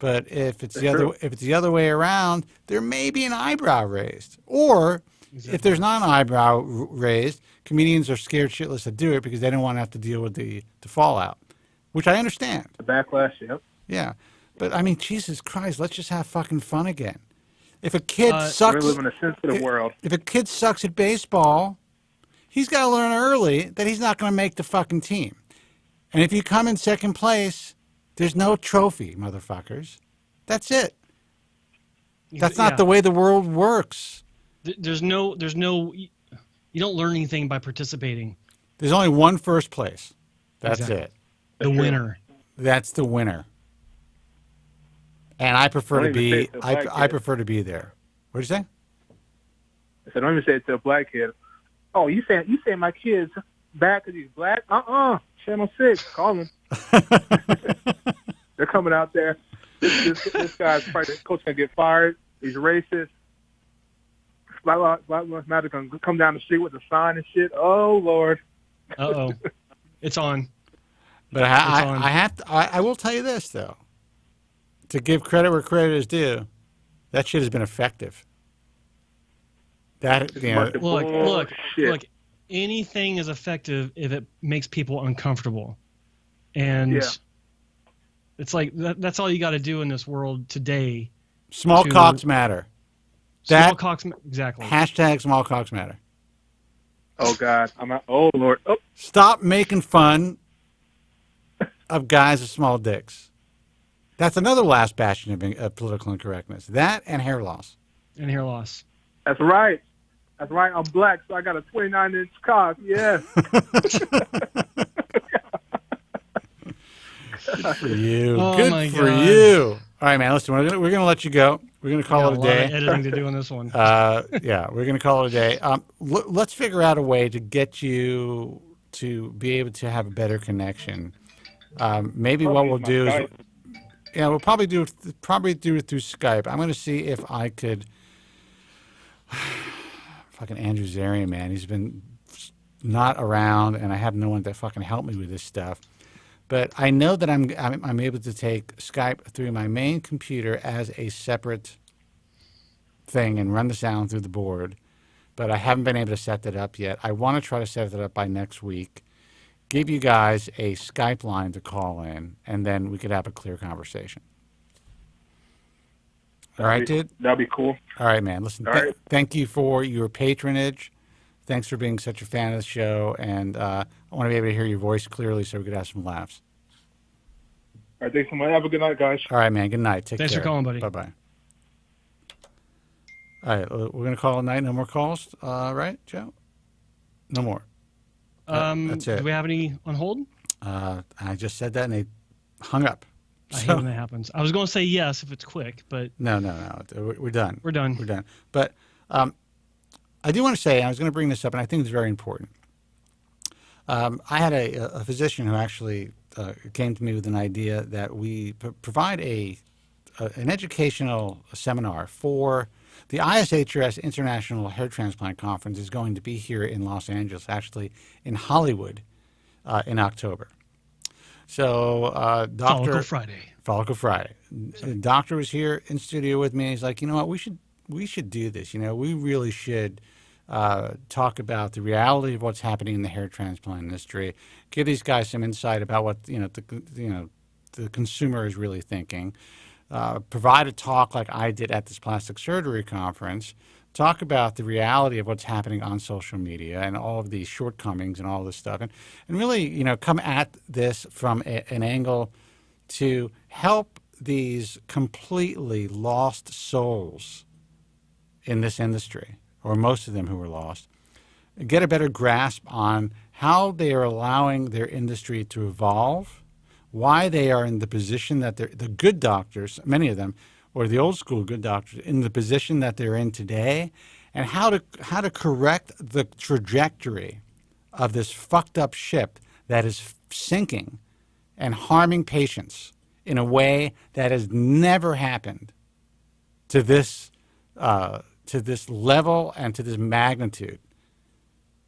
but if it's the other way around, there may be an eyebrow raised, or if there's not an eyebrow raised, comedians are scared shitless to do it because they don't want to have to deal with the fallout, which I understand. The backlash, yep. Yeah, but I mean, Jesus Christ, let's just have fucking fun again. If a kid sucks, we live in a sensitive world. If a kid sucks at baseball, he's got to learn early that he's not going to make the fucking team. And if you come in second place, there's no trophy, motherfuckers. That's it. That's not the way the world works. There's no, you don't learn anything by participating. There's only one first place. That's it. The winner. That's the winner. And I prefer to be, I prefer to be there. What'd you say? I said, don't even say it to a black kid. Oh, you saying my kid's bad because he's black? Channel 6, call him. They're coming out there. This guy's probably, the coach going to get fired. He's racist. Black Lives Matter going to come down the street with a sign and shit. Oh, Lord. Uh-oh. It's on. But I will tell you this, though. To give credit where credit is due, that shit has been effective. Look. Anything is effective if it makes people uncomfortable, and it's like that's all you got to do in this world today. Small cocks matter. Small cocks, exactly. Hashtag small cocks matter. Oh God, oh Lord. Oh. Stop making fun of guys with small dicks. That's another last bastion of political incorrectness. That and hair loss. That's right. That's right. I'm black, so I got a 29-inch cock. Yes. Good for you. Good for you. All right, man. Listen, we're gonna let you go. We're gonna call it a day. A lot of editing to do on this one. Yeah, we're gonna call it a day. Let's figure out a way to get you to be able to have a better connection. Maybe what we'll do is, we'll probably do it through Skype. I'm gonna see if I could. Fucking Andrew Zarian, man. He's been not around, and I have no one to fucking help me with this stuff. But I know that I'm able to take Skype through my main computer as a separate thing and run the sound through the board. But I haven't been able to set that up yet. I want to try to set that up by next week. Give you guys a Skype line to call in, and then we could have a clear conversation. All right, dude? That'd be cool. All right, man. Listen, thank you for your patronage. Thanks for being such a fan of the show. And I want to be able to hear your voice clearly so we could have some laughs. right, thanks so much. Have a good night, guys. All right, man. Good night. Take care. Thanks for calling, buddy. Bye-bye. All right, we're going to call it a night. No more calls, right, Joe? No more. That's it. Do we have any on hold? I just said that, and they hung up. I hate when that happens. I was going to say yes if it's quick, but... No. We're done. We're done. We're done. But I do want to say, I was going to bring this up, and I think it's very important. I had a physician who actually came to me with an idea that we provide an educational seminar for the ISHRS International Hair Transplant Conference is going to be here in Los Angeles, actually in Hollywood, in October. So, Follicle Friday. Follicle Friday. The doctor was here in studio with me. He's like, you know what, we should do this. You know, we really should talk about the reality of what's happening in the hair transplant industry. Give these guys some insight about what the consumer is really thinking. Provide a talk like I did at this plastic surgery conference. Talk about the reality of what's happening on social media and all of these shortcomings and all this stuff, and really, come at this from an angle to help these completely lost souls in this industry, or most of them who are lost, get a better grasp on how they are allowing their industry to evolve, why they are in the position that the good doctors, many of them, or the old school good doctors, in the position that they're in today, and how to correct the trajectory of this fucked up ship that is sinking and harming patients in a way that has never happened to this level and to this magnitude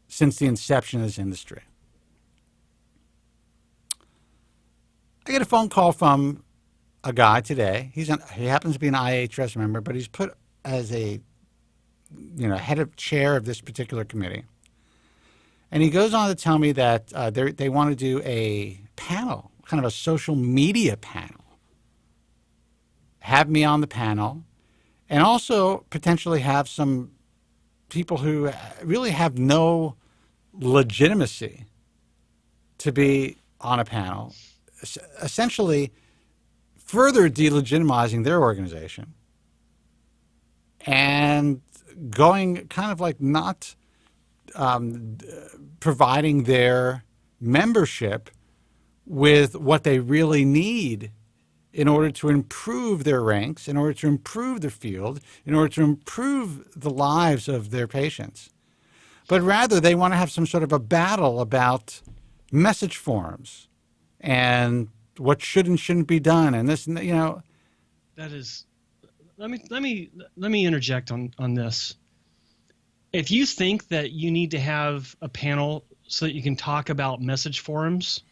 since the inception of this industry. I get a phone call from a guy today. He happens to be an IHRS member, but he's put as a head of chair of this particular committee. And he goes on to tell me that they want to do a panel, kind of a social media panel. Have me on the panel, and also potentially have some people who really have no legitimacy to be on a panel, essentially further delegitimizing their organization and going kind of like not providing their membership with what they really need in order to improve their ranks, in order to improve their field, in order to improve the lives of their patients. But rather, they want to have some sort of a battle about message forms and what should and shouldn't be done, and this, That is, let me interject on this. If you think that you need to have a panel so that you can talk about message forums,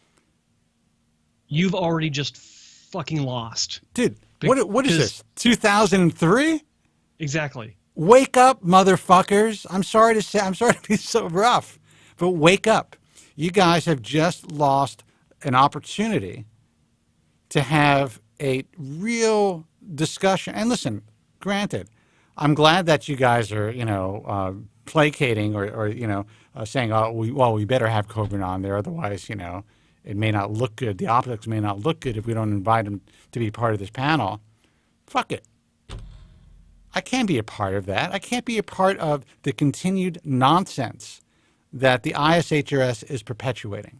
you've already just fucking lost, dude. What is this? 2003? Exactly. Wake up, motherfuckers! I'm sorry to be so rough, but wake up. You guys have just lost an opportunity to have a real discussion. And listen, granted, I'm glad that you guys are, placating or saying, oh, we better have Kobren on there, otherwise, it may not look good. The optics may not look good if we don't invite him to be part of this panel. Fuck it. I can't be a part of that. I can't be a part of the continued nonsense that the ISHRS is perpetuating.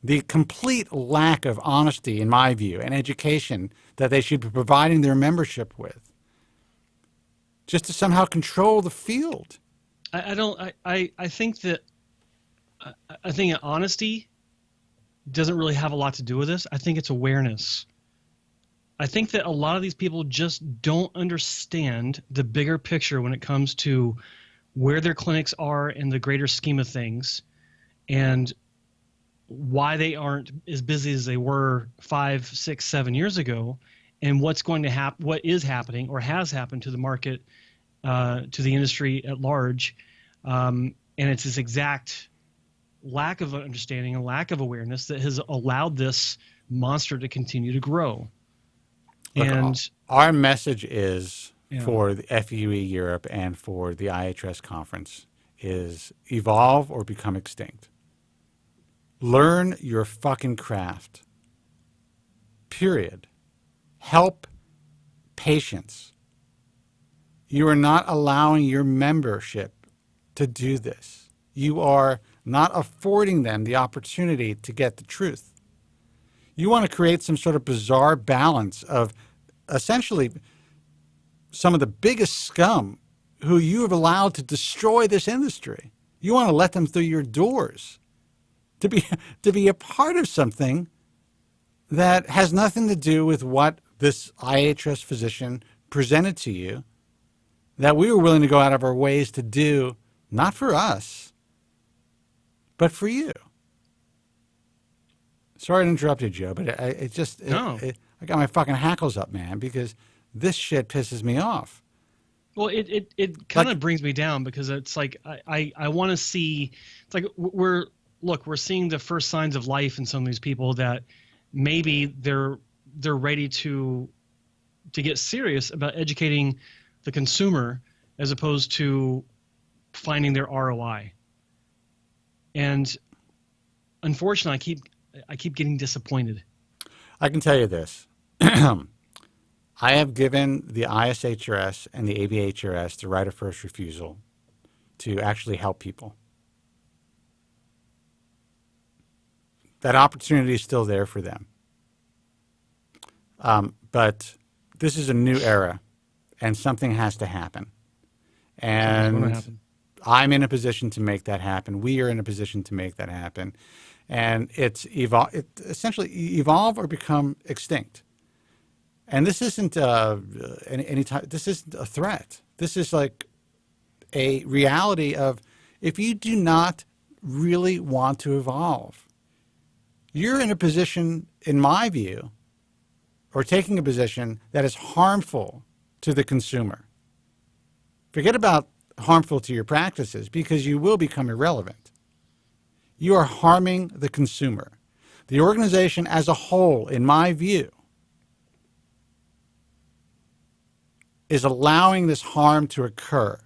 The complete lack of honesty, in my view, and education that they should be providing their membership with, just to somehow control the field. I think that honesty doesn't really have a lot to do with this. I think it's awareness. I think that a lot of these people just don't understand the bigger picture when it comes to where their clinics are in the greater scheme of things, and why they aren't as busy as they were 5, 6, 7 years ago, and what's going to happen, what is happening or has happened to the market, to the industry at large. And it's this exact lack of understanding and lack of awareness that has allowed this monster to continue to grow. Look, and our message is for the FUE Europe and for the IHRS conference is evolve or become extinct. Learn your fucking craft. period. Help patients. You are not allowing your membership to do this. You are not affording them the opportunity to get the truth. You want to create some sort of bizarre balance of essentially some of the biggest scum who you have allowed to destroy this industry. You want to let them through your doors to be a part of something that has nothing to do with what this IHS physician presented to you, that we were willing to go out of our ways to do, not for us, but for you. Sorry to interrupt you, Joe, but I got my fucking hackles up, man, because this shit pisses me off. Well, it kind of brings me down because it's like I want to see. It's like we're seeing the first signs of life in some of these people that maybe they're ready to get serious about educating the consumer as opposed to finding their ROI. And unfortunately, I keep getting disappointed. I can tell you this. I have given the ISHRS and the ABHRS the right of first refusal to actually help people. That opportunity is still there for them. But this is a new era, and something has to happen. And I'm in a position to make that happen. We are in a position to make that happen. And it's essentially evolve or become extinct. And this isn't this isn't a threat. This is like a reality of, if you do not really want to evolve, you're in a position, in my view, or taking a position that is harmful to the consumer. Forget about harmful to your practices, because you will become irrelevant. You are harming the consumer. The organization as a whole, in my view, is allowing this harm to occur.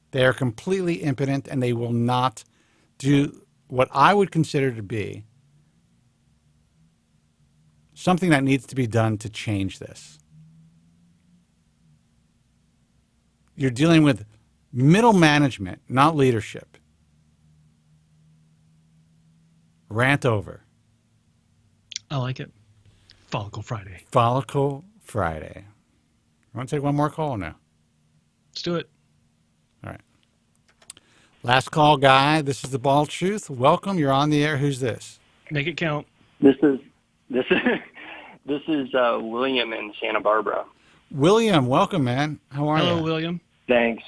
They are completely impotent, and they will not do what I would consider to be something that needs to be done to change this. You're dealing with middle management, not leadership. Rant over. I like it. Follicle Friday. Follicle Friday. You want to take one more call or no? Let's do it. All right. Last call, guy. This is the Bald Truth. Welcome. You're on the air. Who's this? Make it count. This is William in Santa Barbara. William, welcome, man. How are you? Hello, William. Thanks.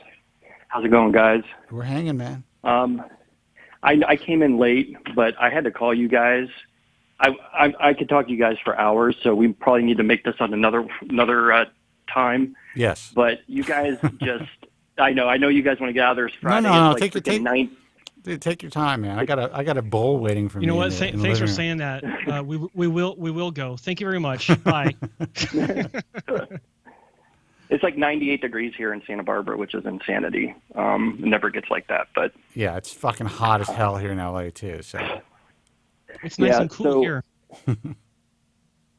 How's it going, guys? We're hanging, man. I came in late, but I had to call you guys. I could talk to you guys for hours, so we probably need to make this on another time. Yes. But you guys just, I know you guys want to get out of there. It's Friday. No. It's like take your time, man. I got a bowl waiting for me. You know what? Thanks for saying that. We will go. Thank you very much. Bye. It's like 98 degrees here in Santa Barbara, which is insanity. It never gets like that, but yeah, it's fucking hot as hell here in LA too. So it's nice and cool here.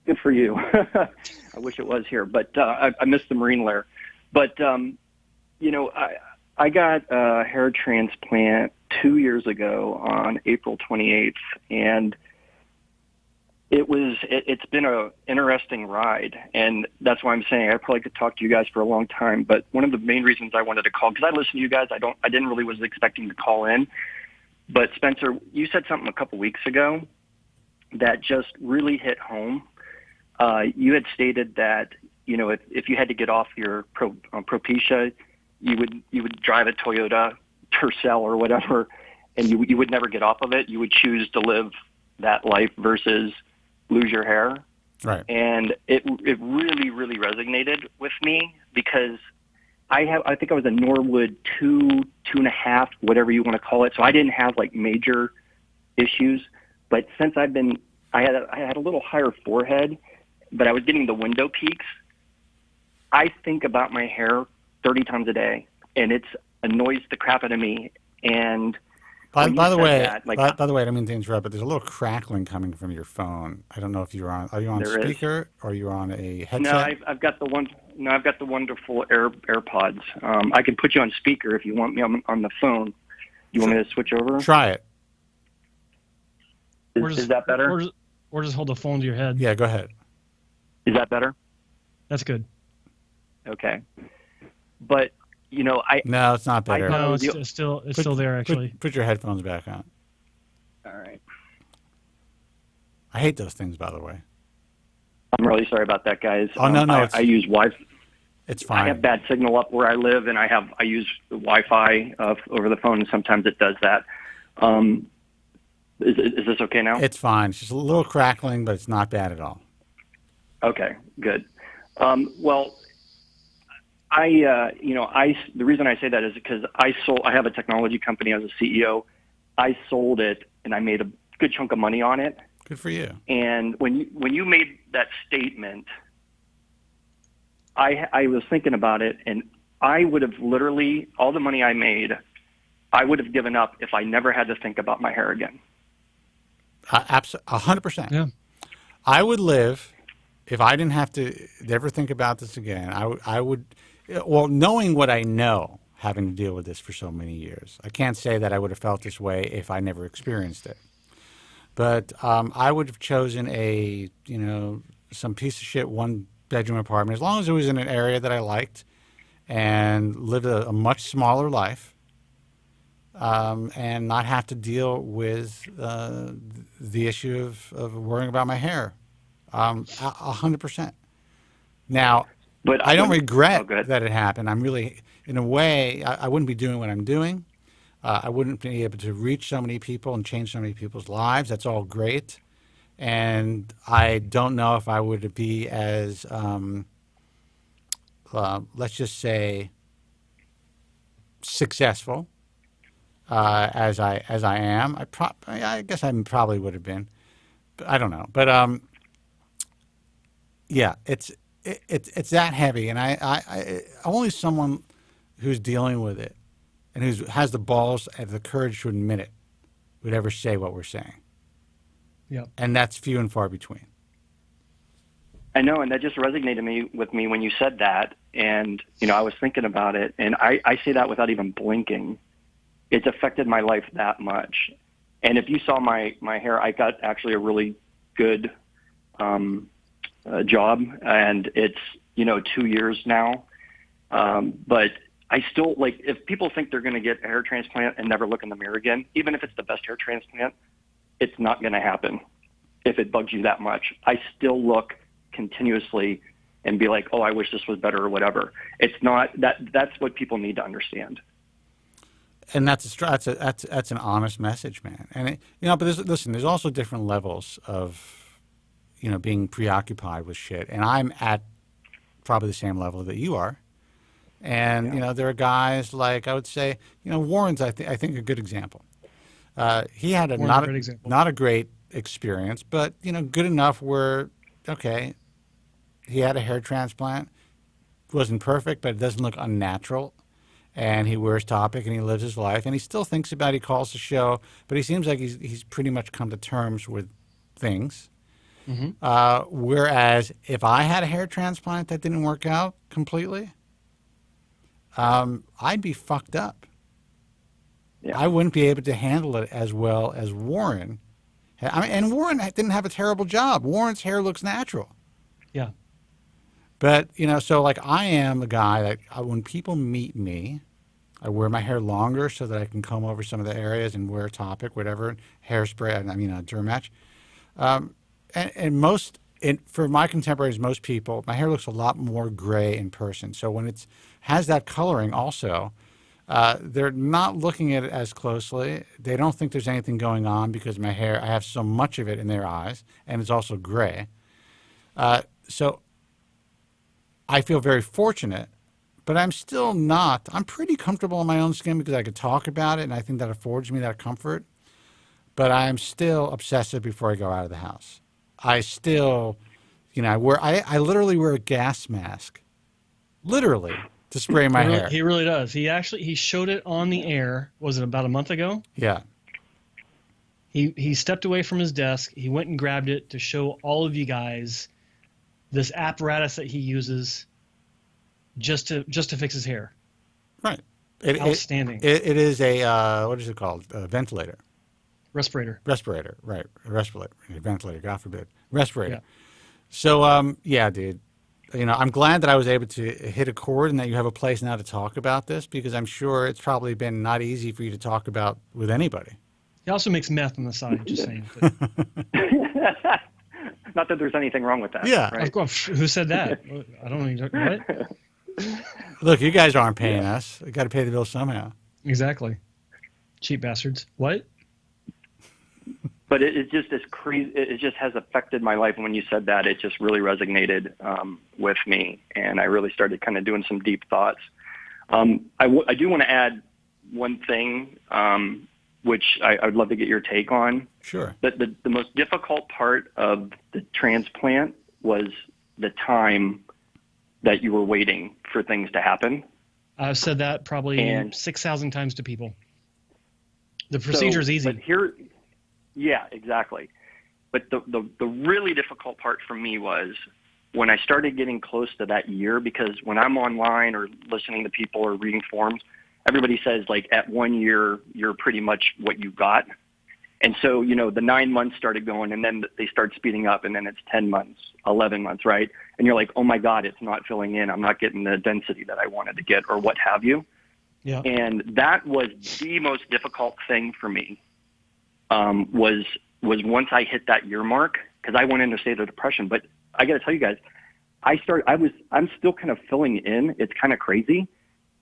Good for you. I wish it was here, but I miss the marine lair. But I got a hair transplant 2 years ago on April 28th, and it's been an interesting ride, and that's why I'm saying I probably could talk to you guys for a long time. But one of the main reasons I wanted to call, because I listen to you guys, I didn't really was expecting to call in. But Spencer, you said something a couple weeks ago that just really hit home. You had stated that if you had to get off your Propecia, you would drive a Toyota Tercel or whatever, and you would never get off of it. You would choose to live that life versus lose your hair. Right. And it really, really resonated with me, because I think I was a Norwood 2.5, whatever you want to call it. So I didn't have like major issues, but since I had a little higher forehead, but I was getting the window peaks. I think about my hair 30 times a day, and it annoys the crap out of me. And By the way, that, like, by the way, I don't mean to interrupt, but there's a little crackling coming from your phone. I don't know if you're on. Are you on speaker or are you on a headset? No, I've got the one. No, I've got the wonderful AirPods. I can put you on speaker if you want me on the phone. You want me to switch over? Try it. Is that better? Or just hold the phone to your head. Yeah, go ahead. Is that better? That's good. Okay. But No, it's not better. No, it's still there actually. Put your headphones back on. All right. I hate those things, by the way. I'm really sorry about that, guys. Oh no, I use Wi-Fi. It's fine. I have bad signal up where I live, and I use Wi-Fi over the phone, and sometimes it does that. Is this okay now? It's fine. It's just a little crackling, but it's not bad at all. Okay, good. Well, the reason I say that is because I have a technology company as a CEO. I sold it, and I made a good chunk of money on it. Good for you. And when you made that statement, I was thinking about it, and I would have literally, all the money I made, I would have given up if I never had to think about my hair again. 100%. Yeah. I would live if I didn't have to ever think about this again. I would, well, knowing what I know, having to deal with this for so many years, I can't say that I would have felt this way if I never experienced it. But I would have chosen some piece of shit one-bedroom apartment, as long as it was in an area that I liked, and lived a much smaller life, and not have to deal with the issue of worrying about my hair. 100%. Now, but I don't regret that it happened. I'm really, in a way, I wouldn't be doing what I'm doing. I wouldn't be able to reach so many people and change so many people's lives. That's all great. And I don't know if I would be as, let's just say, successful as I am. I guess I probably would have been. But I don't know. But yeah, it's that heavy, and I only someone who's dealing with it and who has the balls and the courage to admit it would ever say what we're saying. Yeah. And that's few and far between. I know, and that just resonated with me when you said that, and I was thinking about it, and I say that without even blinking. It's affected my life that much. And if you saw my hair, I got actually a really good job, and it's 2 years now. But I still, like, if people think they're going to get a hair transplant and never look in the mirror again, even if it's the best hair transplant, it's not going to happen if it bugs you that much. I still look continuously and be like, oh, I wish this was better or whatever. It's not that's what people need to understand. And that's an honest message, man. And but there's also different levels of being preoccupied with shit. And I'm at probably the same level that you are. And there are guys like, I would say, Warren's I think a good example. He had not a great experience, but good enough where he had a hair transplant. It wasn't perfect, but it doesn't look unnatural. And he wears Topic, and he lives his life, and he still thinks about it. He calls the show, but he seems like he's pretty much come to terms with things. Mm-hmm. Whereas if I had a hair transplant that didn't work out completely, I'd be fucked up. Yeah. I wouldn't be able to handle it as well as Warren. And Warren didn't have a terrible job. Warren's hair looks natural. Yeah. But, so like I am the guy that when people meet me, I wear my hair longer so that I can comb over some of the areas and wear Topic, whatever, hairspray, a derm match. And for my contemporaries, most people, my hair looks a lot more gray in person. So when it has that coloring also, they're not looking at it as closely. They don't think there's anything going on because my hair, I have so much of it in their eyes, and it's also gray. So I feel very fortunate, but I'm still not. I'm pretty comfortable in my own skin because I could talk about it, and I think that affords me that comfort. But I'm still obsessive before I go out of the house. I still, I literally wear a gas mask, literally, to spray my hair. He really does. He showed it on the air. Was it about a month ago? Yeah. He stepped away from his desk. He went and grabbed it to show all of you guys this apparatus that he uses just to fix his hair. Right. Outstanding. It is a what is it called? A ventilator. Respirator. Respirator. Right. A respirator. Ventilator. God forbid. Respirator. Yeah. So yeah, dude. You know, I'm glad that I was able to hit a chord and that you have a place now to talk about this, because I'm sure it's probably been not easy for you to talk about with anybody. He also makes meth on the side, just saying. Not that there's anything wrong with that. Yeah. Right? Of course, who said that? I don't know. What? Look, you guys aren't paying us. We got to pay the bill somehow. Exactly. Cheap bastards. What? But it just is crazy. It just has affected my life. And when you said that, it just really resonated with me, and I really started kind of doing some deep thoughts. I do want to add one thing, which I would love to get your take on. Sure. The most difficult part of the transplant was the time that you were waiting for things to happen. I've said that probably 6,000 times to people. The procedure is easy. But here, yeah, exactly. But the really difficult part for me was when I started getting close to that year, because when I'm online or listening to people or reading forums, everybody says, like, at 1 year, you're pretty much what you got. And so, you know, the 9 months started going, and then they start speeding up, and then it's 10 months, 11 months, right? And you're like, oh, my God, it's not filling in. I'm not getting the density that I wanted to get, or what have you. Yeah. And that was the most difficult thing for me, was once I hit that year mark, because I went into a state of depression. But I got to tell you guys, I'm still kind of filling in. It's kind of crazy.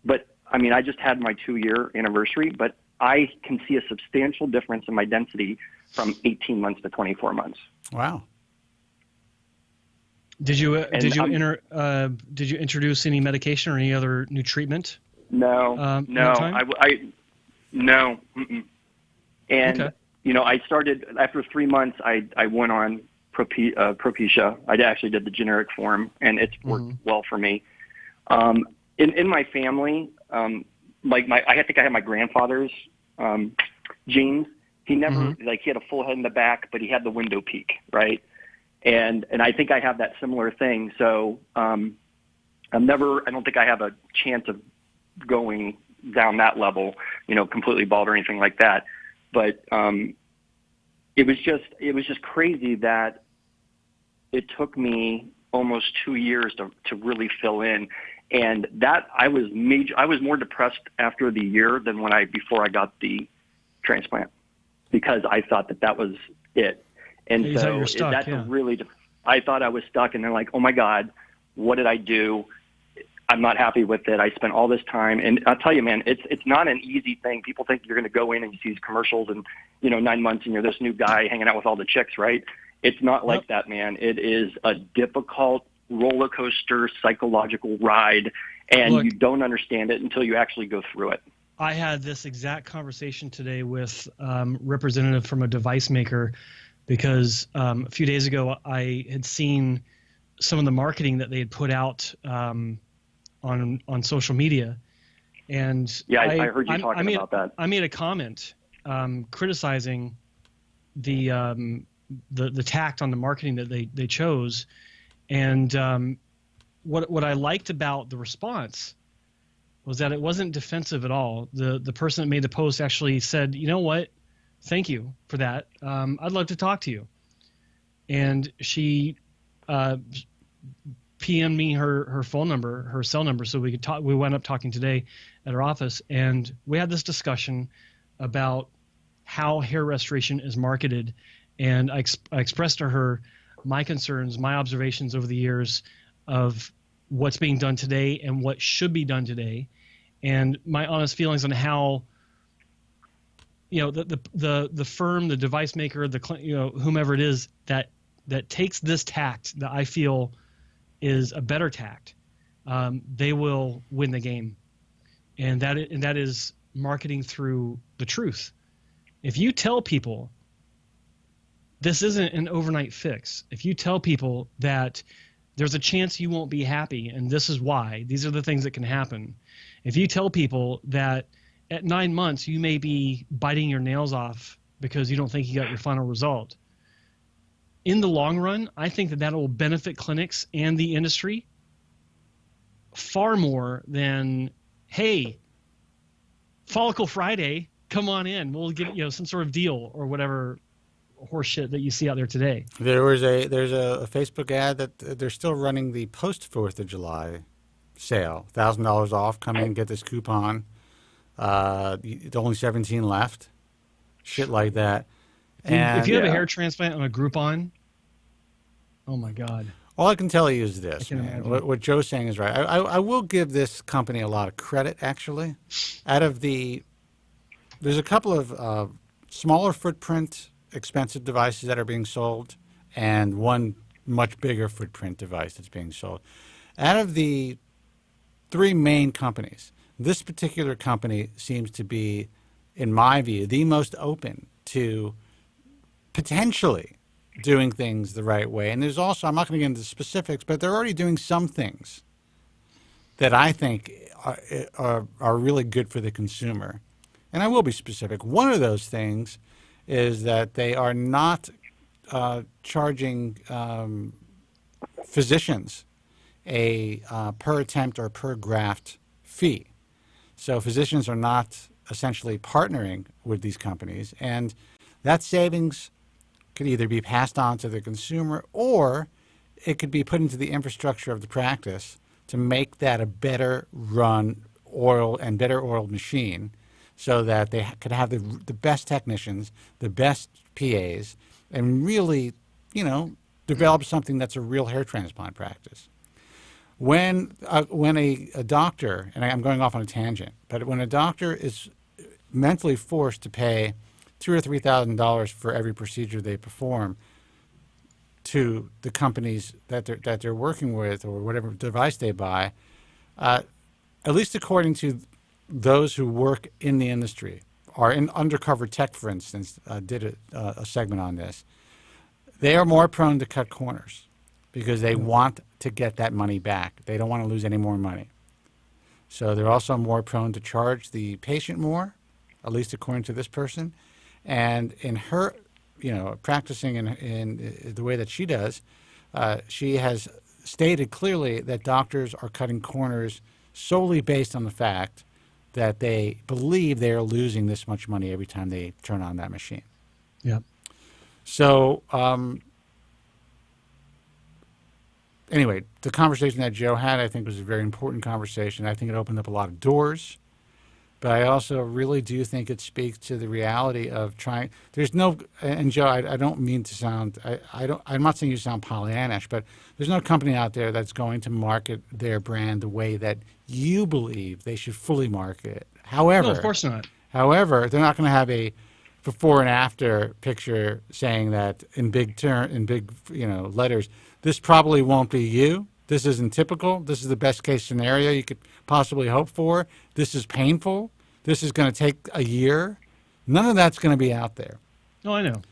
But, I mean, I just had my 2-year anniversary, but I can see a substantial difference in my density from 18 months to 24 months. Wow. Did you introduce any medication or any other new treatment? No, no. No. Mm-mm. And, okay. You know, I started, after 3 months, I went on Propecia. I actually did the generic form, and it's worked well for me. In my family, I think I had my grandfather's genes. He never, he had a full head in the back, but he had the window peak, right? And I think I have that similar thing. So I don't think I have a chance of going down that level, you know, completely bald or anything like that. But it was just crazy that it took me almost 2 years to really fill in. And that I was more depressed after the year than before I got the transplant, because I thought that was it. And you so stuck, that's yeah. I thought I was stuck, and they're like, oh my God, what did I do? I'm not happy with it. I spent all this time, and I'll tell you, man, it's not an easy thing. People think you're going to go in and you see these commercials and, you know, 9 months and you're this new guy hanging out with all the chicks, right? It's not like that, man. It is a difficult roller coaster psychological ride, and you don't understand it until you actually go through it. I had this exact conversation today with representative from a device maker, because a few days ago I had seen some of the marketing that they had put out on social media, and yeah, I heard you talking about that. I made a comment criticizing the tact on the marketing that they chose, and what I liked about the response was that it wasn't defensive at all. The person that made the post actually said, you know what, thank you for that. I'd love to talk to you. And she PM'd me her phone number, her cell number, so we could talk. We wound up talking today at her office, and we had this discussion about how hair restoration is marketed. And I expressed to her my concerns, my observations over the years of what's being done today and what should be done today, and my honest feelings on how, you know, the firm, the device maker, whomever it is that takes this tact that I feel is a better tact, they will win the game, and that is marketing through the truth. If you tell people this isn't an overnight fix, if you tell people that there's a chance you won't be happy, and this is why, these are the things that can happen. If you tell people that at 9 months you may be biting your nails off because you don't think you got your final result. In the long run, I think that will benefit clinics and the industry far more than, hey, Follicle Friday, come on in, we'll get some sort of deal or whatever horseshit that you see out there today. There's a Facebook ad that they're still running the post 4th of July sale, $1,000 off. Come in and get this coupon. Only 17 left. Shit like that. If you have a hair transplant on a Groupon, oh my God. All I can tell you is this, man. What Joe's saying is right. I will give this company a lot of credit, actually. There's a couple of smaller footprint, expensive devices that are being sold, and one much bigger footprint device that's being sold. Out of the 3 main companies, this particular company seems to be, in my view, the most open to potentially doing things the right way. And there's also, I'm not going to get into specifics, but they're already doing some things that I think are really good for the consumer. And I will be specific. One of those things is that they are not charging physicians a per attempt or per graft fee. So physicians are not essentially partnering with these companies, and that savings could either be passed on to the consumer or it could be put into the infrastructure of the practice to make that a better run better oiled machine, so that they could have the best technicians, the best PAs, and really, develop something that's a real hair transplant practice. When a doctor, and I'm going off on a tangent, but when a doctor is mentally forced to pay $2,000 or $3,000 for every procedure they perform to the companies that they're working with, or whatever device they buy, at least according to those who work in the industry, or in Undercover Tech, for instance, did a segment on this, they are more prone to cut corners because they want to get that money back. They don't want to lose any more money. So they're also more prone to charge the patient more, at least according to this person. And in her, practicing in the way that she does, she has stated clearly that doctors are cutting corners solely based on the fact that they believe they are losing this much money every time they turn on that machine. Yeah. So, anyway, the conversation that Joe had, I think, was a very important conversation. I think it opened up a lot of doors. But I also really do think it speaks to the reality of trying. There's no, and Joe, I don't mean to sound, I'm not saying you sound Pollyannish, but there's no company out there that's going to market their brand the way that you believe they should fully market it. However, no, of course not. However, they're not going to have a before and after picture saying that in big letters, this probably won't be you. This isn't typical. This is the best case scenario you could possibly hope for. This is painful. This is going to take a year. None of that's going to be out there. Oh, I know.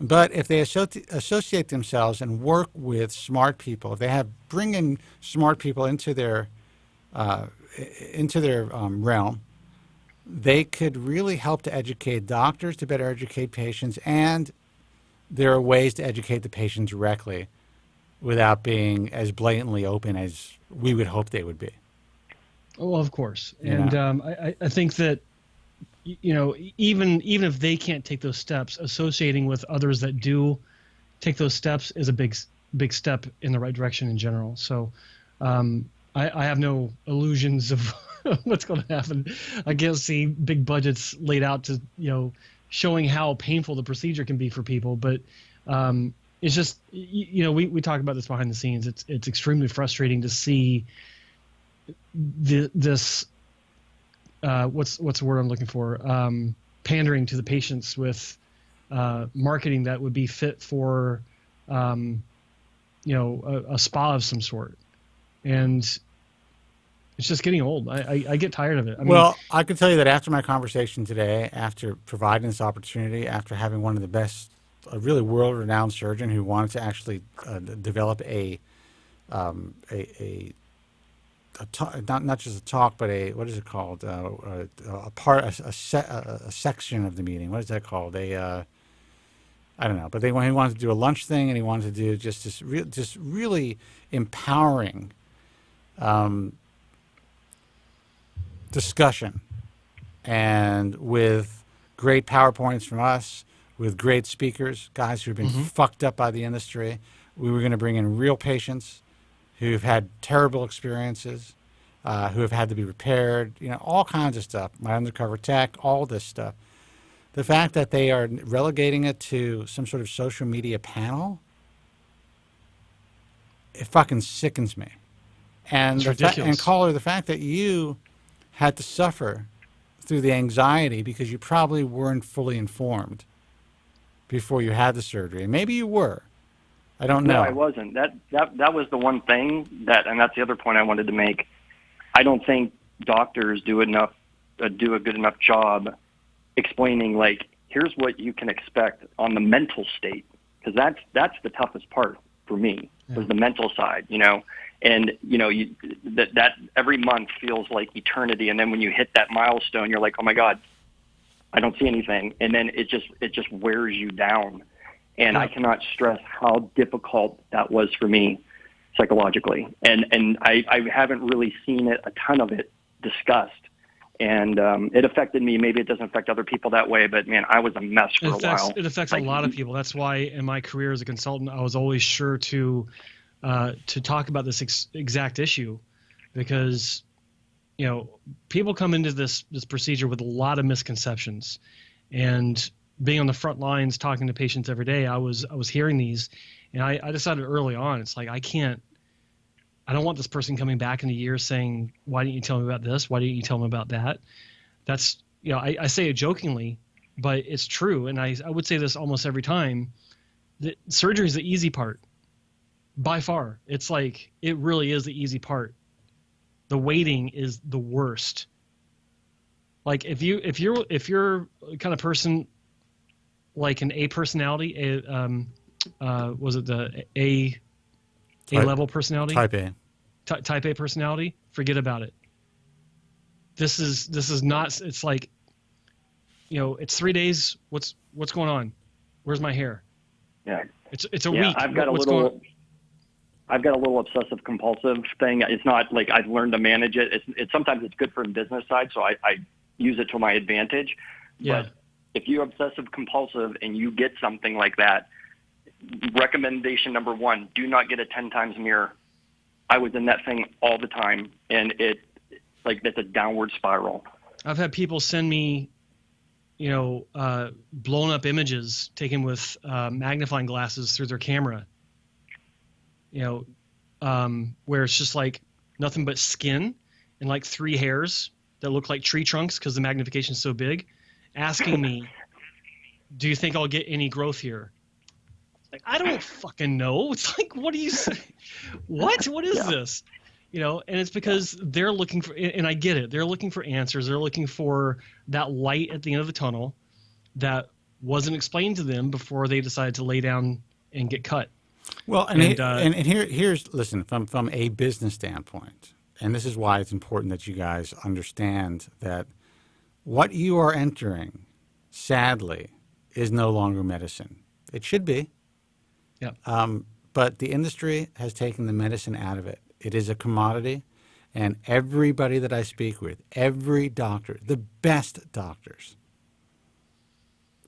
But if they associate themselves and work with smart people, if they bring in smart people into their realm, they could really help to educate doctors to better educate patients, and there are ways to educate the patient directly without being as blatantly open as we would hope they would be. Oh, of course. And I think that, even if they can't take those steps, associating with others that do take those steps is a big step in the right direction in general. So I have no illusions of what's going to happen. I can't see big budgets laid out to, showing how painful the procedure can be for people. But it's just, we talk about this behind the scenes. It's extremely frustrating to see this, what's the word I'm looking for? Pandering to the patients with marketing that would be fit for, a spa of some sort. And it's just getting old. I get tired of it. I can tell you that after my conversation today, after providing this opportunity, after having one of the best, a really world-renowned surgeon who wanted to actually develop not just a talk, but what is it called? A section of the meeting. What is that called? I don't know, but he wanted to do a lunch thing, and he wanted to do just this really empowering discussion, and with great PowerPoints from us, with great speakers, guys who've been fucked up by the industry. We were going to bring in real patients who've had terrible experiences, who have had to be repaired, all kinds of stuff. My undercover tech, all this stuff. The fact that they are relegating it to some sort of social media panel, it fucking sickens me. And ridiculous. Caller, the fact that you had to suffer through the anxiety because you probably weren't fully informed before you had the surgery. Maybe you were. I don't know. No, I wasn't. That was the one thing and that's the other point I wanted to make. I don't think doctors do a good enough job explaining, like, here's what you can expect on the mental state, because that's the toughest part for me, was the mental side, and that every month feels like eternity, and then when you hit that milestone, you're like, oh my God, I don't see anything, and then it just wears you down, and I cannot stress how difficult that was for me psychologically, and I haven't really seen a ton of it discussed. And it affected me. Maybe it doesn't affect other people that way, but man, I was a mess for a while. It affects a lot of people. That's why in my career as a consultant, I was always sure to talk about this exact issue, because people come into this procedure with a lot of misconceptions, and being on the front lines talking to patients every day, I was hearing these, and I decided early on, it's like, I don't want this person coming back in a year saying, why didn't you tell me about this? Why didn't you tell me about that? That's, I say it jokingly, but it's true. And I would say this almost every time, that surgery is the easy part by far. It's like, it really is the easy part. The waiting is the worst. Like if you're kind of person like an A personality, was it the A level personality? Type A. Type A personality, forget about it. This is not, it's like, it's 3 days. What's going on? Where's my hair? Yeah. It's a week. I've got a little obsessive compulsive thing. It's not like I've learned to manage it. It's sometimes it's good for the business side, so I use it to my advantage. Yeah. But if you're obsessive compulsive and you get something like that, recommendation number 1, do not get a 10 times mirror. I was in that thing all the time, and it's a downward spiral. I've had people send me, blown up images taken with magnifying glasses through their camera, where it's just like nothing but skin and like 3 hairs that look like tree trunks because the magnification is so big, asking me, do you think I'll get any growth here? Like, I don't fucking know. It's like, what do you say? What is this? And it's because they're looking for, and I get it, they're looking for answers. They're looking for that light at the end of the tunnel that wasn't explained to them before they decided to lay down and get cut. Well, here's listen, from a business standpoint, and this is why it's important that you guys understand that what you are entering, sadly, is no longer medicine. It should be. Yep. But the industry has taken the medicine out of it. It is a commodity, and everybody that I speak with, every doctor, the best doctors,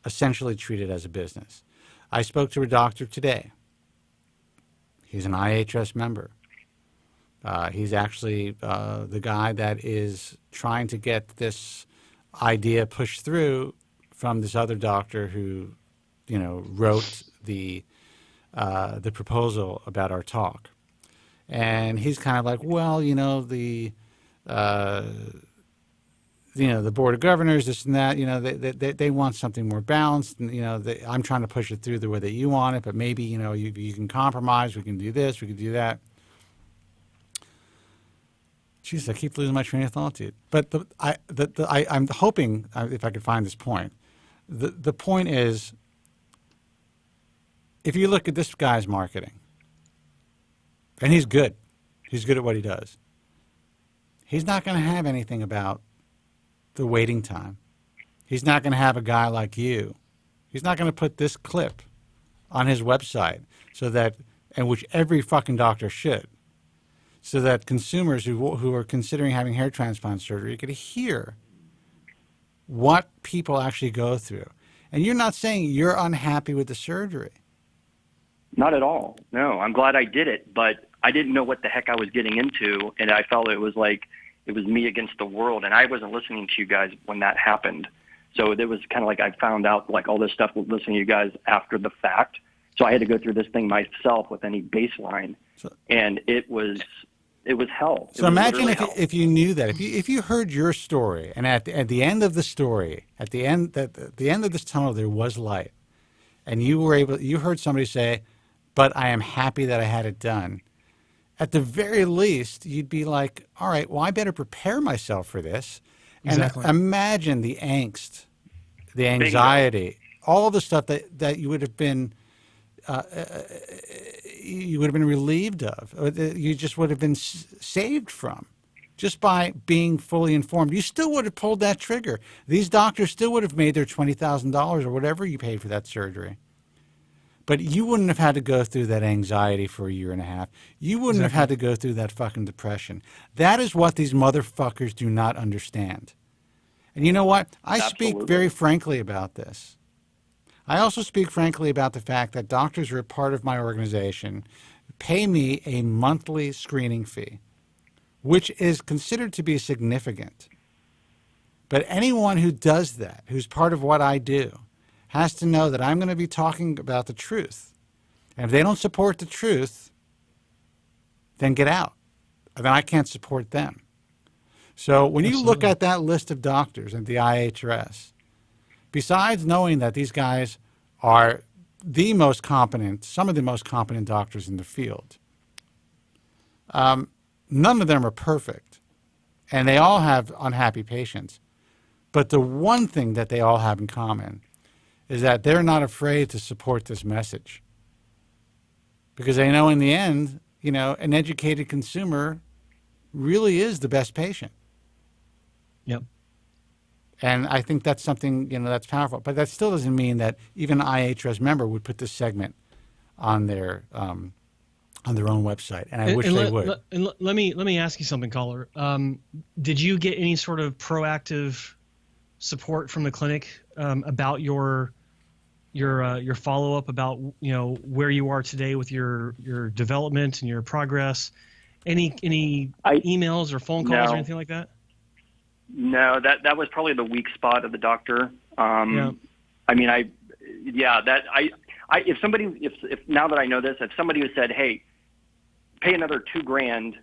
essentially treat it as a business. I spoke to a doctor today. He's an IHS member. He's actually the guy that is trying to get this idea pushed through from this other doctor who, wrote the proposal about our talk. And he's kind of like, well, the board of governors, this and that, they want something more balanced. And, I'm trying to push it through the way that you want it, but maybe, you can compromise. We can do this, we can do that. Jeez, I keep losing my train of thought, dude. But I'm hoping, if I could find this point, the point is, if you look at this guy's marketing, and he's good at what he does, he's not going to have anything about the waiting time. He's not going to have a guy like you. He's not going to put this clip on his website, and which every fucking doctor should, so that consumers who are considering having hair transplant surgery could hear what people actually go through. And you're not saying you're unhappy with the surgery. Not at all. No, I'm glad I did it, but I didn't know what the heck I was getting into, and I felt it was like it was me against the world, and I wasn't listening to you guys when that happened. So it was kind of like I found out like all this stuff listening to you guys after the fact. So I had to go through this thing myself with any baseline, and it was hell. So imagine if you knew that, if you heard your story, and at the end of the story, at the end of this tunnel there was light, and you heard somebody say, "But I am happy that I had it done." At the very least, you'd be like, "All right, well, I better prepare myself for this." Exactly. And imagine the angst, the anxiety, all the stuff that you would have been relieved of, you just would have been saved from, just by being fully informed. You still would have pulled that trigger. These doctors still would have made their $20,000 or whatever you paid for that surgery. But you wouldn't have had to go through that anxiety for a year and a half. You wouldn't have had to go through that fucking depression. That is what these motherfuckers do not understand. And you know what? I speak very frankly about this. I also speak frankly about the fact that doctors who are a part of my organization pay me a monthly screening fee, which is considered to be significant. But anyone who does that, who's part of what I do, has to know that I'm going to be talking about the truth. And if they don't support the truth, then get out. Then I can't support them. So when you look at that list of doctors at the IHRS, besides knowing that these guys are the most competent, some of the most competent doctors in the field, none of them are perfect. And they all have unhappy patients. But the one thing that they all have in common is that they're not afraid to support this message. Because they know in the end, you know, an educated consumer really is the best patient. Yep. And I think that's something, you know, that's powerful. But that still doesn't mean that even an IHRS member would put this segment on their own website. And I wish they would. Let me ask you something, caller. Did you get any sort of proactive support from the clinic about your follow-up, about, you know, where you are today with your development and your progress? Any emails or phone calls or anything like that? No, that was probably the weak spot of the doctor. Yeah. I mean, if now that I know this, if somebody had said, "Hey, pay another $2,000,"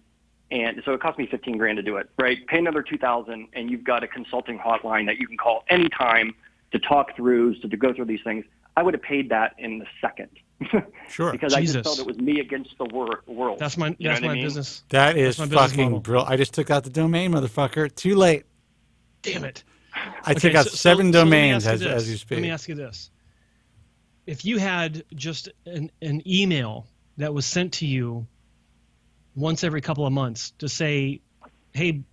and so it cost me $15,000 to do it, right? Pay another $2,000, and you've got a consulting hotline that you can call anytime to talk through, to go through these things. I would have paid that in the second. Sure. Because I just felt it was me against the world. That's my business. That is fucking brilliant. I just took out the domain, motherfucker. Too late. Damn it. I took out 7 domains as you speak. Let me ask you this. If you had just an email that was sent to you once every couple of months to say, hey,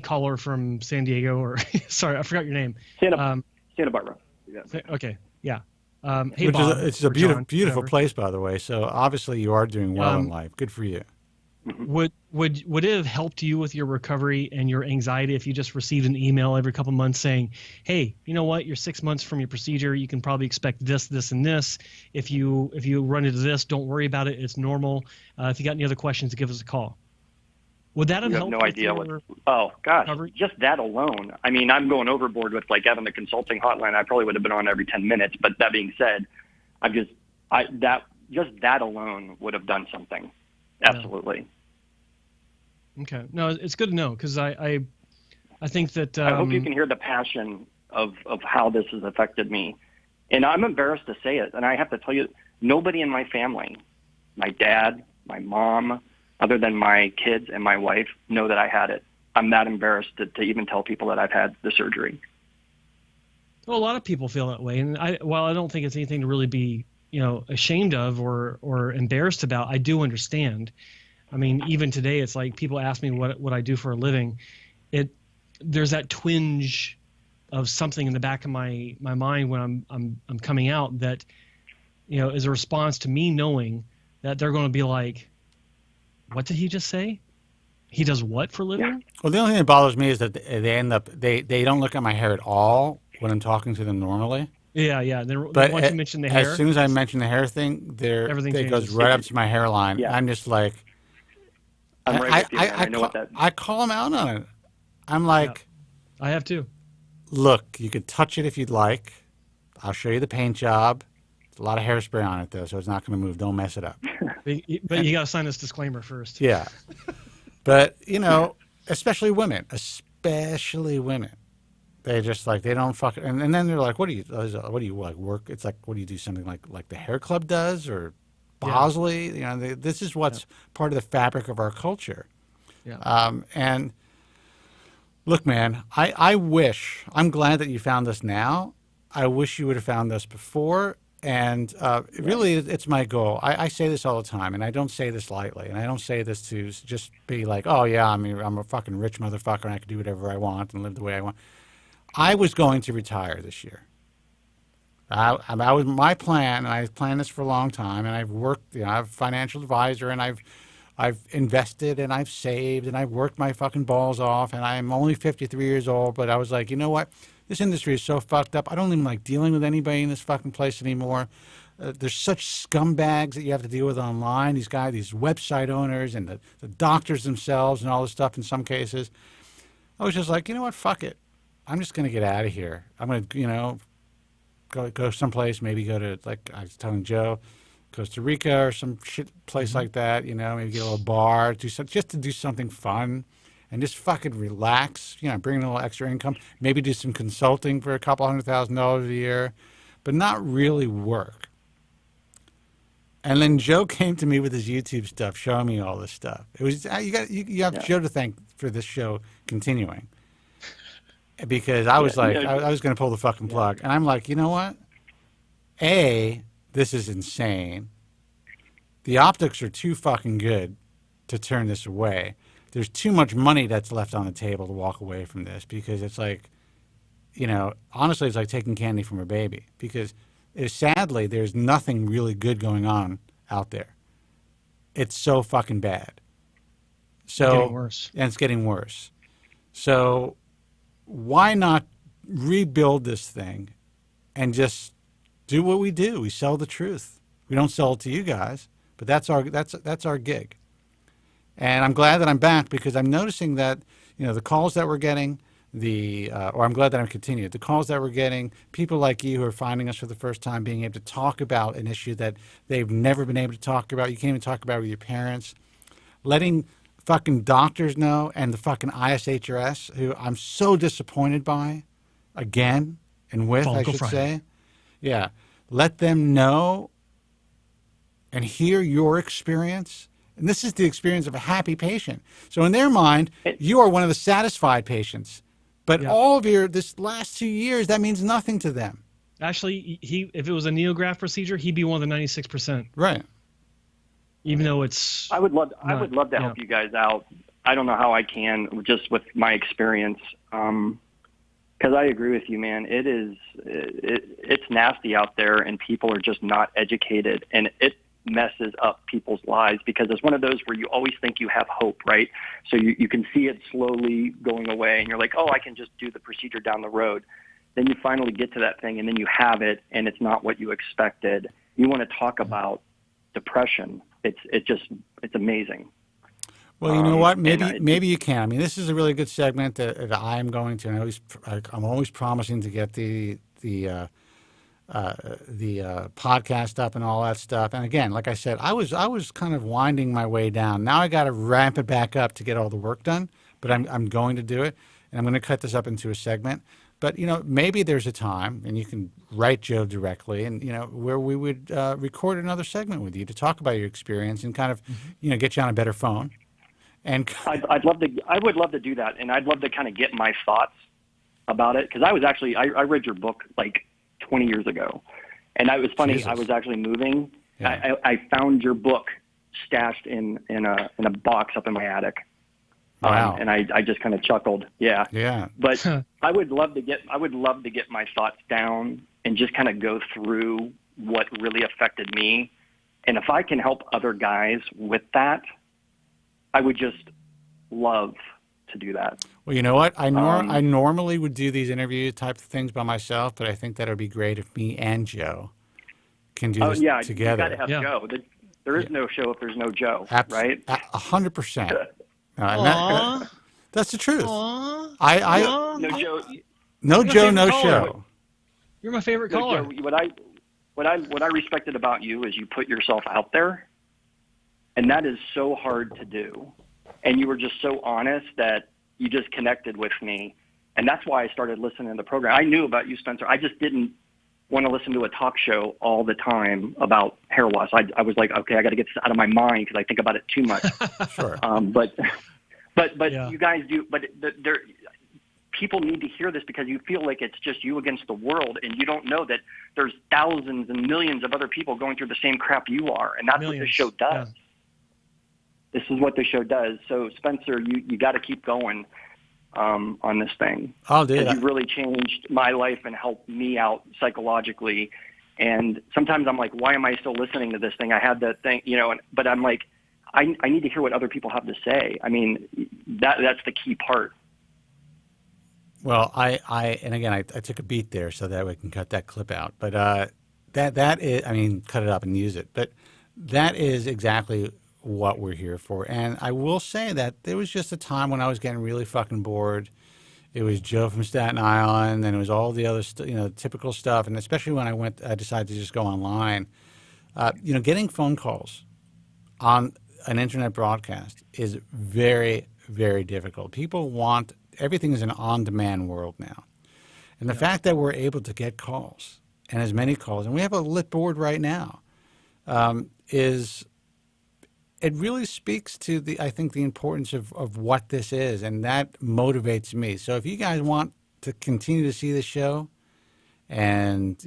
caller from San Diego, or sorry, I forgot your name. Santa Barbara. Yeah. Okay, yeah. Hey, Which Bob, it's a beautiful place, by the way. So obviously you are doing well in life. Good for you. Would it have helped you with your recovery and your anxiety if you just received an email every couple of months saying, hey, you know what, you're 6 months from your procedure, you can probably expect this, this, and this. If you run into this, don't worry about it, it's normal. If you got any other questions, give us a call. Would that have helped? No idea oh gosh, recovery? Just that alone. I mean, I'm going overboard with like having the consulting hotline. I probably would have been on every 10 minutes. But that being said, that alone would have done something. Absolutely. Okay. No, it's good to know, because I think that I hope you can hear the passion of how this has affected me. And I'm embarrassed to say it. And I have to tell you, nobody in my family, my dad, my mom, other than my kids and my wife, know that I had it. I'm that embarrassed to even tell people that I've had the surgery. Well, a lot of people feel that way. And while I don't think it's anything to really be, you know, ashamed of or embarrassed about, I do understand. I mean, even today, it's like people ask me what I do for a living. There's that twinge of something in the back of my mind when I'm coming out that is a response to me knowing that they're going to be like, what did he just say? He does what for a living? Yeah. Well, the only thing that bothers me is that they don't look at my hair at all when I'm talking to them normally. Yeah. Then But once you mention the hair, as soon as I mention the hair thing, everything it goes changes. right up to my hairline. Yeah. I'm just like, I'm right with you, man. I know what that. I call them out on it. I'm like, I have too. Look, you could touch it if you'd like. I'll show you the paint job. There's a lot of hairspray on it though, so it's not going to move. Don't mess it up. But you got to sign this disclaimer first. Yeah. But, especially women. They just like, they don't fucking, and then they're like, what do you like work? It's like, what do you do? Something like the hair club does or Bosley? This is what's part of the fabric of our culture. Yeah. And look, man, I'm glad that you found us now. I wish you would have found us before. And really, it's my goal. I say this all the time, and I don't say this lightly. And I don't say this to just be like, oh, yeah, I'm a fucking rich motherfucker, and I can do whatever I want and live the way I want. I was going to retire this year. I was my plan, and I've planned this for a long time, and I've worked, I have a financial advisor, and I've invested, and I've saved, and I've worked my fucking balls off, and I'm only 53 years old, but I was like, you know what? This industry is so fucked up. I don't even like dealing with anybody in this fucking place anymore. There's such scumbags that you have to deal with online. These guys, these website owners and the doctors themselves and all this stuff in some cases. I was just like, you know what? Fuck it. I'm just going to get out of here. I'm going to, go someplace, maybe go to, like I was telling Joe, Costa Rica or some shit place like that, maybe get a little bar, just to do something fun. And just fucking relax, bring in a little extra income, maybe do some consulting for $200,000 a year, but not really work. And then Joe came to me with his YouTube stuff, showing me all this stuff. It was you have Joe to thank for this show continuing, because I was like, I was going to pull the fucking plug, and I'm like, you know what? This is insane. The optics are too fucking good to turn this away. There's too much money that's left on the table to walk away from this, because it's like, honestly, it's like taking candy from a baby, because sadly, there's nothing really good going on out there. It's so fucking bad. So, it's getting worse. And it's getting worse. So why not rebuild this thing and just do what we do? We sell the truth. We don't sell it to you guys, but that's our gig. And I'm glad that I'm back, because I'm noticing that, the calls that we're getting, or I'm glad that I'm continued. The calls that we're getting, people like you who are finding us for the first time, being able to talk about an issue that they've never been able to talk about. You can't even talk about it with your parents. Letting fucking doctors know, and the fucking ISHRS, who I'm so disappointed by, again, and with, Follicle I should Friday. say. Yeah. Let them know and hear your experience. And this is the experience of a happy patient. So in their mind, you are one of the satisfied patients. But all of this last 2 years, that means nothing to them. Actually, if it was a Neograft procedure, he'd be one of the 96%. Right. Even though it's... I would love to help you guys out. I don't know how I can, just with my experience. Because I agree with you, man. It's nasty out there, and people are just not educated. And it messes up people's lives, because it's one of those where you always think you have hope, right? So you can see it slowly going away, and you're like, oh, I can just do the procedure down the road. Then you finally get to that thing, and then you have it, and it's not what you expected. You want to talk about depression. It's amazing. Well, you know what? Maybe you can. I mean, this is a really good segment that I'm going to. And I'm always promising to get the podcast up and all that stuff. And again, like I said, I was kind of winding my way down. Now I got to ramp it back up to get all the work done. But I'm going to do it, and I'm going to cut this up into a segment. But maybe there's a time, and you can write Joe directly, and where we would record another segment with you to talk about your experience and kind of get you on a better phone. And I would love to do that, and I'd love to kind of get my thoughts about it, because I read your book like 20 years ago, and it was funny. Jesus. I was actually moving. Yeah. I found your book stashed in a box up in my attic. Wow. And I just kind of chuckled. Yeah. Yeah. But I would love to get my thoughts down and just kind of go through what really affected me. And if I can help other guys with that, I would just love to do that. Well, you know what? I normally would do these interview type of things by myself, but I think that would be great if me and Joe can do this together. You got to have Joe. There is no show if there's no Joe, right? 100%. That's the truth. No Joe. No Joe, no show. You're my favorite caller. Joe, what I respected about you is you put yourself out there, and that is so hard to do. And you were just so honest that you just connected with me, and that's why I started listening to the program. I knew about you, Spencer. I just didn't want to listen to a talk show all the time about hair loss. I was like, okay, I got to get this out of my mind because I think about it too much. Sure. But you guys do. But people need to hear this because you feel like it's just you against the world, and you don't know that there's thousands and millions of other people going through the same crap you are, and that's what this show does. Yeah. This is what the show does. So, Spencer, you got to keep going on this thing. I'll do that. You've really changed my life and helped me out psychologically. And sometimes I'm like, why am I still listening to this thing? I had that thing, but I'm like, I need to hear what other people have to say. I mean, that's the key part. Well, and again, I took a beat there so that we can cut that clip out. But that is, I mean, cut it up and use it. But that is exactly what we're here for. And I will say that there was just a time when I was getting really fucking bored. It was Joe from Staten Island, and it was all the other typical stuff. And especially when I decided to just go online. Getting phone calls on an internet broadcast is very, very difficult. People want everything is an on-demand world now. And the fact that we're able to get calls, and as many calls, and we have a lit board right now, it really speaks to I think the importance of what this is, and that motivates me. So if you guys want to continue to see the show and,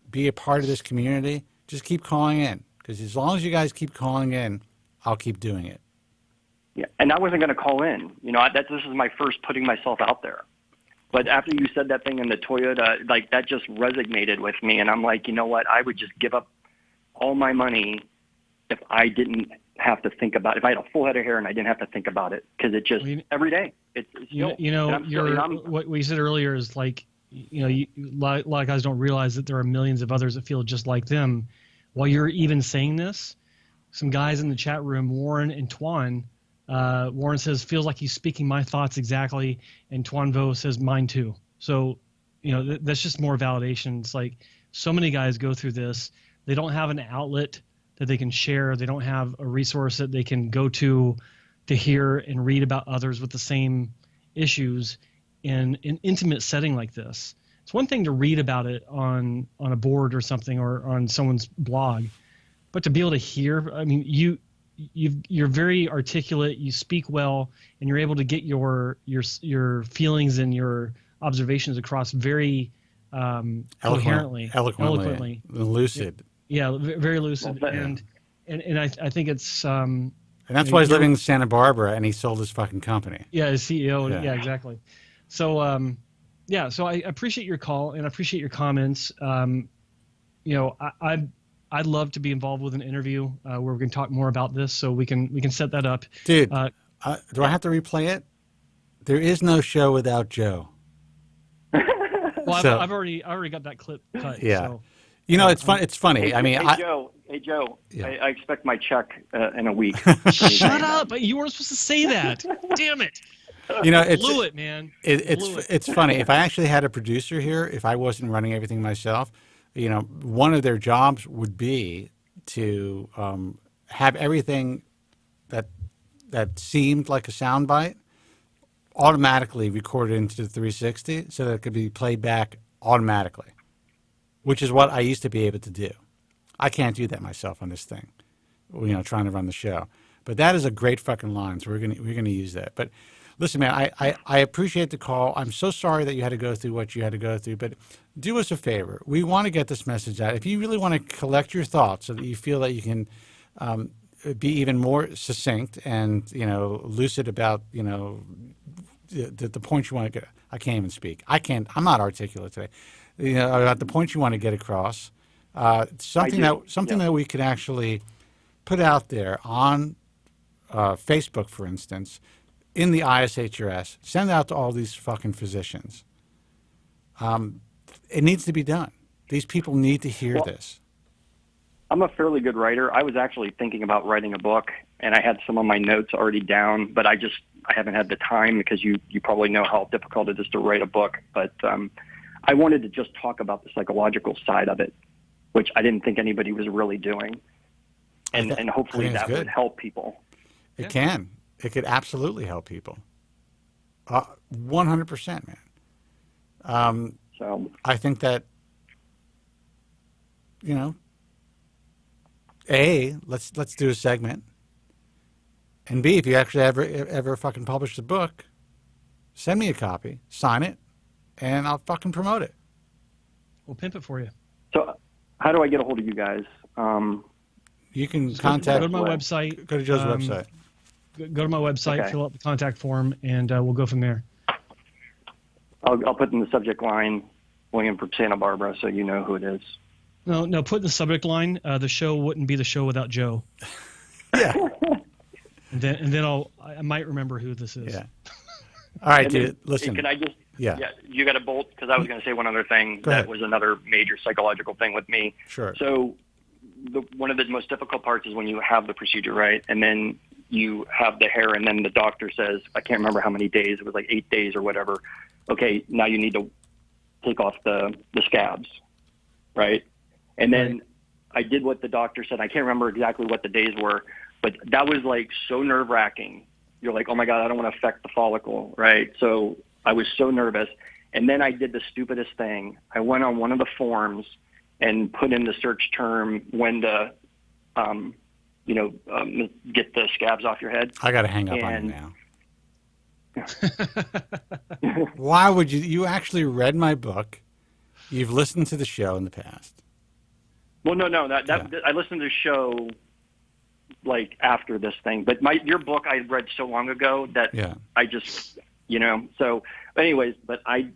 be a part of this community, just keep calling in. Because as long as you guys keep calling in, I'll keep doing it. Yeah, and I wasn't going to call in. This is my first putting myself out there. But after you said that thing in the Toyota, that just resonated with me. And I'm like, you know what? I would just give up all my money if I didn't have to think about it. If I had a full head of hair and I didn't have to think about it, because it just every day. What we said earlier is a lot of guys don't realize that there are millions of others that feel just like them. While you're even saying this, some guys in the chat room, Warren and Twan, Warren says, feels like he's speaking my thoughts exactly, and Twanvo says mine too. So, that's just more validation. It's like so many guys go through this. They don't have an outlet that they can share. They don't have a resource that they can go to hear and read about others with the same issues in an intimate setting like this. It's one thing to read about it on a board or something or on someone's blog, but to be able to hear, I mean, you're very articulate, you speak well, and you're able to get your feelings and your observations across very coherently, eloquently, lucid. Yeah, very lucid, and I think it's. And that's why he's living in Santa Barbara, and he sold his fucking company. Yeah, his CEO. Yeah, exactly. So, so I appreciate your call and I appreciate your comments. I'd love to be involved with an interview where we can talk more about this, so we can set that up. Dude, do I have to replay it? There is no show without Joe. Well, I've already got that clip cut. Yeah. So, it's fun. It's funny. Hey Joe, yeah. I expect my check in a week. Shut up! You weren't supposed to say that. Damn it! Blew it, man. It's funny. If I actually had a producer here, if I wasn't running everything myself, one of their jobs would be to have everything that seemed like a soundbite automatically recorded into the 360 so that it could be played back automatically, which is what I used to be able to do. I can't do that myself on this thing, trying to run the show. But that is a great fucking line, so we're gonna use that. But listen, man, I appreciate the call. I'm so sorry that you had to go through what you had to go through, but do us a favor. We want to get this message out. If you really want to collect your thoughts so that you feel that you can be even more succinct and, lucid about, the points you want to get. I can't even speak. I'm not articulate today. About the points you want to get across, Something that we could actually put out there on Facebook, for instance, in the ISHRS, send out to all these fucking physicians. It needs to be done. These people need to hear this. I'm a fairly good writer. I was actually thinking about writing a book, and I had some of my notes already down, but I haven't had the time because you probably know how difficult it is to write a book. But I wanted to just talk about the psychological side of it, which I didn't think anybody was really doing. And hopefully that would help people. It can. It could absolutely help people. 100%, man. So I think that, you know, A, let's do a segment. And B, if you actually ever fucking publish the book, send me a copy, sign it, and I'll fucking promote it. We'll pimp it for you. So how do I get a hold of you guys? You can contact... Go to my website. Go to Joe's website. Go to my website, Okay. fill out the contact form, and we'll go from there. I'll put in the subject line, William from Santa Barbara, so you know who it is. No, put in the subject line, the show wouldn't be the show without Joe. Yeah. and then I might remember who this is. Yeah. All right, And dude, then, listen. Can I just... Yeah. You got a bolt? Because I was going to say one other thing Go ahead. that was another major psychological thing with me. Sure. So one of the most difficult parts is when you have the procedure, right? And then you have the hair, and then the doctor says, I can't remember how many days, it was like 8 days or whatever. Okay, now you need to take off the scabs, right? And then I did what the doctor said. I can't remember exactly what the days were, but that was like so nerve-wracking. You're like, oh my God, I don't want to affect the follicle, right? So I was so nervous. And then I did the stupidest thing. I went on one of the forums and put in the search term when to, get the scabs off your head. I got to hang up on you now. Why would you? You actually read my book. You've listened to the show in the past. Well, no. I listened to the show like after this thing, but your book I read so long ago that I just, So, anyways, but I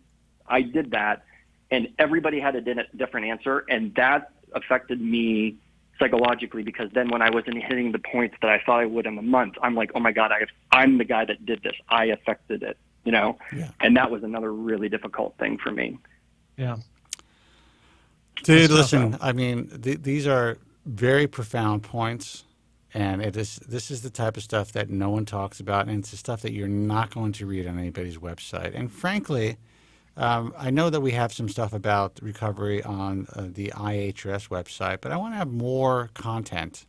did that, and everybody had a different answer, and that affected me psychologically, because then when I wasn't hitting the points that I thought I would in the month, I'm like, oh my God, I'm the guy that did this. I affected it, and that was another really difficult thing for me. Yeah. Dude, listen, I mean, these are very profound points, and this is the type of stuff that no one talks about, and it's the stuff that you're not going to read on anybody's website. And frankly, I know that we have some stuff about recovery on the IHRS website, but I want to have more content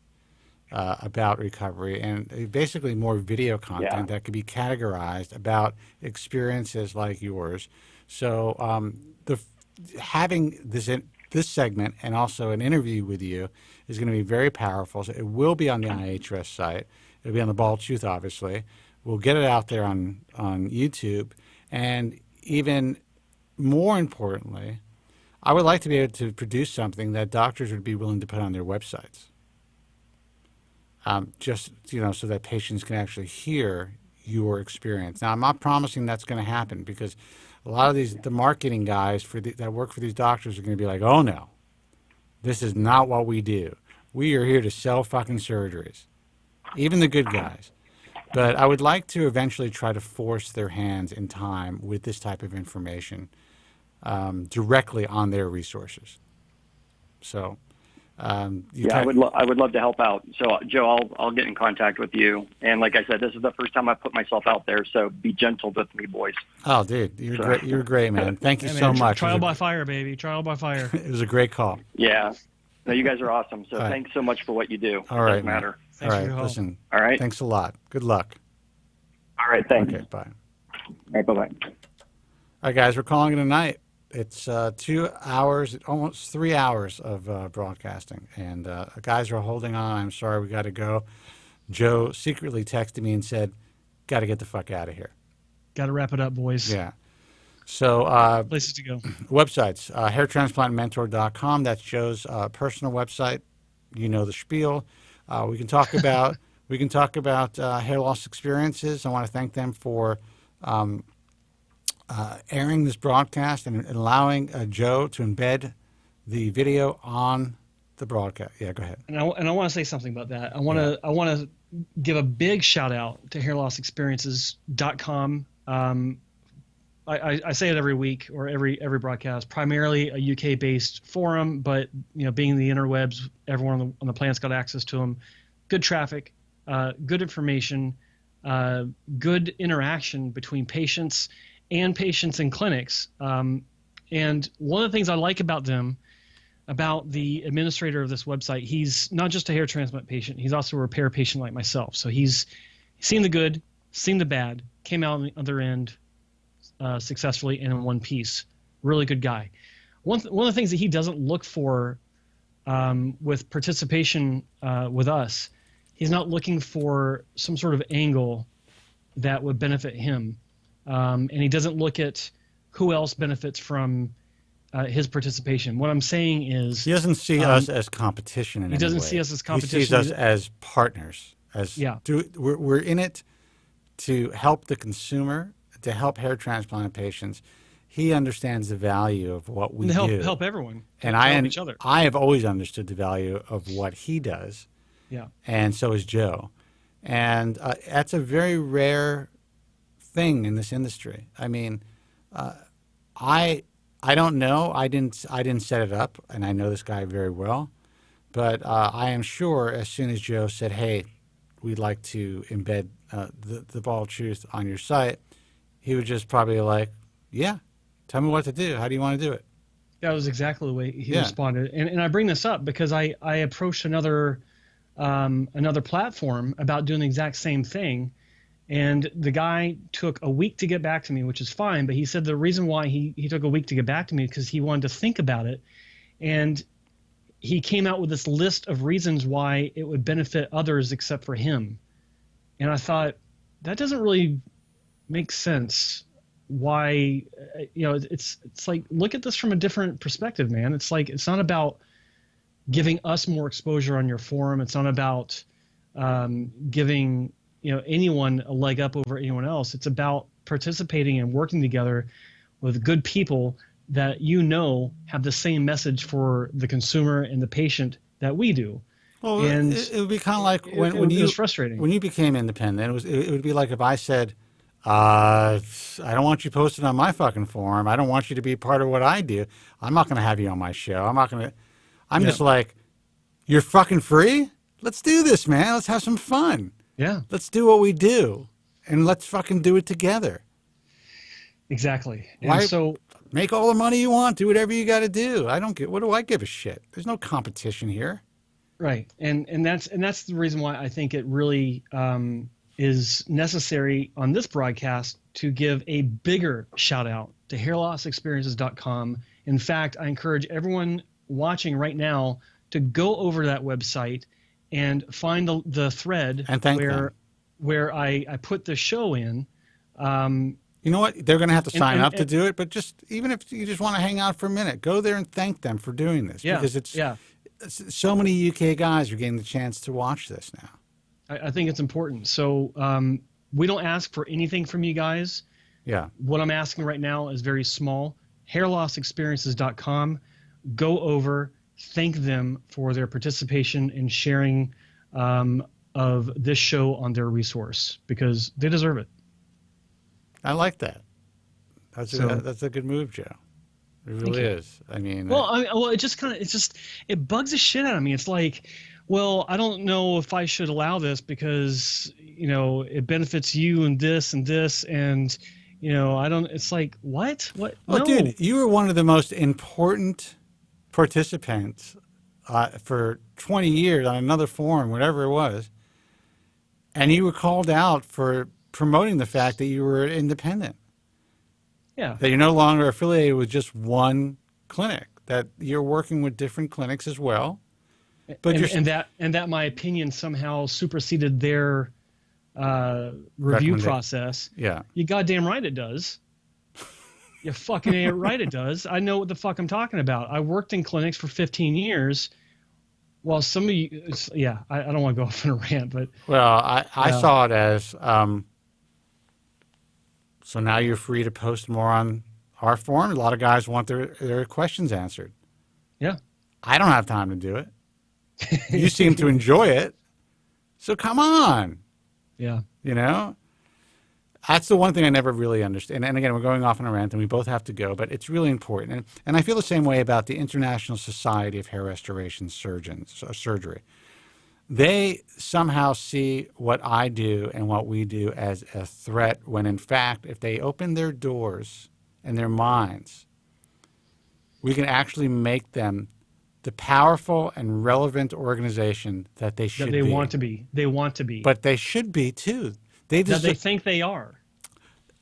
about recovery, and basically more video content that could be categorized about experiences like yours. So having this segment and also an interview with you is going to be very powerful. So it will be on the IHRS site. It'll be on the Bald Truth, obviously. We'll get it out there on YouTube, and even more importantly, I would like to be able to produce something that doctors would be willing to put on their websites. Just, so that patients can actually hear your experience. Now, I'm not promising that's going to happen, because a lot of the marketing guys that work for these doctors are going to be like, oh no, this is not what we do. We are here to sell fucking surgeries. Even the good guys. But I would like to eventually try to force their hands in time with this type of information directly on their resources. So, I would love to help out. So, Joe, I'll get in contact with you. And like I said, this is the first time I put myself out there. So be gentle with me, boys. Oh, dude, you're great. You're great, man. Thank you so much. Trial by fire, baby. Trial by fire. It was a great call. Yeah. No, you guys are awesome. So thanks so much for what you do. All right, doesn't matter. All right, listen. All right. Thanks a lot. Good luck. All right, thanks. Okay, bye. All right, bye-bye. All right, guys, we're calling it a night. It's 2 hours, almost 3 hours of broadcasting, and guys are holding on. I'm sorry, we got to go. Joe secretly texted me and said, got to get the fuck out of here. Got to wrap it up, boys. Yeah. So places to go. Websites, hairtransplantmentor.com. That's Joe's personal website. You know the spiel. We can talk about hair loss experiences. I want to thank them for airing this broadcast and allowing Joe to embed the video on the broadcast. Yeah, go ahead. And I want to say something about that. I want to give a big shout out to hairlossexperiences.com. I say it every week or every broadcast. Primarily a UK based forum, but being the interwebs, everyone on the planet's got access to them. Good traffic, good information, good interaction between patients and clinics. And one of the things I like about them, about the administrator of this website, he's not just a hair transplant patient, he's also a repair patient like myself. So he's seen the good, seen the bad, came out on the other end successfully and in one piece. Really good guy. One of the things that he doesn't look for with participation with us, he's not looking for some sort of angle that would benefit him. And he doesn't look at who else benefits from his participation. What I'm saying is... He doesn't see us as competition in any way. He doesn't see us as competition. He sees us as partners. We're in it to help the consumer, to help hair transplant patients. He understands the value of what we do. Help everyone. And help each other. I have always understood the value of what he does. Yeah. And so is Joe. And that's a very rare thing in this industry. I mean, I don't know. I didn't set it up, and I know this guy very well. But I am sure as soon as Joe said, "Hey, we'd like to embed the Bald Truth on your site," he was just probably like, "Yeah, tell me what to do. How do you want to do it?" That was exactly the way he responded. And I bring this up because I approached another platform about doing the exact same thing. And the guy took a week to get back to me, which is fine. But he said the reason why he took a week to get back to me is because he wanted to think about it. And he came out with this list of reasons why it would benefit others except for him. And I thought, that doesn't really make sense. Why, it's like, look at this from a different perspective, man. It's like, it's not about giving us more exposure on your forum. It's not about giving anyone a leg up over anyone else. It's about participating and working together with good people that have the same message for the consumer and the patient that we do. Well, and it would be kind of like when it was frustrating. When you became independent, it would be like if I said, I don't want you posted on my fucking forum. I don't want you to be part of what I do. I'm not going to have you on my show. I'm just like, you're fucking free? Let's do this, man. Let's have some fun. Yeah. Let's do what we do, and let's fucking do it together. Exactly. Why? And so make all the money you want. Do whatever you got to do. What do I give a shit? There's no competition here. Right. And that's the reason why I think it really is necessary on this broadcast to give a bigger shout out to hairlossexperiences.com. In fact, I encourage everyone watching right now to go over to that website and find the thread where I put the show in. You know what? They're going to have to sign up to do it, but even if you just want to hang out for a minute, go there and thank them for doing this. Yeah, because so many UK guys are getting the chance to watch this now. I think it's important. So we don't ask for anything from you guys. Yeah. What I'm asking right now is very small. Hairlossexperiences.com. Go over. Thank them for their participation in sharing of this show on their resource, because they deserve it. I like that. That's a good move, Joe. It really is. I mean, it bugs the shit out of me. It's like, well, I don't know if I should allow this because it benefits you and this, and I don't. It's like, what? Well, no. Dude, you were one of the most important participants for 20 years on another forum, whatever it was, and you were called out for promoting the fact that you were independent. Yeah. That you're no longer affiliated with just one clinic, that you're working with different clinics as well. But and that my opinion somehow superseded their review process. Yeah. You goddamn right it does. You fucking ain't right it does. I know what the fuck I'm talking about. I worked in clinics for 15 years. While some of you, I don't want to go off on a rant, but... Well, I saw it as, so now you're free to post more on our forum. A lot of guys want their questions answered. Yeah. I don't have time to do it. You seem to enjoy it. So come on. Yeah. You know? That's the one thing I never really understand. And again, we're going off on a rant, and we both have to go, but it's really important. And I feel the same way about the International Society of Hair Restoration Surgery. They somehow see what I do and what we do as a threat, when in fact, if they open their doors and their minds, we can actually make them the powerful and relevant organization that they should be. That they want to be. They want to be. But they should be, too. They think they are.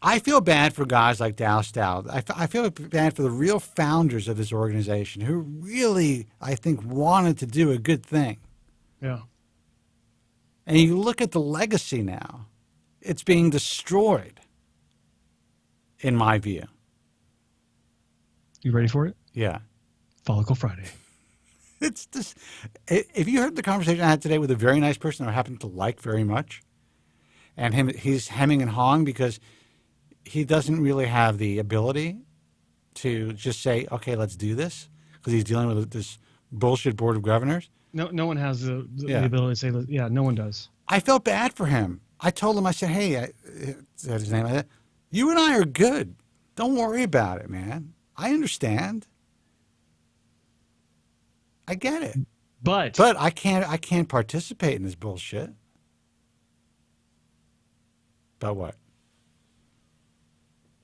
I feel bad for guys like Dow Stout. I feel bad for the real founders of this organization who really, I think, wanted to do a good thing. Yeah. And you look at the legacy now. It's being destroyed, in my view. You ready for it? Yeah. Follicle Friday. It's just, if you heard the conversation I had today with a very nice person I happen to like very much, and he's hemming and hawing because he doesn't really have the ability to just say, okay, let's do this, because he's dealing with this bullshit board of governors. No one has the ability to say, yeah, no one does. I felt bad for him. I told him, I said, hey, I said his name like that. You and I are good. Don't worry about it, man. I understand. I get it. But I can't participate in this bullshit. But what?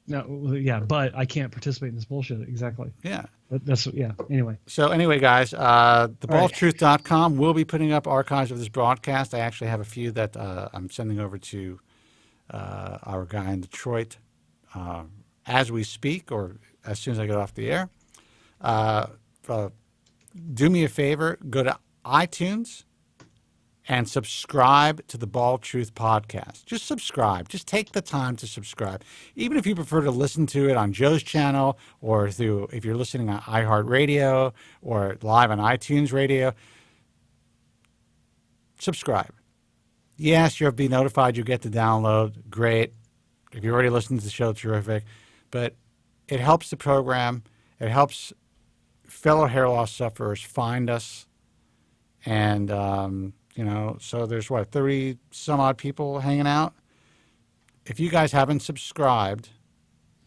No, yeah, but I can't participate in this bullshit. Exactly. Yeah. Anyway. So anyway, guys, thebaldtruth.com will be putting up archives of this broadcast. I actually have a few that I'm sending over to our guy in Detroit as we speak, or as soon as I get off the air. Do me a favor, go to iTunes and subscribe to the Bald Truth podcast. Just subscribe. Just take the time to subscribe. Even if you prefer to listen to it on Joe's channel, or through, if you're listening on iHeartRadio or live on iTunes Radio, subscribe. Yes, you'll be notified. You get the download. Great. If you already listened to the show, terrific. But it helps the program. It helps fellow hair loss sufferers find us. And, so there's 30 some odd people hanging out. If you guys haven't subscribed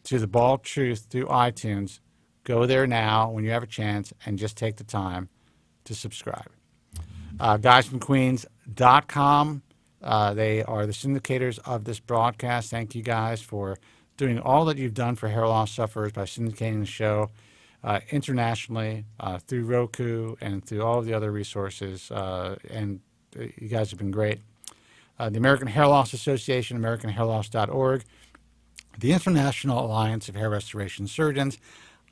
to the Bald Truth through iTunes, go there now when you have a chance and just take the time to subscribe. GuysFromQueens.com. They are the syndicators of this broadcast. Thank you guys for doing all that you've done for hair loss sufferers by syndicating the show internationally through Roku and through all of the other resources. And you guys have been great. The American Hair Loss Association, AmericanHairLoss.org, the International Alliance of Hair Restoration Surgeons,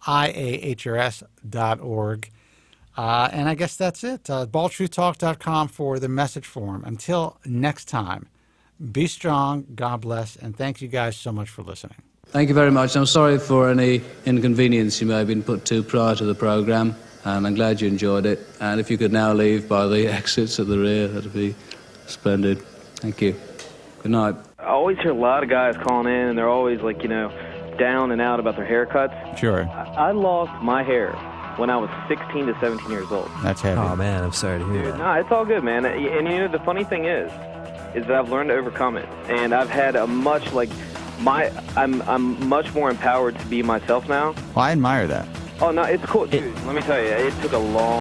IAHRS.org. And I guess that's it. BaldTruthTalk.com for the message form. Until next time, be strong, God bless, and thank you guys so much for listening. Thank you very much. I'm sorry for any inconvenience you may have been put to prior to the program, and I'm glad you enjoyed it. And if you could now leave by the exits at the rear, that'd be splendid. Thank you. Good night. I always hear a lot of guys calling in, and they're always like, down and out about their haircuts. Sure. I lost my hair when I was 16 to 17 years old. That's heavy. Oh, man, I'm sorry to hear that. No, it's all good, man. And the funny thing is that I've learned to overcome it. And I've had I'm much more empowered to be myself now. Well, I admire that. Oh, no, it's cool. Dude, let me tell you, it took a long